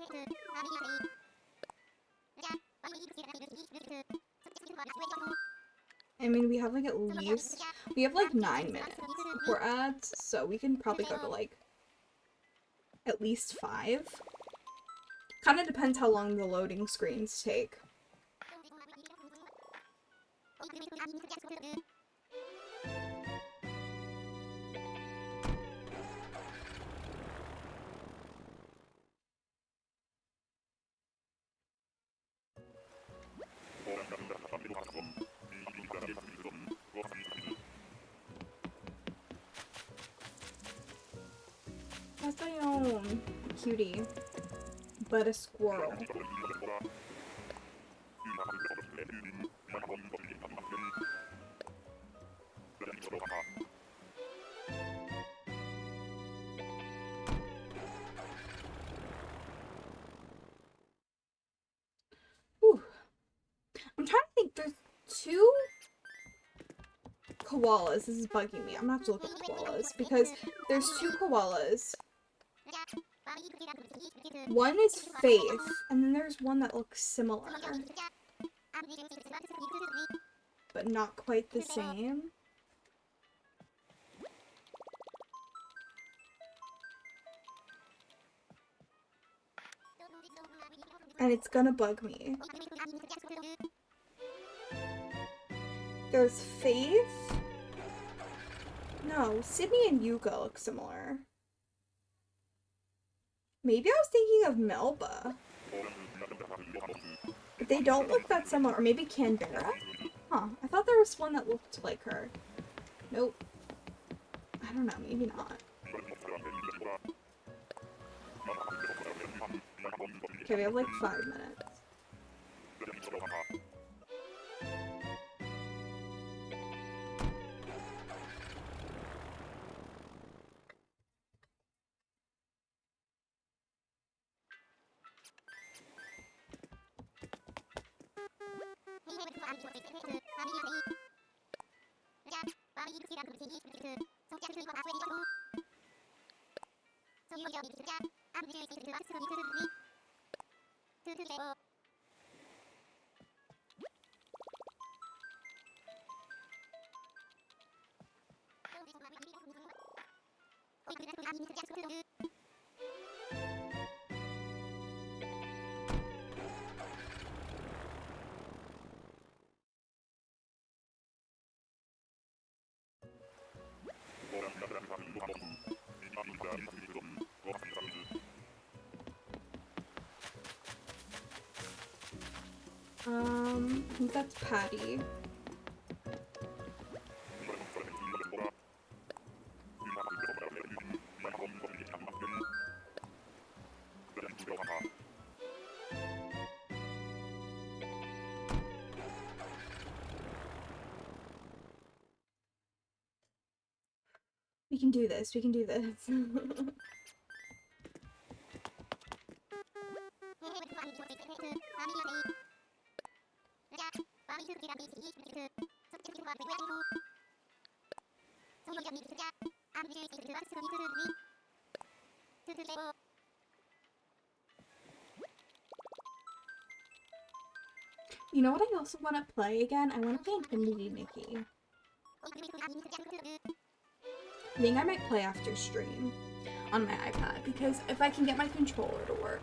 I mean, we have like at least, we have like 9 minutes for ads, so we can probably go to like at least 5. Kind of depends how long the loading screens take. That's my own cutie, but a squirrel. Whew. I'm trying to think, there's 2 koalas. This is bugging me. I'm gonna have to look at the koalas because there's 2 koalas. One is Faith, and then there's one that looks similar, but not quite the same. And it's gonna bug me. There's Faith. No, Sydney and Yuka look similar. Maybe I was thinking of Melba. But they don't look that similar. Or maybe Canberra? Huh. I thought there was one that looked like her. Nope. I don't know. Maybe not. Okay, we have like 5 minutes. I think that's Patty. We can do this, we can do this. You know what I also want to play again? I want to play Infinity Nikki. I think I might play after stream on my iPad, because if I can get my controller to work.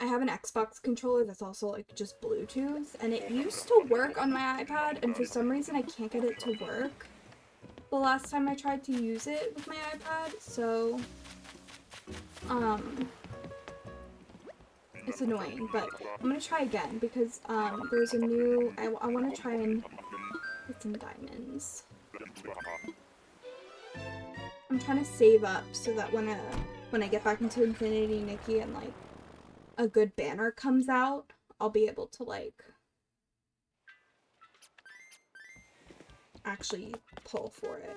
I have an Xbox controller that's also like just Bluetooth, and it used to work on my iPad, and for some reason I can't get it to work the last time I tried to use it with my iPad, so it's annoying, but I'm gonna try again because there's a new, I want to try and get some diamonds. I'm trying to save up so that when I get back into Infinity Nikki and like a good banner comes out, I'll be able to like actually pull for it.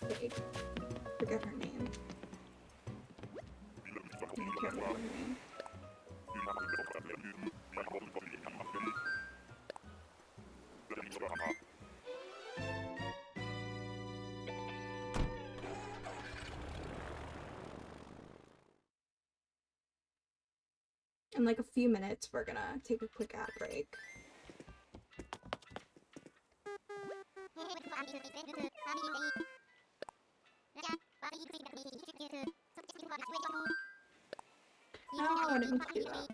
Okay, forget her name. I can't remember her name. In like a few minutes, we're gonna take a quick ad break. No, I didn't mean to do that.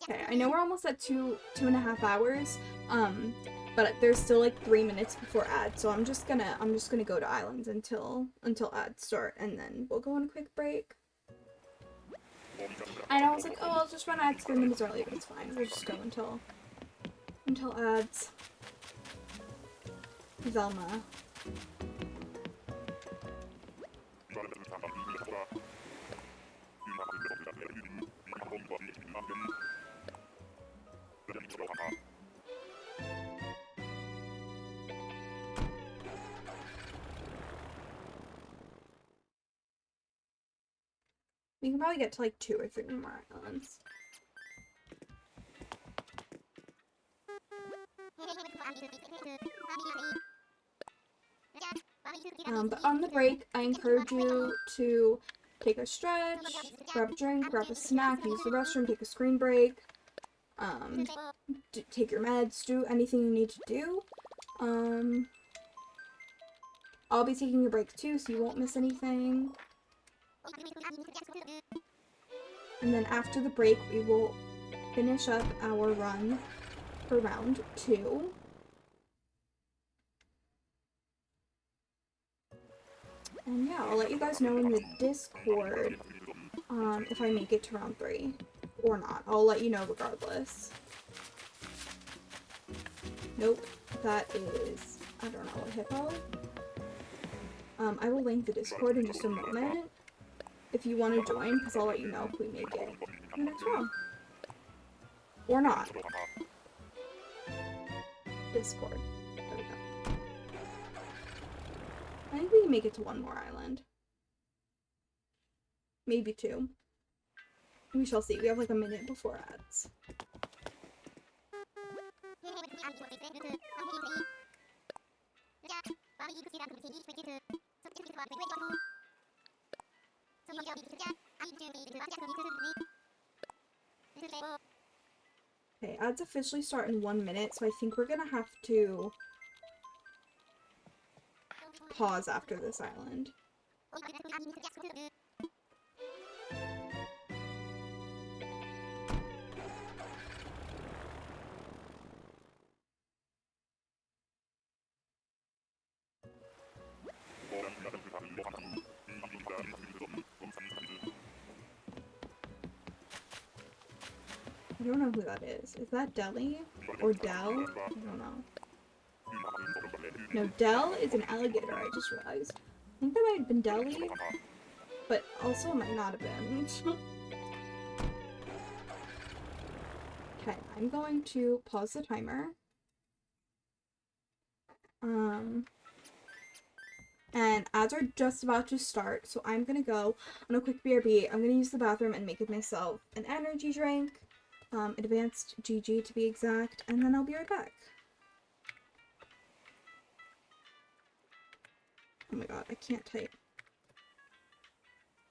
Okay, I know we're almost at two and a half hours, but there's still like 3 minutes before ads, so I'm just gonna go to islands until ads start, and then we'll go on a quick break. I know I was like, oh, I'll just run ads 3 minutes early, but it's fine. We'll just go until ads. Velma. We can probably get to like 2 or 3 more islands. But on the break, I encourage you to take a stretch, grab a drink, grab a snack, use the restroom, take a screen break, take your meds, do anything you need to do. I'll be taking a break too, so you won't miss anything. And then after the break, we will finish up our run for round 2. And yeah, I'll let you guys know in the Discord if I make it to round 3 or not. I'll let you know regardless. Nope, that is, I don't know, a hippo. I will link the Discord in just a moment if you want to join, because I'll let you know if we make it in the next round. Or not. Discord. There we go. I think we can make it to one more island. Maybe 2. We shall see. We have like a minute before ads. Okay, ads officially start in 1 minute, so I think we're gonna have to pause after this island. I don't know who that is. Is that Deli? Or Del? I don't know. No, Del is an alligator, I just realized. I think that might have been Deli, but also might not have been. Okay, I'm going to pause the timer. And ads are just about to start, so I'm gonna go on a quick BRB. I'm gonna use the bathroom and make myself an energy drink. Advanced GG to be exact, and then I'll be right back. Oh my god, I can't type.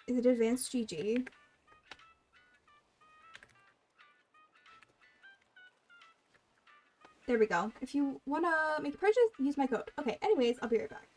Is it advanced GG? There we go. If you wanna make a purchase, use my code. Okay, anyways, I'll be right back.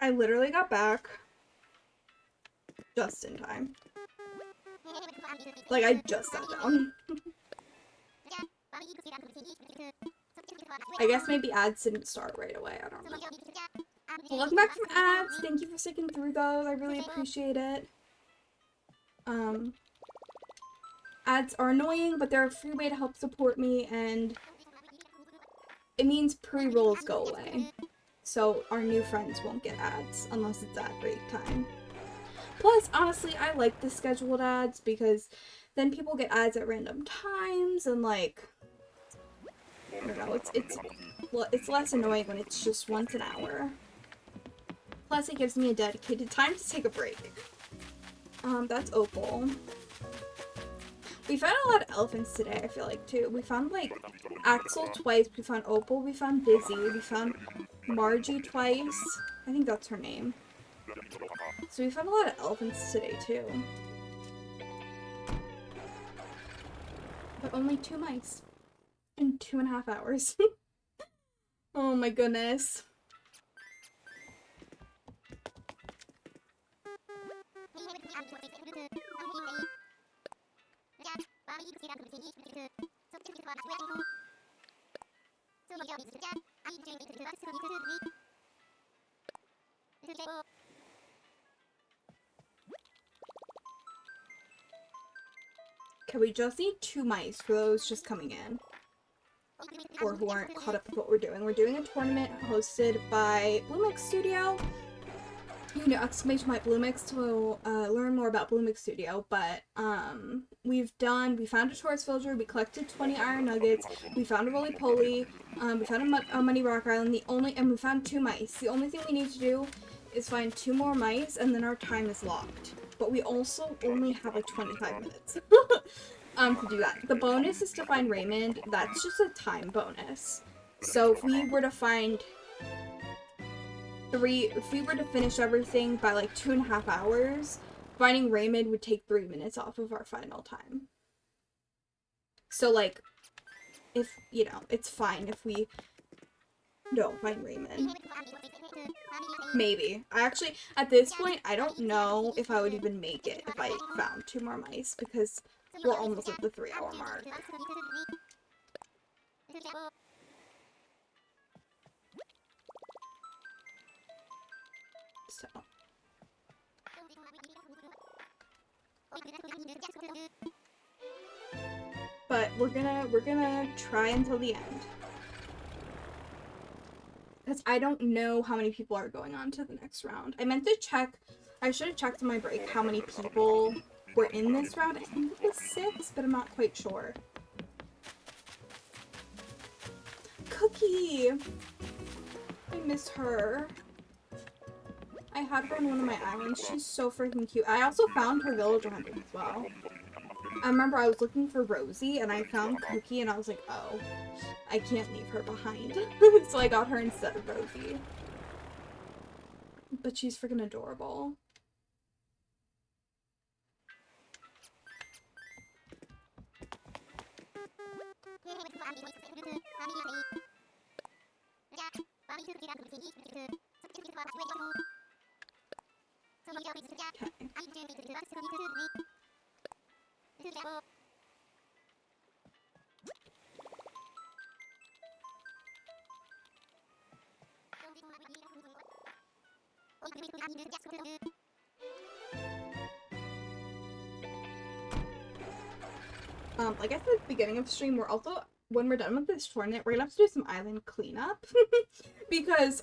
I literally got back just in time. Like, I just sat down. I guess maybe ads didn't start right away. I don't know. Welcome back from ads. Thank you for sticking through those. I really appreciate it. Ads are annoying, but they're a free way to help support me, and it means pre-rolls go away. So our new friends won't get ads unless it's at break time. Plus, honestly, I like the scheduled ads because then people get ads at random times, and like, I don't know, it's less annoying when it's just once an hour. Plus, it gives me a dedicated time to take a break. That's Opal. We found a lot of elephants today, I feel like, too. We found, like, Axel twice, we found Opal, we found Busy, we found Margie twice. I think that's her name. So we found a lot of elephants today, too. But only 2 mice. In 2.5 hours. Oh my goodness. Okay, we just need 2 mice for those just coming in. Or who aren't caught up with what we're doing. We're doing a tournament hosted by Bloomix Studio. You can do !Bloomix to learn more about Bloomix Studio, but we found a tourist villager, we collected 20 iron nuggets, we found a roly-poly, we found a muddy rock island, and we found 2 mice. The only thing we need to do is find 2 more mice, and then our time is locked. But we also only have like 25 minutes to do that. The bonus is to find Raymond. That's just a time bonus. So if we were to find if we were to finish everything by like 2.5 hours, finding Raymond would take 3 minutes off of our final time. So like, if, you know, it's fine if we don't find Raymond. Maybe. Actually, at this point, I don't know if I would even make it if I found 2 more mice, because we're almost at the 3-hour mark. So. But we're gonna try until the end. Because I don't know how many people are going on to the next round. I meant to check, I should have checked on my break how many people were in this round. I think it was 6, but I'm not quite sure. Cookie! I miss her. I had her on one of my islands. She's so freaking cute. I also found her villager hunter as well. I remember I was looking for Rosie and I found Cookie and I was like, oh, I can't leave her behind. So I got her instead of Rosie. But she's freaking adorable. Like I said at the beginning of the stream, we're also, when we're done with this tournament, we're gonna have to do some island cleanup. Because,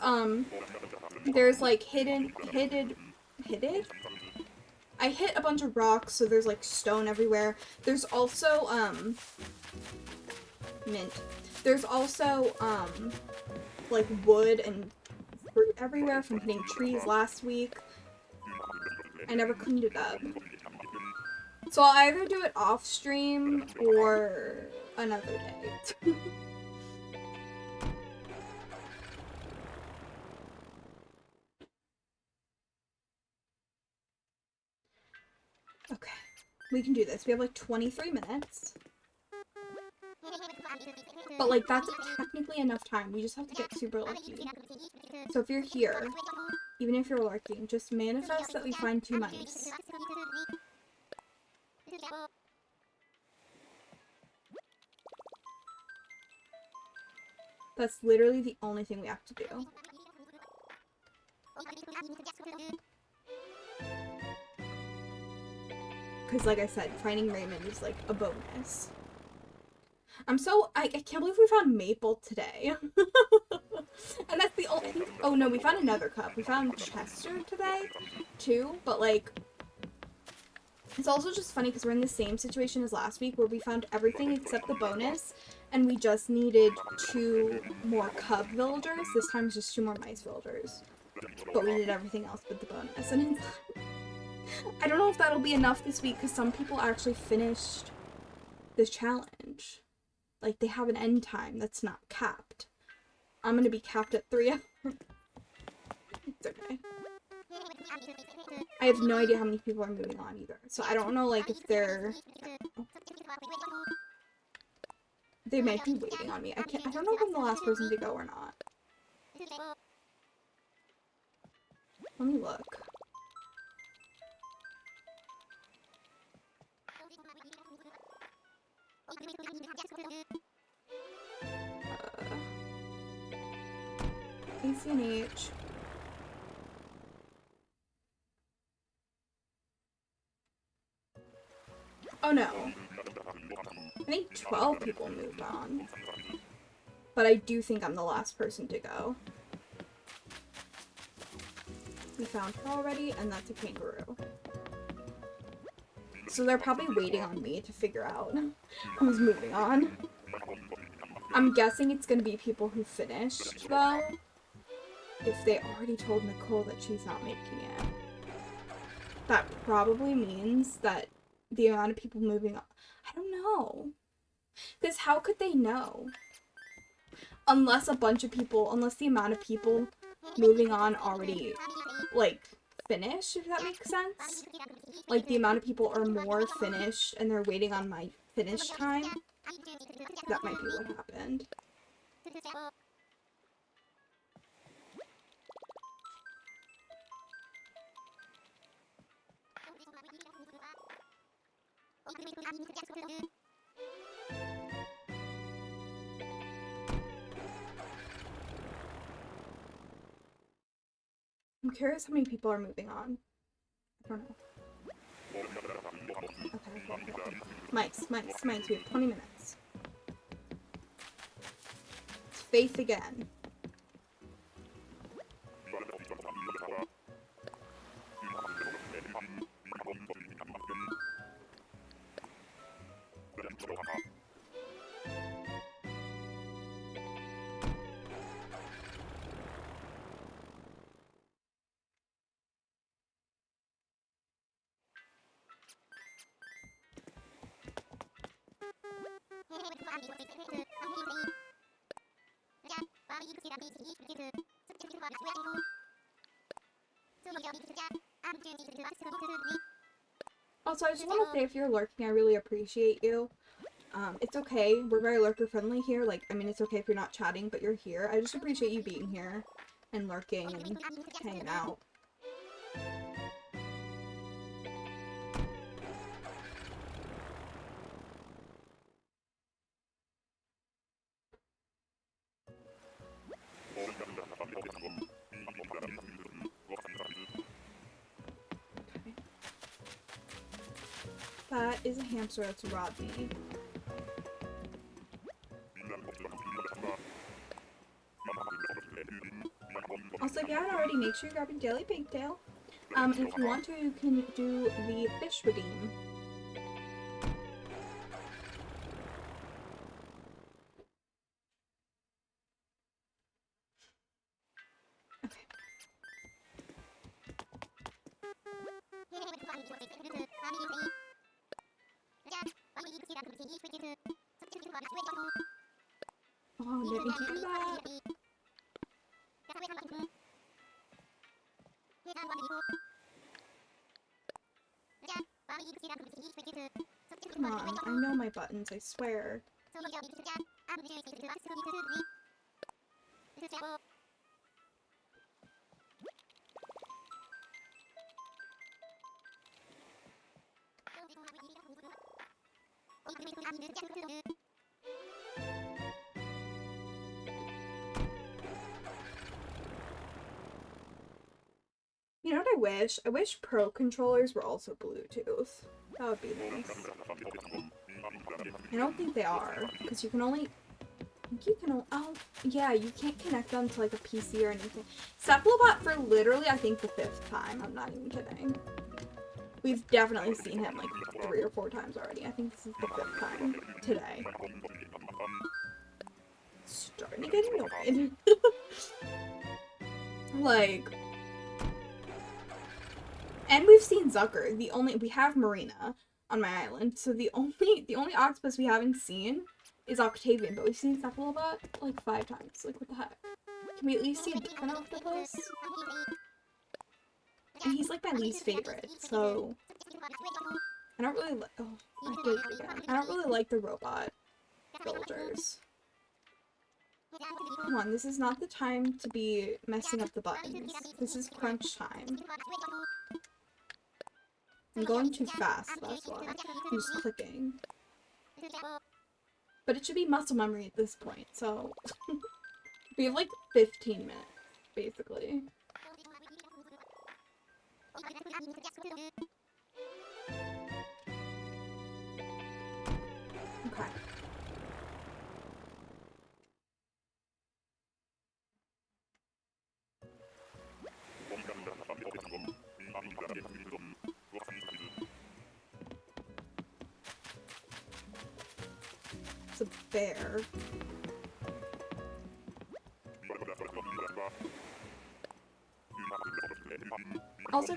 there's like hidden? I hit a bunch of rocks, so there's like stone everywhere. There's also, mint. There's also, like wood and fruit everywhere from hitting trees last week. I never cleaned it up. So I'll either do it off stream or another day. Okay, we can do this. We have like 23 minutes. But like that's technically enough time. We just have to get super lucky. So if you're here, Even if you're lurking, just manifest that we find 2 mice. That's literally the only thing we have to do. Because like I said, finding Raymond is like a bonus. I can't believe we found Maple today. And that's the only, oh no, we found another cup. We found Chester today, too, but like, it's also just funny because we're in the same situation as last week where we found everything except the bonus, and we just needed 2 more cub villagers. This time it's just 2 more mice villagers. But we did everything else but the bonus, and I don't know if that'll be enough this week because some people actually finished this challenge. Like, they have an end time that's not capped. I'm gonna be capped at 3 hours. It's okay. I have no idea how many people are moving on either. So I don't know, like, if they might be waiting on me. I don't know if I'm the last person to go or not. Let me look. ACNH. Oh no. I think 12 people moved on. But I do think I'm the last person to go. We found her already, and that's a kangaroo. So they're probably waiting on me to figure out who's moving on. I'm guessing it's gonna be people who finished, though. If they already told Nicole that she's not making it. That probably means that the amount of people moving on... I don't know. Because how could they know? Unless the amount of people moving on already, like, finish, if that makes sense. Like, the amount of people are more finished and they're waiting on my finish time. That might be what happened. I'm curious how many people are moving on. I don't know. Okay. Mice. We have 20 minutes. It's Faith again. Also, I just want to say, if you're lurking, I really appreciate you. It's okay. We're very lurker friendly here. Like, I mean, it's okay if you're not chatting, but you're here. I just appreciate you being here and lurking and hanging out. That is a hamster that's robbed me. Also, if you haven't already, make sure you're grabbing Daily Pigtail. And if you want to, you can do the fish redeem. Oh, let me do that. Come on, I know my buttons, I swear. You know what I wish? I wish Pro controllers were also Bluetooth. That would be nice. I don't think they are, because you can only... I think you can... Oh, yeah, you can't connect them to, like, a PC or anything. Cephalobot for literally, I think, the 5th time. I'm not even kidding. We've definitely seen him, like, 3 or 4 times already. I think this is the 5th time today. Starting to get annoyed. Like... And we've seen Zucker. We have Marina on my island, so the only octopus we haven't seen is Octavian, but we've seen Cephalobot like 5 times. Like, what the heck? Can we at least see a different octopus? And he's like my least favorite, so I don't really like. Oh, I did it again. I don't really like the robot villagers. Come on, this is not the time to be messing up the buttons. This is crunch time. I'm going too fast, that's why. I'm just clicking. But it should be muscle memory at this point, so... we have like 15 minutes, basically. Okay. It's a bear. Also,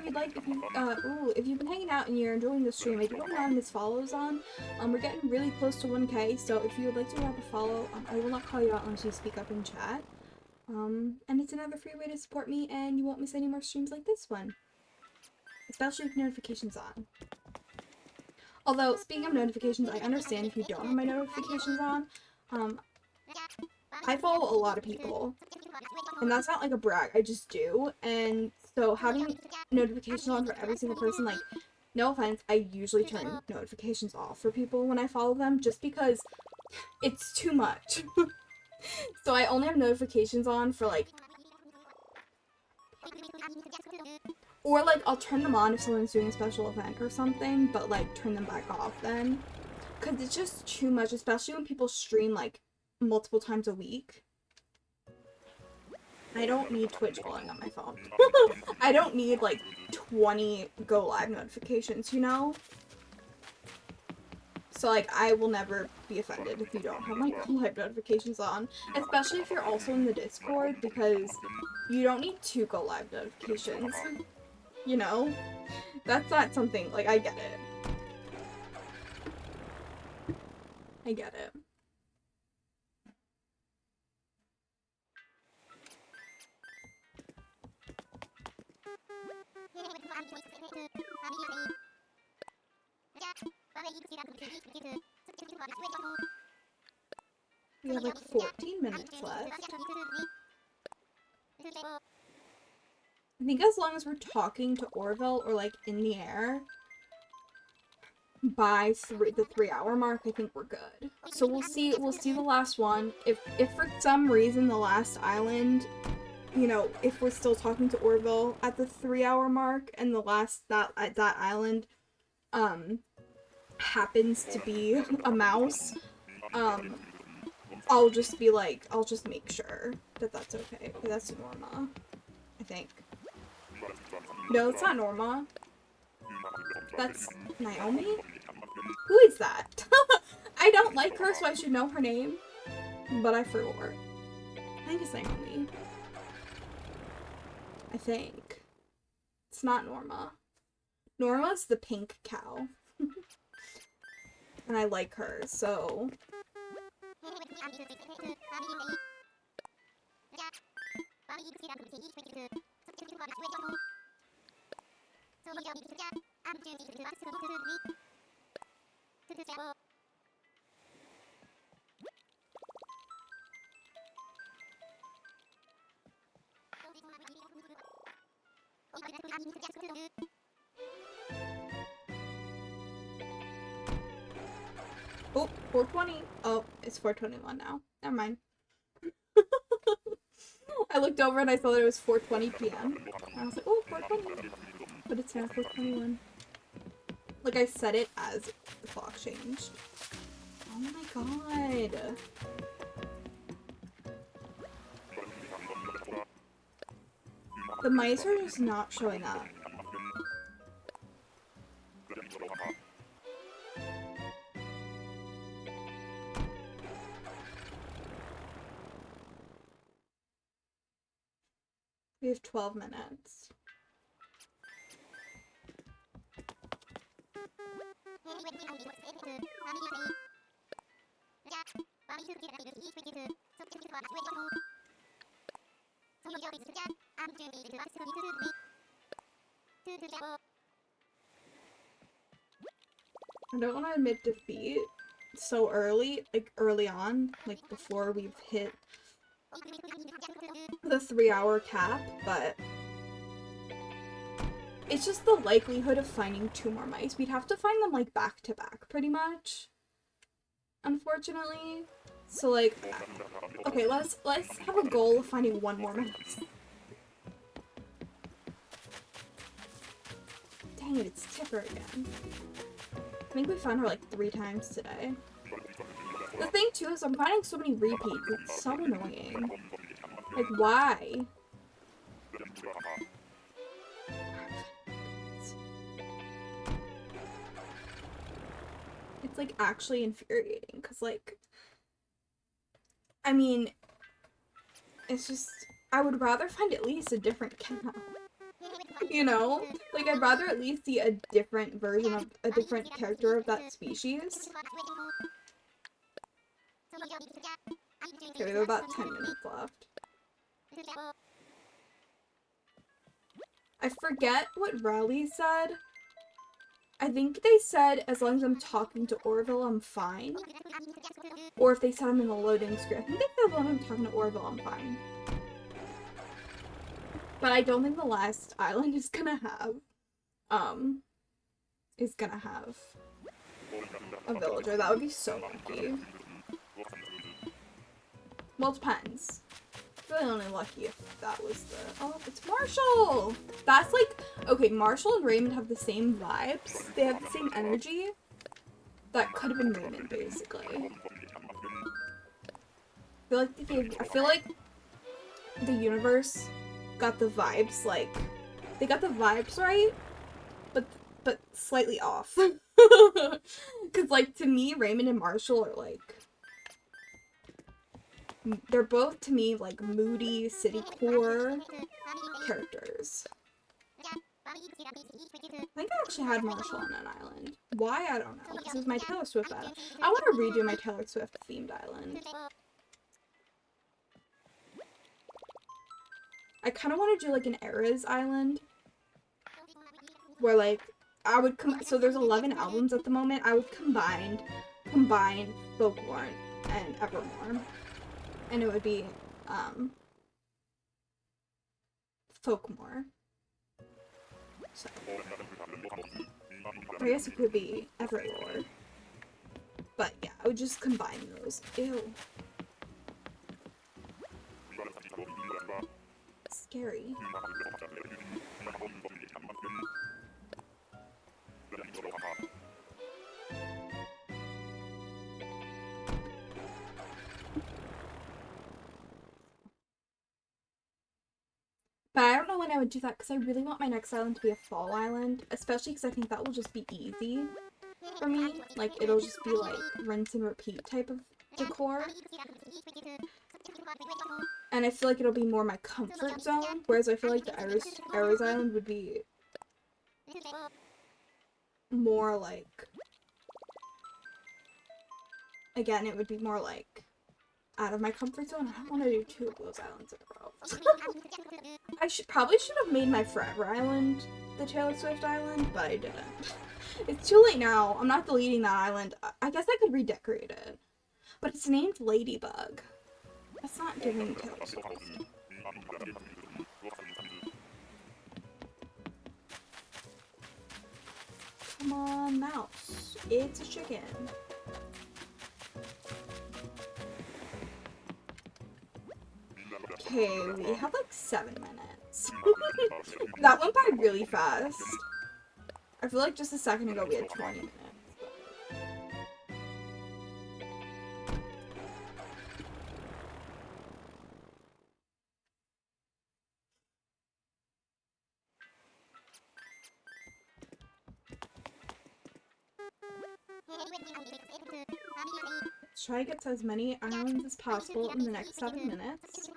if you've been hanging out and you're enjoying the stream, I do want to have Miss Follows on. We're getting really close to 1K, so if you would like to grab a follow, I will not call you out unless you speak up in chat. And it's another free way to support me, and you won't miss any more streams like this one. Especially with notifications on. Although, speaking of notifications, I understand if you don't have my notifications on. I follow a lot of people. And that's not like a brag, I just do. And so having notifications on for every single person, like, no offense, I usually turn notifications off for people when I follow them just because it's too much. So I only have notifications on for like... Or like I'll turn them on if someone's doing a special event or something, but like turn them back off then. Because it's just too much, especially when people stream like multiple times a week. I don't need Twitch calling on my phone. I don't need like 20 go live notifications, you know? So like I will never be offended if you don't have my go live notifications on. Especially if you're also in the Discord, because you don't need 2 go live notifications. You know? That's not something, like, I get it. I get it. We have like 14 minutes left. I think as long as we're talking to Orville or like in the air by the 3-hour mark, I think we're good. So we'll see the last one. If for some reason the last island, you know, if we're still talking to Orville at the 3-hour mark and the last that island happens to be a mouse, I'll just be like, I'll just make sure that that's okay. That's Norma, I think. No, it's not Norma. That's Naomi? Who is that? I don't like her, so I should know her name. But I forgot. I think it's Naomi. I think. It's not Norma. Norma's the pink cow. And I like her, so... Oh, 4:20. Oh, it's 4:21 now. Never mind. I looked over and I saw that it was 4:20 p.m. And I was like, oh, 4:20. But it's now 4:21. Like, I said it as the clock changed. Oh my god. The mice are just not showing up. We have 12 minutes. I don't want to admit defeat so early, like early on, like before we've hit the 3-hour cap, but it's just the likelihood of finding 2 more mice. We'd have to find them like back to back pretty much, unfortunately. So like, okay, let's have a goal of finding 1 more mouse. Dang it, it's Tipper again. I think we found her like 3 times today. The thing too is I'm finding so many repeats. It's so annoying. Like, why? It's like actually infuriating because like, I mean, it's just, I would rather find at least a different cow. You know? Like, I'd rather at least see a different version of a different character of that species. Okay, we have about 10 minutes left. I forget what Rowley said. I think they said as long as I'm talking to Orville, I'm fine. Or if they said I'm in the loading screen. I think they said as long as I'm talking to Orville, I'm fine. But I don't think the last island is gonna have, a villager. That would be so lucky. Well, it depends. It's really only lucky if that was the... Oh, it's Marshall! That's like... Okay, Marshall and Raymond have the same vibes. They have the same energy. That could have been Raymond, basically. I feel like the universe got the vibes, like... They got the vibes right, but slightly off. Because, like, to me, Raymond and Marshall are, like... They're both, to me, like, moody, city core characters. I think I actually had Marshall on an island. Why? I don't know. This is my Taylor Swift island. I want to redo my Taylor Swift themed island. I kind of want to do, like, an Eras island. Where, like, I would so there's 11 albums at the moment. I would combine Folklore and Evermore. And it would be, Folkmore. So, I guess it could be Everlore. But yeah, I would just combine those. Ew. Scary. But I don't know when I would do that because I really want my next island to be a fall island, especially because I think that will just be easy for me. Like, it'll just be like rinse and repeat type of decor. And I feel like it'll be more my comfort zone, whereas I feel like the Eras Island would be more like, again, it would be more like out of my comfort zone. I don't want to do 2 of those islands in a row. I probably should have made my Forever Island the Taylor Swift island, but I didn't. It's too late now. I'm not deleting that island. I guess I could redecorate it. But it's named Ladybug. That's not giving Taylor Swift. Come on, mouse. It's a chicken. Okay, we have like 7 minutes. That went by really fast. I feel like just a second ago we had 20 minutes. Let's try to get to as many islands as possible in the next 7 minutes.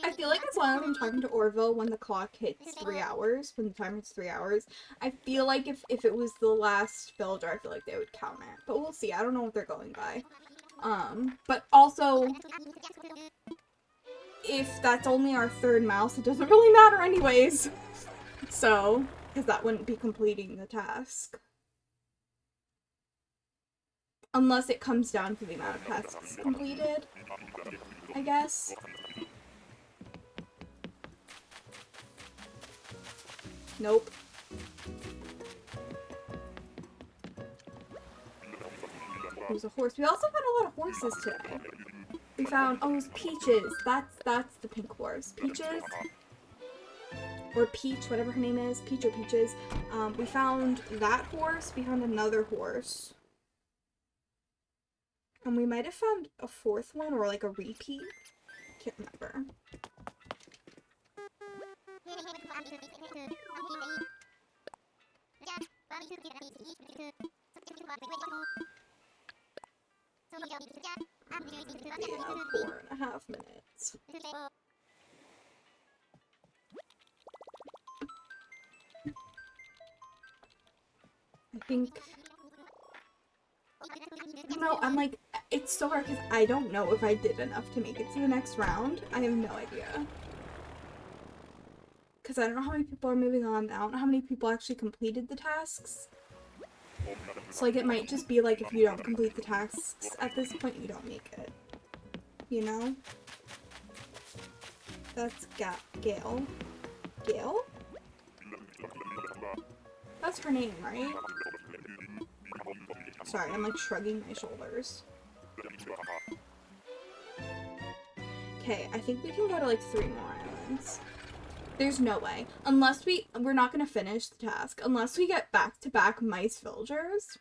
I feel like as long as I'm talking to Orville when the clock hits 3 hours, when the timer hits 3 hours, I feel like if it was the last villager, I feel like they would count it. But we'll see. I don't know what they're going by. But also, if that's only our 3rd mouse, it doesn't really matter anyways. So, because that wouldn't be completing the task. Unless it comes down to the amount of tasks completed, I guess. Nope. There's a horse. We also found a lot of horses today. We found, oh, it was Peaches. That's the pink horse. Peaches. Or Peach, whatever her name is. Peach or Peaches. We found that horse. We found another horse. And we might have found a 4th one or like a repeat. Can't remember. Yeah, 4.5 minutes. I think... No, I'm like, it's so hard because I don't know if I did enough to make it to the next round. I have no idea. Because I don't know how many people are moving on. I don't know how many people actually completed the tasks. So, like, it might just be like if you don't complete the tasks at this point, you don't make it. You know? That's Gail. Gail? That's her name, right? Sorry, I'm like shrugging my shoulders. Okay, I think we can go to like 3 more islands. There's no way. Unless we're not gonna finish the task. Unless we get back-to-back mice villagers.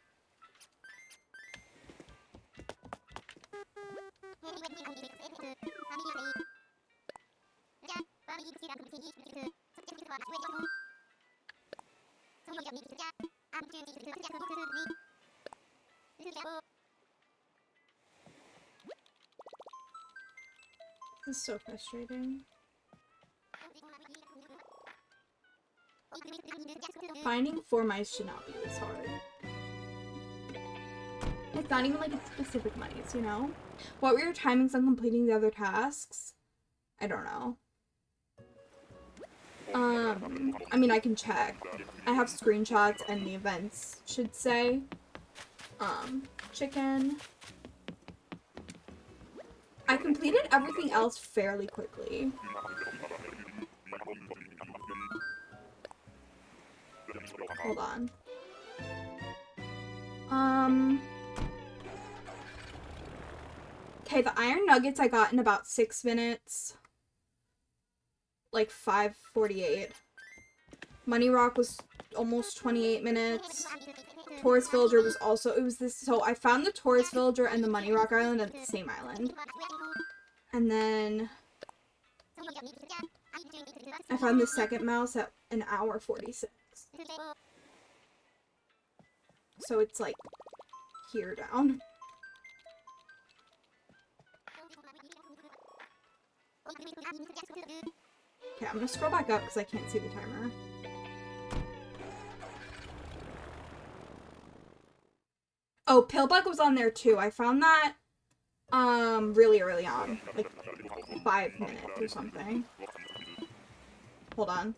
This is so frustrating. Finding 4 mice should not be this hard. It's not even like it's specific mice, you know? What were your timings on completing the other tasks? I don't know. I mean, I can check. I have screenshots and the events should say. Chicken. I completed everything else fairly quickly. Hold on. Okay, the iron nuggets I got in about 6 minutes. Like 5:48. Money Rock was almost 28 minutes. Tourist Villager was also, so I found the Tourist Villager and the Money Rock Island at the same island. And then I found the second mouse at 1:46. So it's like here down. Okay, I'm gonna scroll back up because I can't see the timer. Oh, Pillbug was on there too. I found that really early on. Like 5 minutes or something. Hold on.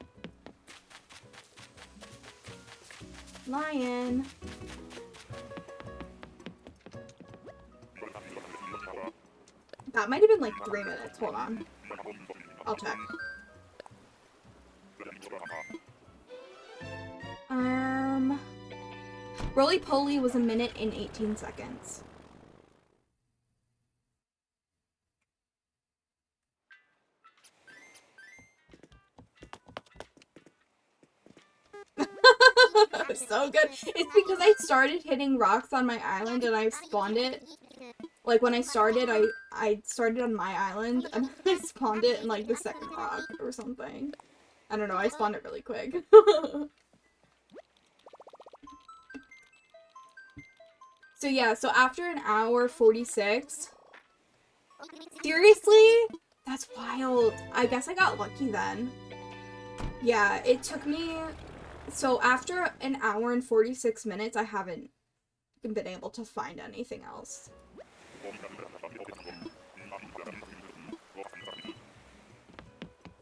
Lion. That might have been like 3 minutes. Hold on. I'll check. Roly Poly was 1 minute and 18 seconds. was so good. It's because I started hitting rocks on my island and I spawned it. Like, when I started, I started on my island and I spawned it in, like, the second rock or something. I don't know, I spawned it really quick. So yeah, so after an hour 46. Seriously? That's wild. I guess I got lucky then. Yeah, it took me... So after an hour and 46 minutes, I haven't been able to find anything else.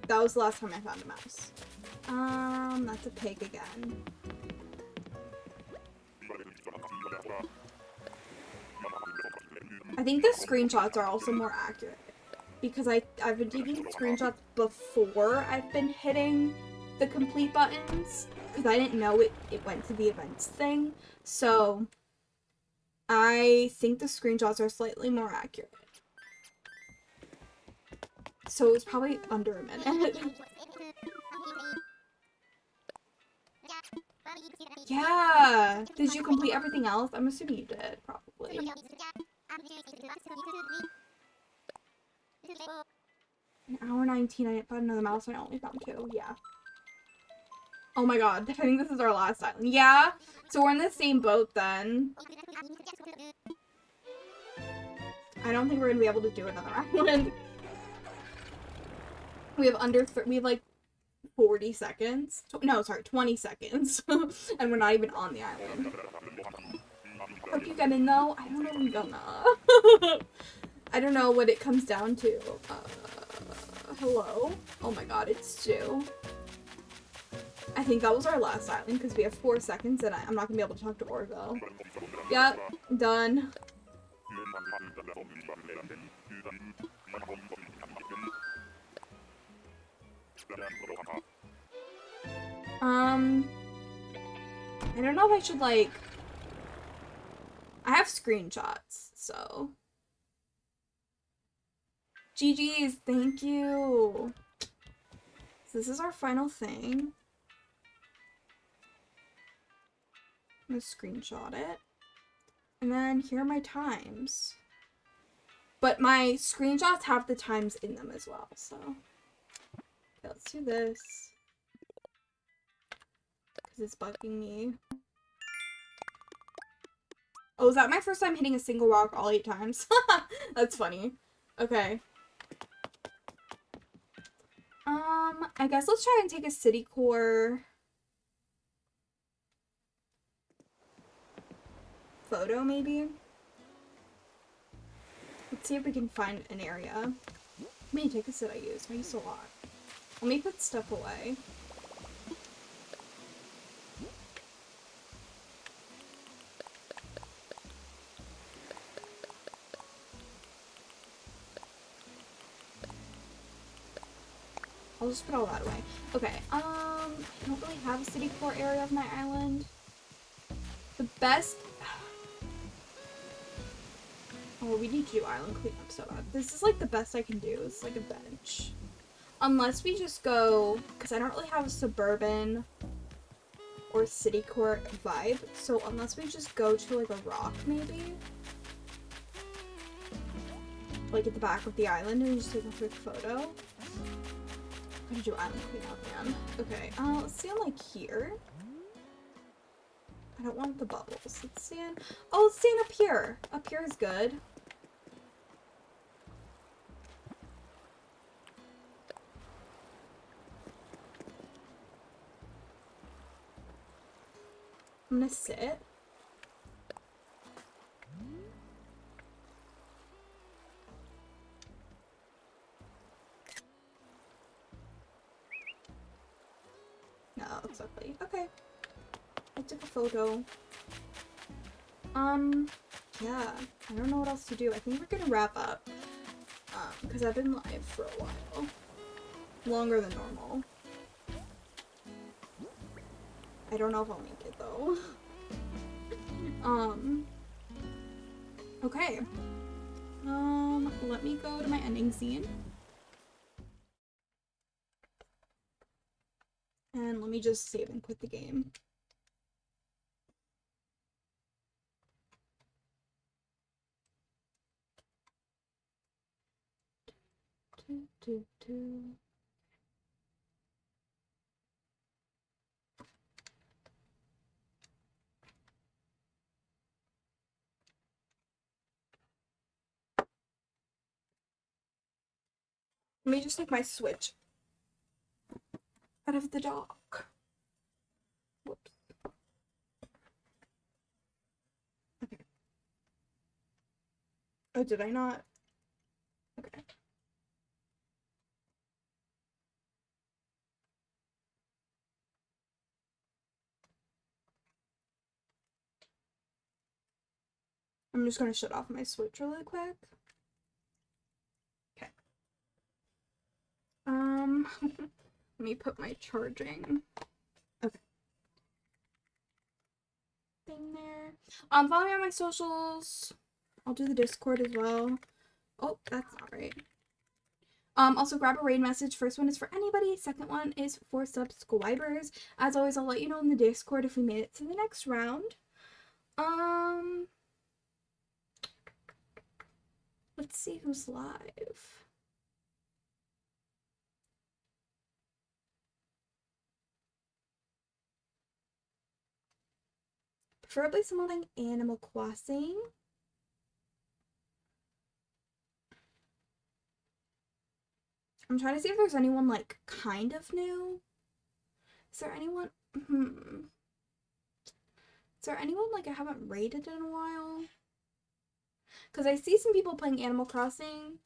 That was the last time I found a mouse. That's a pig again. I think the screenshots are also more accurate. Because I've been taking screenshots before I've been hitting the complete buttons. Because I didn't know it went to the events thing. So, I think the screenshots are slightly more accurate. So it was probably under a minute. Yeah! Did you complete everything else? I'm assuming you did, probably. An hour 19, I didn't find another mouse, and I only found 2, yeah. Oh my god, I think this is our last island. Yeah? So we're in the same boat then. I don't think we're gonna be able to do another island. We have like 40 seconds. No, sorry, 20 seconds. And we're not even on the island. Hope you gonna know? I don't know if I'm gonna. I don't know what it comes down to. Hello? Oh my god, it's Stu. I think that was our last island because we have 4 seconds and I'm not gonna be able to talk to Orville. Yep, done. I don't know if I should, like... I have screenshots, so... GG's, thank you! So this is our final thing. I'm gonna screenshot it. And then here are my times. But my screenshots have the times in them as well, so... Okay, let's do this. Because it's bugging me. Oh, is that my first time hitting a single rock all 8 times? That's funny. Okay. I guess let's try and take a city core photo, maybe? Let's see if we can find an area. How many tickets did I use? I used a lot. Let me put stuff away. I'll just put all that away. Okay, I don't really have a city core area of my island. The best... Oh, we need to do island cleanup so bad. This is like the best I can do. It's like a bench. Unless we just go... Because I don't really have a suburban or city core vibe. So unless we just go to like a rock, maybe? Like at the back of the island and just take a quick photo. I'm gonna do island cleanup, man. Okay, let's stand like here. I don't want the bubbles. Let's stand. Oh, let's stand up here. Up here is good. I'm gonna sit. No, that looks ugly. Okay. I took a photo. Yeah. I don't know what else to do. I think we're gonna wrap up. Because I've been live for a while. Longer than normal. I don't know if I'll make it though. Okay. Let me go to my ending scene. And let me just save and quit the game. Let me just take my Switch out of the dock. Whoops. Okay. Oh, did I not? Okay. I'm just gonna shut off my Switch really quick. Okay. Let me put my charging. Okay. Thing there. Follow me on my socials. I'll do the Discord as well. Oh, that's not right. Also grab a raid message. First one is for anybody. Second one is for subscribers. As always, I'll let you know in the Discord if we made it to the next round. Let's see who's live. Preferably someone like Animal Crossing. I'm trying to see if there's anyone like kind of new. Is there anyone? Is there anyone like I haven't rated in a while? Because I see some people playing Animal Crossing,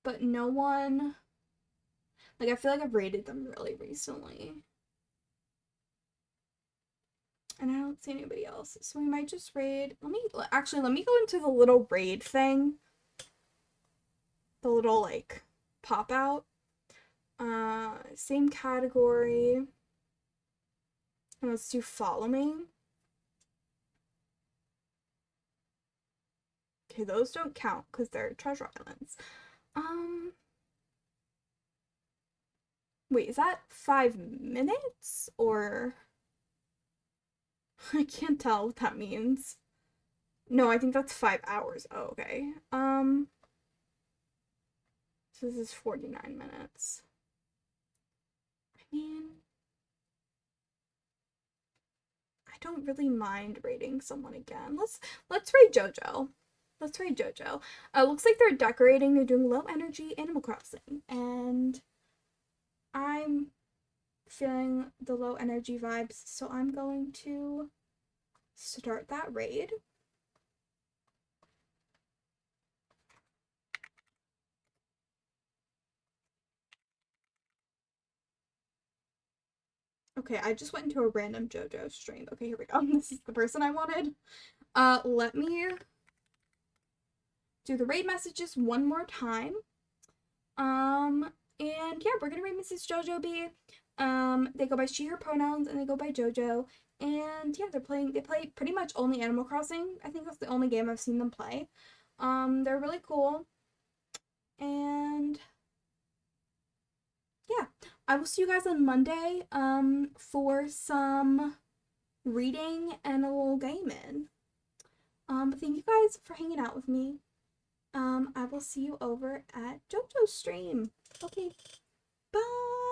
but no one. Like, I feel like I've rated them really recently. And I don't see anybody else. So we might just raid. Let me go into the little raid thing. The little, like, pop out. Same category. And let's do follow me. Okay, those don't count because they're treasure islands. Wait, is that 5 minutes? Or... I can't tell what that means. No, I think that's 5 hours. Oh, okay. So this is 49 minutes. I mean, I don't really mind raiding someone again. Let's raid JoJo. Let's raid JoJo. Looks like they're decorating. They're doing low energy Animal Crossing, and I'm feeling the low energy vibes, so I'm going to start that raid. Okay, I just went into a random JoJo stream. Okay, here we go. This is the person I wanted. Let me do the raid messages one more time. And yeah, we're gonna raid Mrs. JoJo B. They go by she, her pronouns, and they go by JoJo. And yeah, they play pretty much only Animal Crossing. I think that's the only game I've seen them play. They're really cool. And yeah, I will see you guys on Monday, for some reading and a little gaming. But thank you guys for hanging out with me. I will see you over at JoJo's stream. Okay, bye!